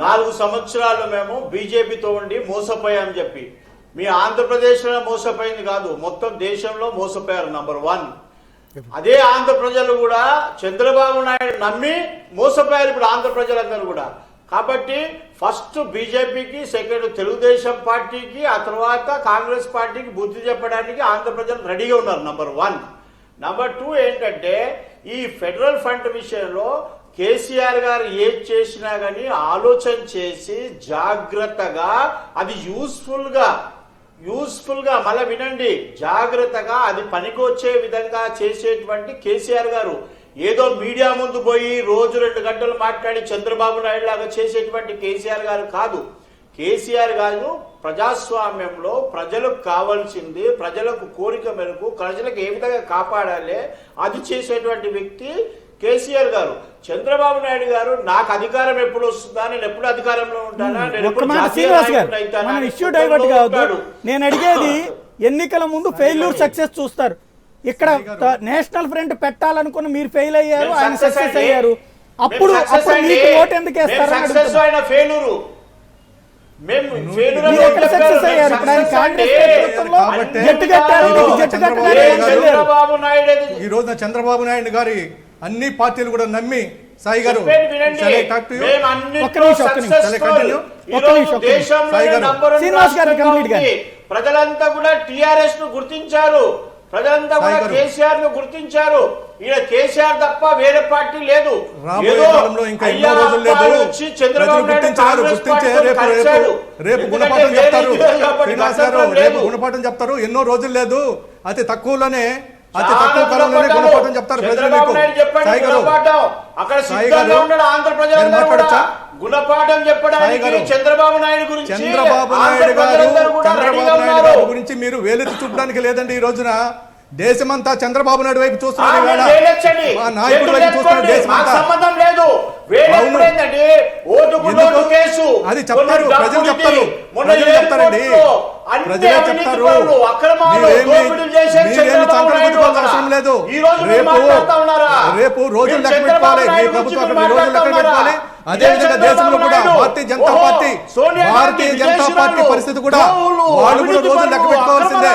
4 సంవత్సరాలు మేము బీజేపీతో ఉండి మోసపోయామని చెప్పి. మీ ఆంధ్రప్రదేశ్లో మోసపోయింది కాదు, మొత్తం దేశంలో మోసపోయారు. నంబర్ 1 అదే ఆంధ్ర ప్రజలు కూడా చంద్రబాబు నాయుడు నమ్మి మోసపోయారు ఇప్పుడు ఆంధ్ర ప్రజలందరూ కూడా. కాబట్టి ఫస్ట్ బీజేపీకి, సెకండ్ తెలుగుదేశం పార్టీకి, ఆ తర్వాత కాంగ్రెస్ పార్టీకి బుద్ధి చెప్పడానికి ఆంధ్ర ప్రజలు రెడీగా ఉన్నారు. నంబర్ 1. నంబర్ 2 ఏంటంటే, ఈ ఫెడరల్ ఫండ్ విషయంలో కేసీఆర్ గారు ఏది చేసినా కానీ ఆలోచన చేసి జాగ్రత్తగా, అది యూస్ఫుల్ గా మళ్ళీ వినండి, జాగ్రత్తగా అది పనికొచ్చే విధంగా చేసేటువంటి కేసీఆర్ గారు ఏదో మీడియా ముందు పోయి రోజు 2 గంటలు మాట్లాడి చంద్రబాబు నాయుడు లాగా చేసేటువంటి కేసీఆర్ గారు కాదు. కేసీఆర్ గారు ప్రజాస్వామ్యంలో ప్రజలకు కావాల్సింది, ప్రజలకు కోరిక మేరకు ప్రజలకు ఏ విధంగా కాపాడాలి అది చేసేటువంటి వ్యక్తి కేసీఆర్ గారు. చంద్రబాబు నాయుడు గారు నాకు అధికారం ఎప్పుడు వస్తుందా, నేను ఎప్పుడు అధికారంలో ఉంటానా, నేను ఒక్క ఎప్పుడు మాట జాతీయ శ్రీనివాస్ గారు, నాయకుడిని అయితానా మనం అనే ఇష్యూ కోపంలో డైవర్ట్ కావద్దు. ఉంటాడు. నేను అడిగేది ఎన్నికల ముందు ఫెయిల్యూర్ సక్సెస్ చూస్తారు. ఇక్కడ నేషనల్ ఫ్రంట్ పెట్టాలనుకున్న మీరు ఫెయిల్ అయ్యారు, ఆయన సక్సెస్ అయ్యారు. అప్పుడు మీకు ఓటు ఎందుకు వేస్తారు? ఈ రోజున చంద్రబాబు నాయుడు గారి అన్ని పార్టీలు కూడా నమ్మి సాయి గారు ప్రజలంతా కూడా టిఆర్ఎస్ ను గుర్తించారు, ప్రజలంతా కూడా కేసీఆర్ ను గుర్తించారు. ఈయన కేసీఆర్ తప్ప వేరే పార్టీ లేదు. చంద్రబాబు రేపు గుణపాఠం చెప్తారు, శ్రీనివాస్ గారు రేపు గుణపాఠం చెప్తారు. ఎన్నో రోజులు లేదు, అతి తక్కువలోనే అతి తక్కువ కాలంలోనే గుణపాఠం చెప్తారు ప్రజలు. గుణపాఠం చెప్పడానికి చంద్రబాబు నాయుడు గురించి గురించి మీరు వేలెత్తి చూపడానికి లేదండి. ఈ రోజున దేశమంతా చంద్రబాబు నాయుడు వైపు చూస్తున్నారు, నాయకుడి వైపు చూస్తున్నారు. దేశమంతా అది చెప్తారు, ప్రజలు చెప్తారు, ప్రజలు చెప్తారండి, ప్రజలే చెప్తారు. అవసరం లేదు. రేపు రోజులు లెక్క పెట్టుకోవాలి, మీ ప్రభుత్వం అక్కడ రోజులు లెక్క పెట్టుకోవాలి. అదేవిధంగా దేశంలో కూడా భారతీయ జనతా పార్టీ పరిస్థితి కూడా వాళ్ళు కూడా రోజులు లెక్క పెట్టుకోవాల్సిందే,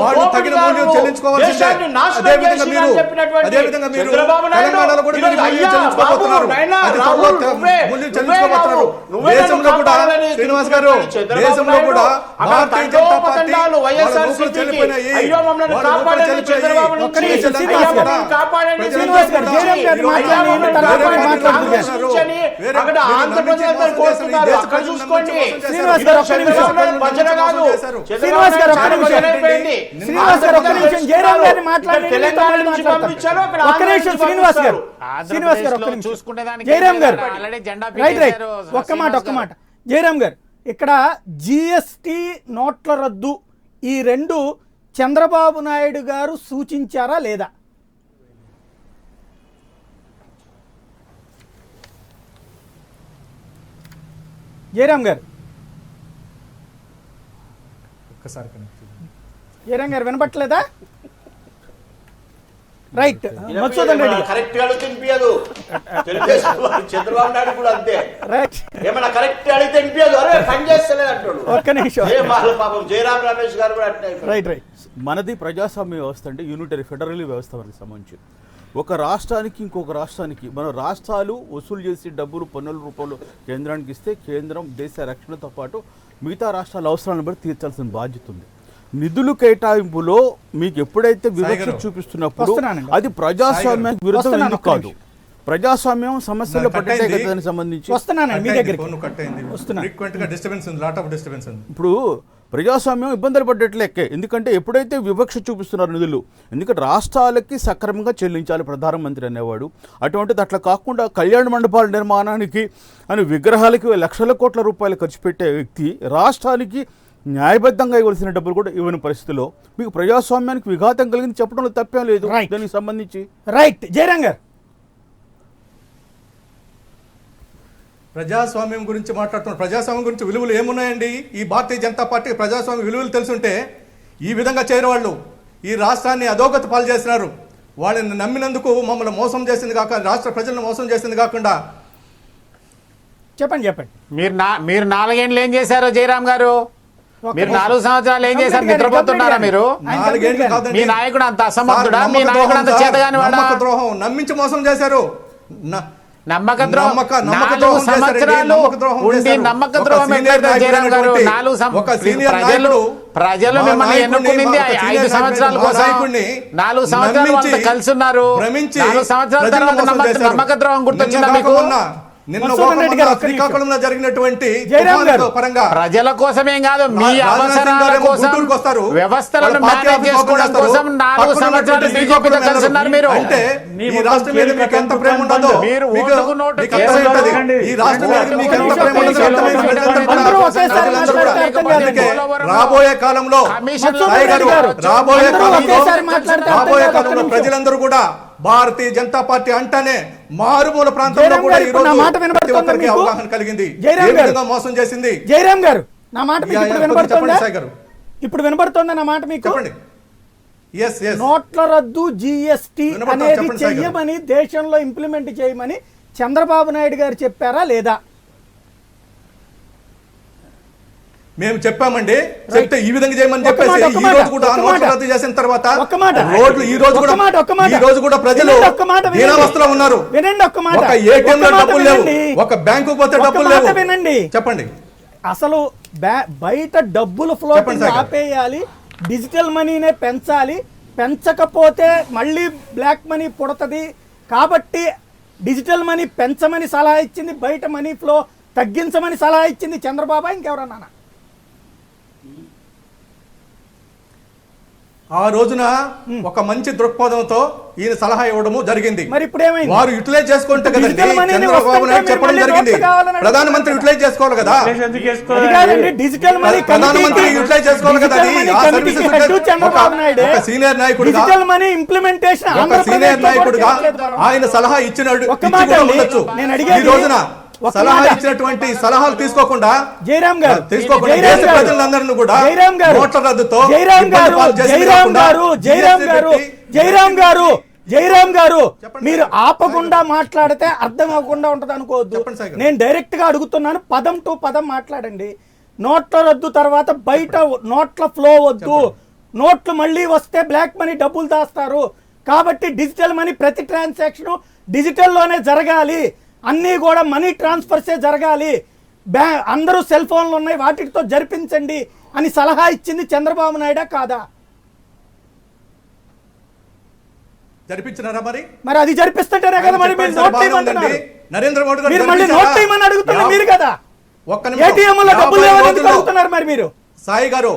వాళ్ళు తగిన మూల్యం చెల్లించుకోవాల్సిందే. అదేవిధంగా మీరు తెలంగాణలో కూడా మూల్యం చెల్లించుకోబోతున్నారు, అది మూల్యం చెల్లించుకోబోతున్నారు. దేశంలో కూడా శ్రీనివాస్ గారు, దేశంలో కూడా భారతీయ జనతా పార్టీ జయరామ్ గారు, ఇక్కడ జిఎస్టి నోట్ల రద్దు ఈ రెండు చంద్రబాబు నాయుడు గారు సూచించారా లేదా? జయరామ్ గారు, జయరామ్ గారు వినపట్లేదా? రైట్, మధుసూదన్ రెడ్డి కరెక్ట్ గా తినిపించదు, చంద్రబాబు నాయుడు కూడా అంతే. ఏమన్నా కరెక్ట్ అడిగితే తినిపించదు, అరే పని చేస్తలేదు అంటాడు. ఒక్క నిమిషం, పాపం జయరామ్ రమేష్ గారు కూడా అట్లా. Right right. మనది ప్రజాస్వామ్య వ్యవస్థ అంటే యూనిటరీ ఫెడరల్ వ్యవస్థ మనకి సంబంధించి ఒక రాష్ట్రానికి ఇంకొక రాష్ట్రానికి మన రాష్ట్రాలు వసూలు చేసి డబ్బులు పన్నుల రూపంలో కేంద్రానికి ఇస్తే కేంద్రం దేశ రక్షణతో పాటు మిగతా రాష్ట్రాల అవసరాలను బట్టి తీర్చాల్సిన బాధ్యత ఉంది. నిధులు కేటాయింపులో మీకు ఎప్పుడైతే వివక్ష చూపిస్తున్నప్పుడు అది ప్రజాస్వామ్యానికి విరుద్ధం ఎందుకు కాదు? ప్రజాస్వామ్యం సమస్యలు పట్టడానికి సంబంధించి ఇప్పుడు ప్రజాస్వామ్యం ఇబ్బందులు పడ్డట్లెక్కే. ఎందుకంటే ఎప్పుడైతే వివక్ష చూపిస్తున్నారు నిధులు, ఎందుకంటే రాష్ట్రాలకి సక్రమంగా చెల్లించాలి ప్రధానమంత్రి అనేవాడు. అటువంటిది అట్లా కాకుండా కళ్యాణ మండపాల నిర్మాణానికి అని విగ్రహాలకి లక్షల కోట్ల రూపాయలు ఖర్చు పెట్టే వ్యక్తి రాష్ట్రానికి న్యాయబద్ధంగా ఇవ్వాల్సిన డబ్బులు కూడా ఇవ్వని పరిస్థితిలో మీకు ప్రజాస్వామ్యానికి విఘాతం కలిగింది చెప్పడంలో తప్పేం లేదు దానికి సంబంధించి. రైట్, జయరామ్ గారు. ప్రజాస్వామ్యం గురించి మాట్లాడుతున్నారు. ప్రజాస్వామ్యం గురించి విలువలు ఏమున్నాయండి? ఈ భారతీయ జనతా పార్టీ ప్రజాస్వామ్య విలువలు తెలుసుంటే ఈ విధంగా చేయరు. వాళ్ళు ఈ రాష్ట్రాన్ని అధోగతి పాలు చేస్తున్నారు. వాళ్ళని నమ్మినందుకు మమ్మల్ని మోసం చేసింది కాక రాష్ట్ర ప్రజలను మోసం చేసింది కాకుండా చెప్పండి చెప్పండి. మీరు 4 ఏళ్ళు ఏం చేశారు జయరామ్ గారు? మీరు 4 సంవత్సరాలు ఏం చేశారు? నిద్రపోతున్నారా మీరు? మీ నాయకుడు అంత అసమర్థుడా? మీ నాయకుడు అంత చేతగాని వాడా? ద్రోహం నమ్మించి మోసం చేశారు. నమ్మక ద్రోహం 4 సంవత్సరాలు ఉండి నమ్మక ద్రోహం జయరామ్ గారు. ప్రజలు మిమ్మల్ని ఎన్నుకునింది 5 సంవత్సరాల కోసం. 4 సంవత్సరాలు కలిసి ఉన్నారు. 4 సంవత్సరాల తర్వాత నమ్మక ద్రోహం గుర్తొచ్చిందా మీకు? శ్రీకాకుళంలో జరిగినటువంటి ప్రజల కోసమేం కాదు, మీ అవసరాల కోసం వ్యవస్థలను మేనేజ్ చేసుకోవడం కోసం 4 సంవత్సరాలు బీజేపీతో కలిసి ఉన్నారు. మీరు అంటే ఈ రాష్ట్రం మీద మీకు ఎంత ప్రేమ ఉండదో, మీరు ఓటుకు నోటు ఈ రాష్ట్రం మీద మీకు ఎంత ప్రేమ ఉండదో రాబోయే కాలంలో ప్రజలందరూ కూడా భారతీయ జనతా పార్టీ అంటేనే మారుమూల ప్రాంతంలో జయరాం కూడా గారు, ఈ ఇప్పుడు నా రోజు మాట ప్రతి వినబడుతోందా ఒక్కరికి మీకు? అవగాహన కలిగింది. జయరాం ఏ గారు. విధంగా మోసం చేసింది. జయరాం గారు, నా మాట మీకు ఇప్పుడు చెప్పండి వినబడుతోందా? సాయి గారు, ఇప్పుడు వినబడుతోందా నా మాట మీకు? చెప్పండి. ఎస్ ఎస్ నోట్ల రద్దు జీఎస్టీ వినబడుతోంది, అనేది చెప్పండి సాయి గారు. చెయ్యమని, దేశంలో ఇంప్లిమెంట్ చేయమని చంద్రబాబు నాయుడు గారు చెప్పారా లేదా? మేము చెప్పామండి. చెప్తే ఈ విధంగా చేయమని చెప్పేసి ఈ రోజు కూడా నోట్ల రద్దు చేసిన తర్వాత రోడ్లు ఈ రోజు కూడా ప్రజలు దీనావస్థలో ఉన్నారు. వినండి ఒక్క మాట, ఒక ఏటీఎం లో డబ్బులు లేవు, ఒక బ్యాంకు పోతే డబ్బులు లేవు. వినండి, చెప్పండి. అసలు బయట డబ్బులు ఫ్లోటింగ్ ఆపేయాలి, డిజిటల్ మనీనే పెంచాలి, పెంచకపోతే మళ్ళీ బ్లాక్ మనీ పుడతది కాబట్టి డిజిటల్ మనీ పెంచమని సలహా ఇచ్చింది, బయట మనీ ఫ్లో తగ్గించమని సలహా ఇచ్చింది చంద్రబాబు ఇంకెవరన్నా? ఆ రోజున ఒక మంచి దృక్పథంతో ఈయన సలహా ఇవ్వడము జరిగింది. మరి ఇప్పుడు ఏమైంది? వారు యూటిలైజ్ చేసుకుంటే కదండి చంద్రబాబు నాయుడు చెప్పడం జరిగింది. ప్రధానమంత్రి యూటిలైజ్ చేసుకోవాలి కదా, డిజిటల్ మనీ ప్రధానమంత్రి యూటిలైజ్ చేసుకోవాలి కదా. ఒక సీనియర్ నాయకుడుగా, ఒక సీనియర్ నాయకుడుగా ఆయన సలహా ఇచ్చినాడు, ఉండొచ్చు. ఈ రోజున సలహా ఇచ్చినటువంటి సలహాలు తీసుకోకుండా జయరాం గారు దేశ ప్రజలందరినీ కూడా నోట్ల రద్దుతో జయరాం గారు మీరు ఆపకుండా మాట్లాడితే అర్థం అవ్వకుండా ఉంటది అనుకోవద్దు. నేను డైరెక్ట్ గా అడుగుతున్నాను, పదం టు పదం మాట్లాడండి. నోట్ల రద్దు తర్వాత బయట నోట్ల ఫ్లో వద్దు, నోట్లు మళ్ళీ వస్తే బ్లాక్ మనీ డబ్బులు దాస్తారు కాబట్టి డిజిటల్ మనీ ప్రతి ట్రాన్సాక్షన్ డిజిటల్లోనే జరగాలి, అన్నీ కూడా మనీ ట్రాన్స్ఫర్సే జరగాలి, అందరూ సెల్ ఫోన్లు ఉన్నాయి వాటితో జరిపించండి అని సలహా ఇచ్చింది చంద్రబాబు నాయుడా కాదా? జరిపించినారా? మరి అది జరిపిస్తుంటేనే కదా మరి మీరు నోట్ చేయమంటున్నారు. నరేంద్ర మోడీ గారు మీరు మళ్ళీ నోట్ చేయమని అడుగుతున్నారు మీరు కదా, ఏటీఎం లో డబ్బులు లేవని ఎందుకు అడుగుతున్నారు మరి మీరు? సాయి గారు,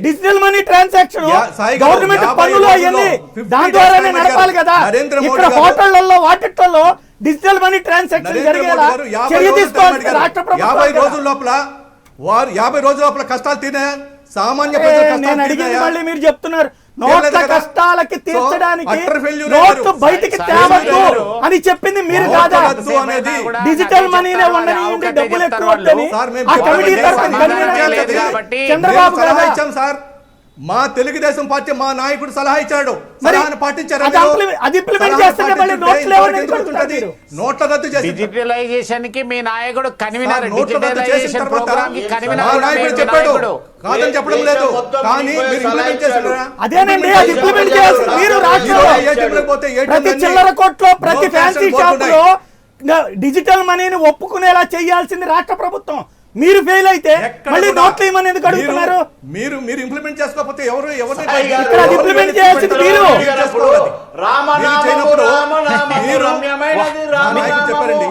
డిజిటల్ మనీ ట్రాన్సాక్షన్ గవర్నమెంట్ పన్నులు అవన్నీ దాని ద్వారానే నడపాలి కదా. ఇక్కడ హోటళ్లలో వాటిల్లో డిజిటల్ మనీ ట్రాన్సాక్షన్ జరిగేలా చర్య తీసుకోవాలి రాష్ట్ర ప్రభుత్వం. 50 రోజుల లోపల వారు 50 రోజుల లోపల కష్టాలు తినే సామాన్య ప్రజలు నేను అడిగింది మళ్ళీ మీరు చెప్తున్నారు నోట్ల కష్టాలకి తీర్చడానికి నోట్లు బయటికి తేవద్దు అని చెప్పింది మీరు కాదా? డిజిటల్ మనీనే ఉండని డబ్బులు ఎక్కువ ఆ కమిటీ చంద్రబాబు సార్, మా తెలుగుదేశం పార్టీ మా నాయకుడు సలహా ఇచ్చాడు, పాటించారు. నోట్ల రద్దు చేసి డిజిటలైజేషన్ కి మీ నాయకుడు కన్వీనర్, చెప్పాడు కాదని చెప్పడం లేదు, కానీ మీరు ఇంప్లిమెంట్ చేస్తున్నారా? అదేనండి, అది ఇంప్లిమెంట్ చేయాల్సింది మీరు. రాష్ట్రంలో ప్రతి చిల్లర కొట్లో ప్రతి ఫ్యాన్సీ షాప్ లో డిజిటల్ మనీని ఒప్పుకునేలా చేయాల్సింది రాష్ట్ర ప్రభుత్వం. మీరు ఫెయిల్ అయితే మళ్ళీ నోట్లు ఇవ్వమని ఎందుకు అడుగుతున్నారు? మీరు ఇంప్లిమెంట్ చేసుకోకపోతే ఎవరు ఇంప్లిమెంట్ చేయాల్సింది మీరు. చెప్పారండి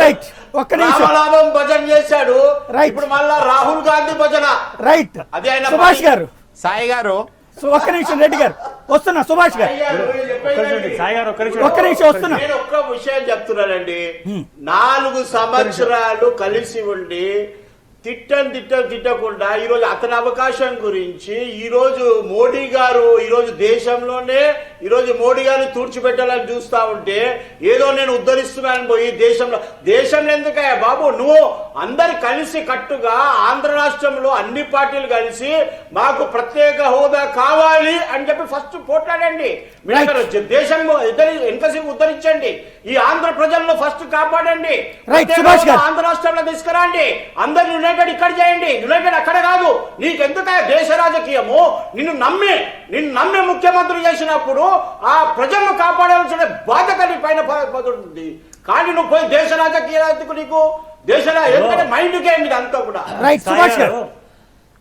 రైట్ ఒక్క నిమిషం భజన చేశాడు, ఇప్పుడు మళ్ళా రాహుల్ గాంధీ భజన. రైట్ సుభాష్ గారు, సాయి గారు ఒక్క నిమిషం, రెడ్డి గారు వస్తున్నా, సుభాష్ గారు ఒక్క నిమిషం వస్తున్నా. నేను ఒక్క విషయం చెప్తున్నానండి, 4 సంవత్సరాలు కలిసి ఉండి తిట్టకుండా ఈరోజు అతని అవకాశం గురించి ఈరోజు మోడీ గారు ఈరోజు దేశంలోనే ఈరోజు మోడీ గారిని తుడిచిపెట్టాలని చూస్తా ఉంటే ఏదో నేను ఉద్ధరిస్తున్నాను పోయి దేశంలో ఎందుకయ్యా బాబు, నువ్వు అందరు కలిసి కట్టుగా ఆంధ్ర రాష్ట్రంలో అన్ని పార్టీలు కలిసి మాకు ప్రత్యేక హోదా కావాలి అని చెప్పి ఫస్ట్ పోట్లాడండి. దేశం ఎంతసేపు ఉద్ధరించండి, ఈ ఆంధ్ర ప్రజల్లో ఫస్ట్ కాపాడండి, ఆంధ్ర రాష్ట్రంలో తీసుకురండి, అందరు యునైటెడ్ ఇక్కడ చేయండి, యునైటెడ్ అక్కడ కాదు. నీకెందుక దేశ రాజకీయము? నిన్ను నమ్మి ముఖ్యమంత్రి చేసినప్పుడు ఆ ప్రజలను కాపాడాల్సిన బాధ్యత నీ పైన పడుతుంది. కానీ నువ్వు పోయి దేశ రాజకీయాలకు నీకు దేశంలో ఎందుకంటే మైండ్ గేమ్ ఇది అంతా కూడా.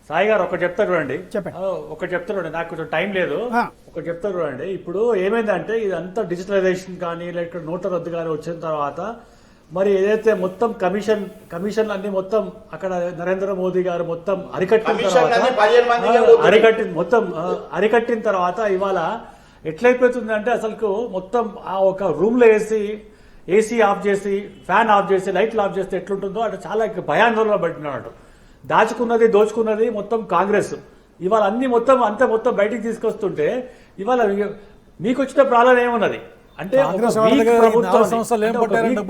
సాయి గారు ఒకటి చెప్తారు చూడండి, ఒకటి చెప్తారు చూడండి, నాకు కొంచెం టైం లేదు, ఒకటి చెప్తారు చూడండి. ఇప్పుడు ఏమైందంటే ఇదంతా డిజిటలైజేషన్ కానీ లేక నోట్ల రద్దు కానీ వచ్చిన తర్వాత మరి ఏదైతే మొత్తం కమిషన్ అన్ని మొత్తం అక్కడ నరేంద్ర మోదీ గారు మొత్తం అరికట్టిన తర్వాత ఇవాళ ఎట్లయిపోతుంది అంటే అసలు మొత్తం ఆ ఒక రూమ్ లో ఏసీ ఆఫ్ చేసి ఫ్యాన్ ఆఫ్ చేసి లైట్లు ఆఫ్ చేస్తే ఎట్లుంటుందో అటు చాలా భయాందోళన పడుతున్నాడు. దాచుకున్నది దోచుకున్నది మొత్తం కాంగ్రెస్. ఇవాళ అన్ని మొత్తం బయటికి తీసుకొస్తుంటే ఇవాళ మీకు వచ్చిన ప్రాబ్లం ఏమున్నది అంటే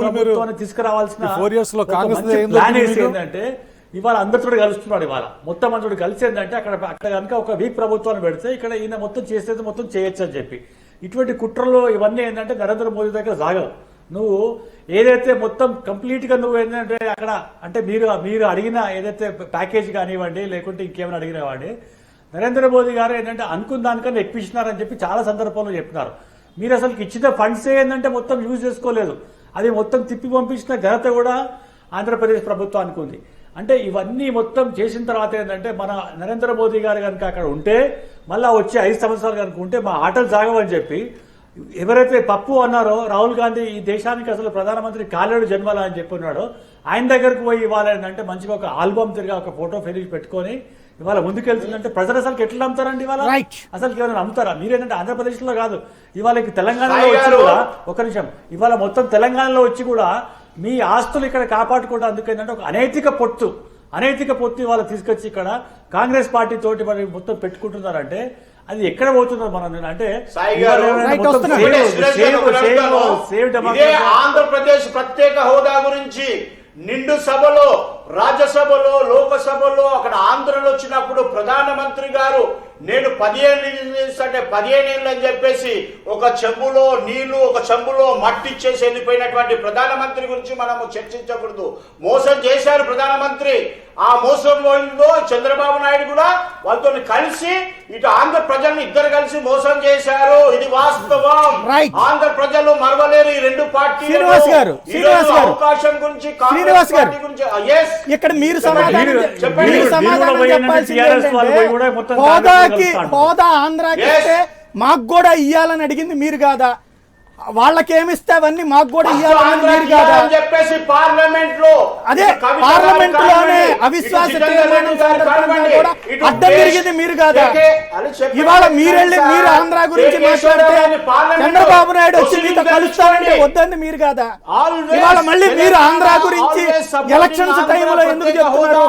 ప్రభుత్వాన్ని తీసుకురావాల్సిన ప్లాన్ ఏంటంటే ఇవాళ అందరితో కలుస్తున్నాడు. ఇవాళ మొత్తం అందరూ కలిసి ఏంటంటే అక్కడ కనుక ఒక వీక్ ప్రభుత్వాన్ని పెడితే ఇక్కడ ఈయన మొత్తం చేసేది మొత్తం చేయొచ్చు అని చెప్పి ఇటువంటి కుట్రలు ఇవన్నీ ఏంటంటే నరేంద్ర మోదీ దగ్గర సాగవు. నువ్వు ఏదైతే మొత్తం కంప్లీట్ గా నువ్వు ఏంటంటే అక్కడ అంటే మీరు అడిగిన ఏదైతే ప్యాకేజ్ కానివ్వండి లేకుంటే ఇంకేమైనా అడిగినవ్వండి నరేంద్ర మోదీ గారు ఏంటంటే అనుకున్న దానికన్నా ఎక్కువ ఇచ్చినారని చెప్పి చాలా సందర్భాల్లో చెప్పినారు. మీరు అసలు ఇచ్చిన ఫండ్స్ ఏంటంటే మొత్తం యూజ్ చేసుకోలేదు. అది మొత్తం తిప్పి పంపించిన ఘనత కూడా ఆంధ్రప్రదేశ్ ప్రభుత్వానికి ఉంది. అంటే ఇవన్నీ మొత్తం చేసిన తర్వాత ఏంటంటే మన నరేంద్ర మోదీ గారు కనుక అక్కడ ఉంటే మళ్ళీ వచ్చే 5 సంవత్సరాలు కనుక ఉంటే మా ఆటలు సాగవని చెప్పి ఎవరైతే పప్పు అన్నారో రాహుల్ గాంధీ ఈ దేశానికి అసలు ప్రధానమంత్రి కాలేడు జన్మలా అని చెప్పి ఉన్నాడో ఆయన దగ్గరకు పోయి ఇవాళ ఏంటంటే మంచిగా ఒక ఆల్బమ్ తిరిగి ఒక ఫోటో ఫినిష్ పెట్టుకొని ఇవాళ ముందుకెళ్తుందంటే ప్రజలు అసలు ఎట్లా నమ్ముతారండి? ఇవాళ అసలు ఏమైనా నమ్ముతారా? మీరేంటంటే ఆంధ్రప్రదేశ్ లో కాదు ఇవాళ తెలంగాణలో వచ్చి కూడా ఒక నిమిషం ఇవాళ మొత్తం తెలంగాణలో వచ్చి కూడా మీ ఆస్తులు ఇక్కడ కాపాడుకోవడం అందుకేంటంటే ఒక అనైతిక పొత్తు ఇవాళ తీసుకొచ్చి ఇక్కడ కాంగ్రెస్ పార్టీ తోటి మరి మొత్తం పెట్టుకుంటున్నారంటే అది ఎక్కడ పోతున్నారు మనం అంటే ఆంధ్రప్రదేశ్ ప్రత్యేక హోదా గురించి నిండు సభలో రాజ్యసభలో లోకసభలో అక్కడ ఆంధ్రలో వచ్చినప్పుడు ప్రధానమంత్రి గారు నేను 15 ఏళ్ళు అని చెప్పేసి ఒక చెంబులో నీళ్లు ఒక చెంబులో మట్టి ఇచ్చేసి వెళ్ళిపోయినటువంటి ప్రధానమంత్రి గురించి మనము చర్చించకూడదు. మోసం చేశారు ప్రధానమంత్రి. ఆ మోసంలో చంద్రబాబు నాయుడు కూడా వాళ్ళతో కలిసి ఇటు ఆంధ్ర ప్రజలను ఇద్దరు కలిసి మోసం చేశారు. ఇది వాస్తవం. ఆంధ్ర ప్రజలు మరవలేరు ఈ రెండు పార్టీలు. అవకాశం గురించి కాంగ్రెస్ పార్టీ గురించి ఇక్కడ మీరు సమాధానం హోదా ఆంధ్రాకి ఇస్తే మాకు కూడా ఇయ్యాలని అడిగింది మీరు కాదా? వాళ్ళకేమిస్తే అవన్నీ మాకు కూడా ఇయ్యాలని మీరు కాదా అని చెప్పేసి పార్లమెంట్ లో అదే పార్లమెంట్ లోనే అవిశ్వాస తీర్మానం సందర్భంగా కూడా అడ్డం జరిగింది మీరు కాదా? ఇవాళ మీరు ఆంధ్ర గురించి మాట్లాడితే చంద్రబాబు నాయుడు వచ్చి మీతో కలుస్తారంటే వద్దండి మీరు కాదా? ఇవాళ మళ్ళీ మీరు ఆంధ్ర గురించి ఎలక్షన్స్ టైంలో ఎందుకు చెప్తున్నారు?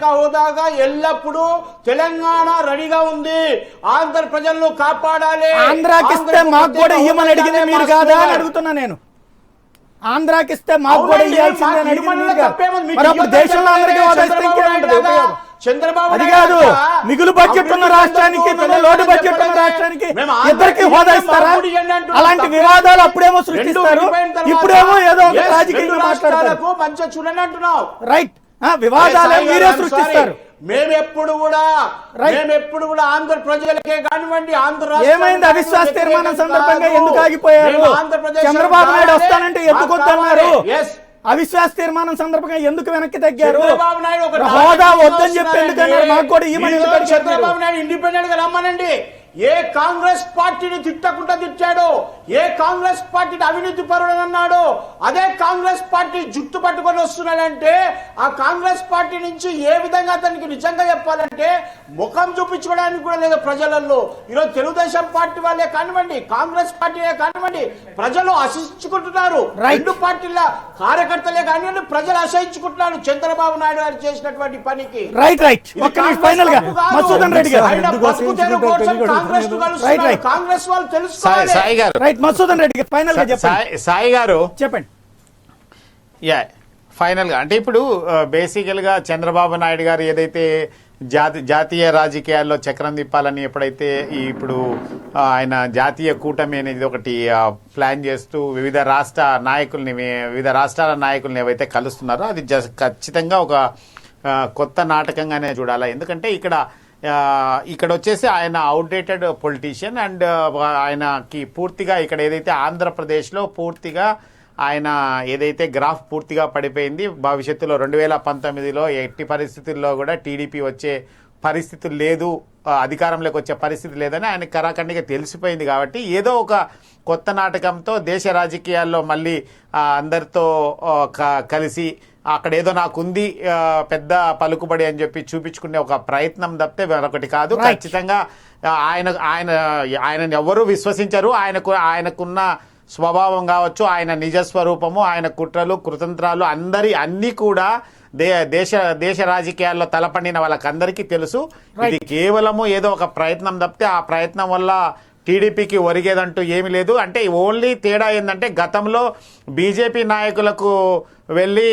హోదాగా ఎల్లప్పుడూ తెలంగాణ రెడీగా ఉంది. ఆంధ్ర ప్రజలను కాపాడాలి. ఆంధ్రాకి ఇస్తే మాకు కూడా ఇవ్వమని అడిగింది మీరు కాదా అని అడుగుతున్నా నేను. ఆంధ్రాకి ఇస్తే మాకు కూడా ఇవ్వాల్సిందే అని అడిగింది మీరు కాదు. మరి అప్పుడు దేశంలో అందరికీ హోదా ఇస్తే ఇంకేముంటది? చంద్రబాబు అది కాదు. మిగులు బడ్జెట్ ఉన్న రాష్ట్రానికి లోటు బడ్జెట్ ఉన్న రాష్ట్రానికి ఇద్దరికి హోదా ఇస్తారా? అలాంటి వివాదాలు అప్పుడేమో సృష్టిస్తారు, ఇప్పుడేమో ఏదో ఒక రాజకీయంగా మాట్లాడతారు. మంచిగా చూడండి అంటున్నావు. రైట్. వివాదాలు మీరే సృష్టిస్తారు. మేమెప్పుడు కూడా ఆంధ్ర ప్రజలకే కానివ్వండి ఆంధ్ర ఏమైంది? అవిశ్వాస తీర్మానం సందర్భంగా ఎందుకు ఆగిపోయారు? చంద్రబాబు నాయుడు వస్తానంటే ఎందుకు వద్దన్నారు? అవిశ్వాస తీర్మానం సందర్భంగా ఎందుకు వెనక్కి తగ్గారు? హోదా వద్దని చెప్పి ఎందుకన్నారు? మాకు కూడా చంద్రబాబు నాయుడు ఇండిపెండెంట్ గా రమ్మనండి. ఏ కాంగ్రెస్ పార్టీని తిట్టకుండా తిట్టాడో, ఏ కాంగ్రెస్ పార్టీని అవినీతి పరుడు అన్నాడో అదే కాంగ్రెస్ పార్టీ జుట్టు పట్టుకొని వస్తున్నాడంటే ఆ కాంగ్రెస్ పార్టీ నుంచి ఏ విధంగా అతనికి నిజంగా చెప్పాలంటే ముఖం చూపించుకోవడానికి కూడా లేదు ప్రజలలో. ఈరోజు తెలుగుదేశం పార్టీ వాళ్ళే కానివ్వండి కాంగ్రెస్ పార్టీయే కానివ్వండి ప్రజలు అసహించుకుంటున్నారు. రెండు పార్టీల కార్యకర్తలే కానివ్వండి ప్రజలు అసహించుకుంటున్నారు చంద్రబాబు నాయుడు గారు చేసినటువంటి పనికి. కాంగ్రెస్ వాళ్ళు తెలుసుకోవాలి. సాయి గారు చెప్పండి. ఫైనల్ గా అంటే ఇప్పుడు బేసికల్ గా చంద్రబాబు నాయుడు గారు ఏదైతే జాతీయ రాజకీయాల్లో చక్రం తిప్పాలని ఎప్పుడైతే ఇప్పుడు ఆయన జాతీయ కూటమి అనేది ఒకటి ప్లాన్ చేస్తూ వివిధ రాష్ట్రాల నాయకుల్ని ఏవైతే కలుస్తున్నారో అది ఖచ్చితంగా ఒక కొత్త నాటకంగానే చూడాలి. ఎందుకంటే ఇక్కడ వచ్చేసి ఆయన అవుట్డేటెడ్ పొలిటీషియన్ అండ్ ఆయనకి పూర్తిగా ఇక్కడ ఏదైతే ఆంధ్రప్రదేశ్లో పూర్తిగా ఆయన ఏదైతే గ్రాఫ్ పూర్తిగా పడిపోయింది. భవిష్యత్తులో 2019లో ఎట్టి పరిస్థితుల్లో కూడా టీడీపీ వచ్చే పరిస్థితులు లేదు, అధికారంలోకి వచ్చే పరిస్థితి లేదని ఆయన కరాఖండిగా తెలిసిపోయింది. కాబట్టి ఏదో ఒక కొత్త నాటకంతో దేశ రాజకీయాల్లో మళ్ళీ అందరితో కలిసి అక్కడ ఏదో నాకుంది పెద్ద పలుకుబడి అని చెప్పి చూపించుకునే ఒక ప్రయత్నం తప్పితే మరొకటి కాదు. ఖచ్చితంగా ఆయన ఎవరు విశ్వసించరు. ఆయనకున్న స్వభావం కావచ్చు, ఆయన నిజస్వరూపము, ఆయన కుట్రలు కుతంత్రాలు అన్నీ కూడా దేశ రాజకీయాల్లో తలపండిన వాళ్ళకందరికీ తెలుసు. ఇది కేవలము ఏదో ఒక ప్రయత్నం తప్పితే ఆ ప్రయత్నం వల్ల టీడీపీకి ఒరిగేదంటూ ఏమీ లేదు. అంటే ఓన్లీ తేడా ఏంటంటే గతంలో బీజేపీ నాయకులకు వెళ్ళి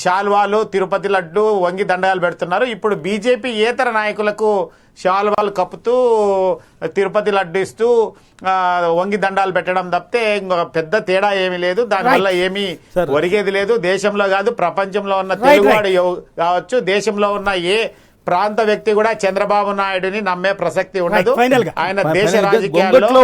శాల్వాలు, తిరుపతి లడ్డు, వంగి దండగాలు పెడుతున్నారు. ఇప్పుడు బీజేపీ ఏతర నాయకులకు శాల్వాలు కప్పుతూ తిరుపతి లడ్డు ఇస్తూ వంగి దండాలు పెట్టడం తప్పితే ఇంకొక పెద్ద తేడా ఏమీ లేదు. దానివల్ల ఏమీ ఒరిగేది లేదు. దేశంలో కాదు, ప్రపంచంలో ఉన్న తెలుగువాడు కావచ్చు, దేశంలో ఉన్న ఏ ప్రాంత వ్యక్తి కూడా చంద్రబాబు నాయుడుని నమ్మే ప్రసక్తి ఉండదు. ఆయన దేశ రాజకీయాల్లో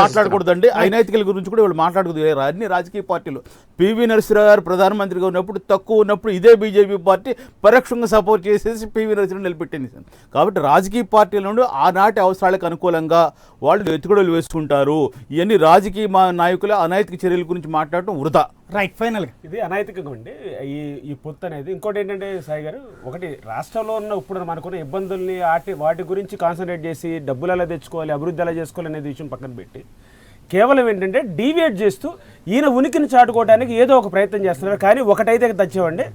మాట్లాడకూడదండి. అవినైతికల గురించి కూడా వాళ్ళు మాట్లాడకూడదు. అన్ని రాజకీయ పార్టీలు పివి నరసింహరావు గారు ప్రధానమంత్రిగా ఉన్నప్పుడు, తక్కువ ఉన్నప్పుడు ఇదే బీజేపీ పార్టీ పరోక్షంగా సపోర్ట్ చేసేసి పివి నరసింహరావు నిలబెట్టింది. కాబట్టి రాజకీయ పార్టీల నుండి ఆనాటి అవసరాలకు అనుకూలంగా వాళ్ళు ఎత్తుగడలు వేసుకుంటారు. ఇవన్నీ రాజకీయ నాయకుల అనైతిక చర్యల గురించి మాట్లాడటం వృధా. రైట్, ఫైనల్గా ఇది అనైతికంగా ఉండి ఈ పొత్తు అనేది. ఇంకోటి ఏంటంటే సాయి గారు, ఒకటి రాష్ట్రంలో ఉన్న ఇప్పుడు మనకున్న ఇబ్బందుల్ని వాటి గురించి కాన్సన్ట్రేట్ చేసి డబ్బులు ఎలా తెచ్చుకోవాలి, అభివృద్ధి ఎలా చేసుకోవాలి అనేది విషయం పక్కన పెట్టి కేవలం ఏంటంటే డీవియేట్ చేస్తూ ఈయన ఉనికిని చాటుకోవడానికి ఏదో ఒక ప్రయత్నం చేస్తున్నారు. కానీ ఒకటైతే తెచ్చేవండి,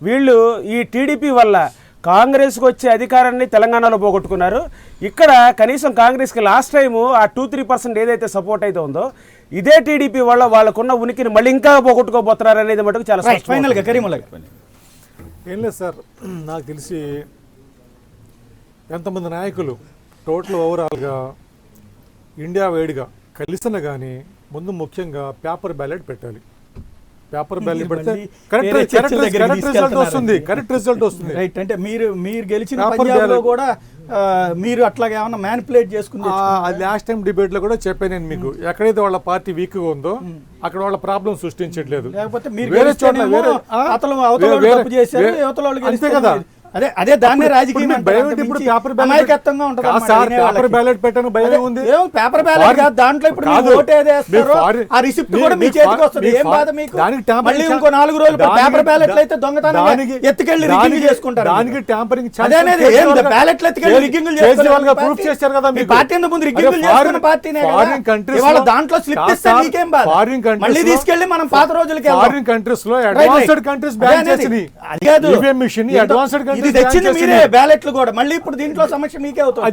వీళ్ళు ఈ టీడీపీ వల్ల కాంగ్రెస్కి వచ్చే అధికారాన్ని తెలంగాణలో పోగొట్టుకున్నారు. ఇక్కడ కనీసం కాంగ్రెస్కి లాస్ట్ టైము ఆ 2-3% ఏదైతే సపోర్ట్ అయితే ఉందో, ఇదే టీడీపీ వల్ల వాళ్ళకున్న ఉనికిని మళ్ళీ ఇంకా పోగొట్టుకోబోతున్నారు అనేది మటుకు చాలా ఫైనల్గా కరీముల్లా ఏం లేదు సార్, నాకు తెలిసి ఎంతమంది నాయకులు టోటల్ ఓవరాల్గా ఇండియా వైడ్గా కలిసిన కానీ ముందు ముఖ్యంగా పేపర్ బ్యాలెట్ పెట్టాలి. పేపర్ బ్యాలెట్ పెడితే కరెక్ట్ రిజల్ట్ వస్తుంది. రైట్, అంటే మీరు గెలిచిన పంజాబ్లో కూడా మీరు అట్లాగే ఏమన్నా మ్యానిపులేట్ చేసుకుంది. లాస్ట్ టైం డిబేట్ లో కూడా చెప్పాను నేను మీకు, ఎక్కడైతే వాళ్ళ పార్టీ వీక్ గా ఉందో అక్కడ వాళ్ళ ప్రాబ్లం సృష్టించట్లేదు. లేకపోతే మీరు వేరే చోట్ల అంతే కదా. అదే దాన్ని రాజకీయం ఇప్పుడు పేపర్ బ్యాలెట్ పెట్టాను భయం ఉంది. పేపర్ బ్యాలెట్ కాదు, దాంట్లో ఇప్పుడు ఓటు ఏదేస్తారో ఆ రిసిప్ట్ కూడా మీ చేతికి వస్తుంది. ఏం బాధ మీకు? మళ్ళీ ఇంకో 4 రోజులు పేపర్ బ్యాలెట్ అయితే దొంగతనం ఎత్తుకెళ్ళి రిగ్గింగ్ చేసుకుంటారు. దానికి ట్యాంపరింగ్ బ్యాలెట్లు ఎత్తుకెళ్ళి రిగ్గింగ్ ప్రూఫ్ చేశారు కదా. మీ పార్టీ అంత ముందు రిగ్గింగ్ చేసుకున్న పార్టీనే కదా. దాంట్లో స్లిప్ ఇస్తే మీకేం బాధ? మళ్ళీ తీసుకెళ్లి మనం పాత రోజులకి ఫారిన్ కంట్రీస్ లో అడ్వాన్స్డ్ కంట్రీస్ బ్యాన్ చేసినాయి. ఈవీఎం మిషన్ అడ్వాన్స్డ్ ఇది తెచ్చింది మీరే బ్యాలెట్లు కూడా. మళ్ళీ ఇప్పుడు దీంట్లో సమస్య మీకే అవుతుంది.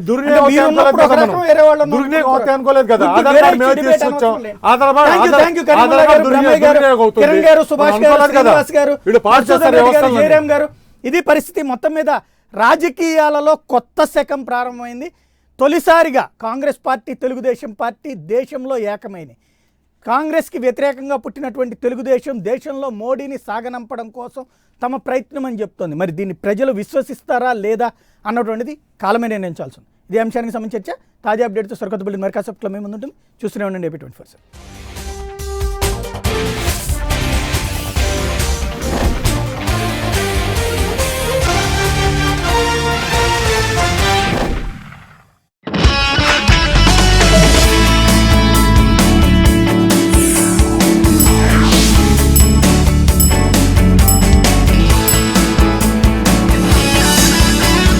ఇది పరిస్థితి. మొత్తం మీద రాజకీయాలలో కొత్త శకం ప్రారంభమైంది. తొలిసారిగా కాంగ్రెస్ పార్టీ, తెలుగుదేశం పార్టీ దేశంలో ఏకమైంది. కాంగ్రెస్కి వ్యతిరేకంగా పుట్టినటువంటి తెలుగుదేశం దేశంలో మోడీని సాగనంపడం కోసం తమ ప్రయత్నం అని చెప్తోంది. మరి దీన్ని ప్రజలు విశ్వసిస్తారా లేదా అన్నటువంటిది కాలమే నిర్ణయించాల్సి ఉంది. ఇదే అంశానికి సంబంధించి చర్చ. తాజా అప్డేట్తో సరికొత్త బిల్డింగ్ మరి కాసేపట్లో మేము ముందుంటుంది. చూస్తూనే ఉండండి AP24.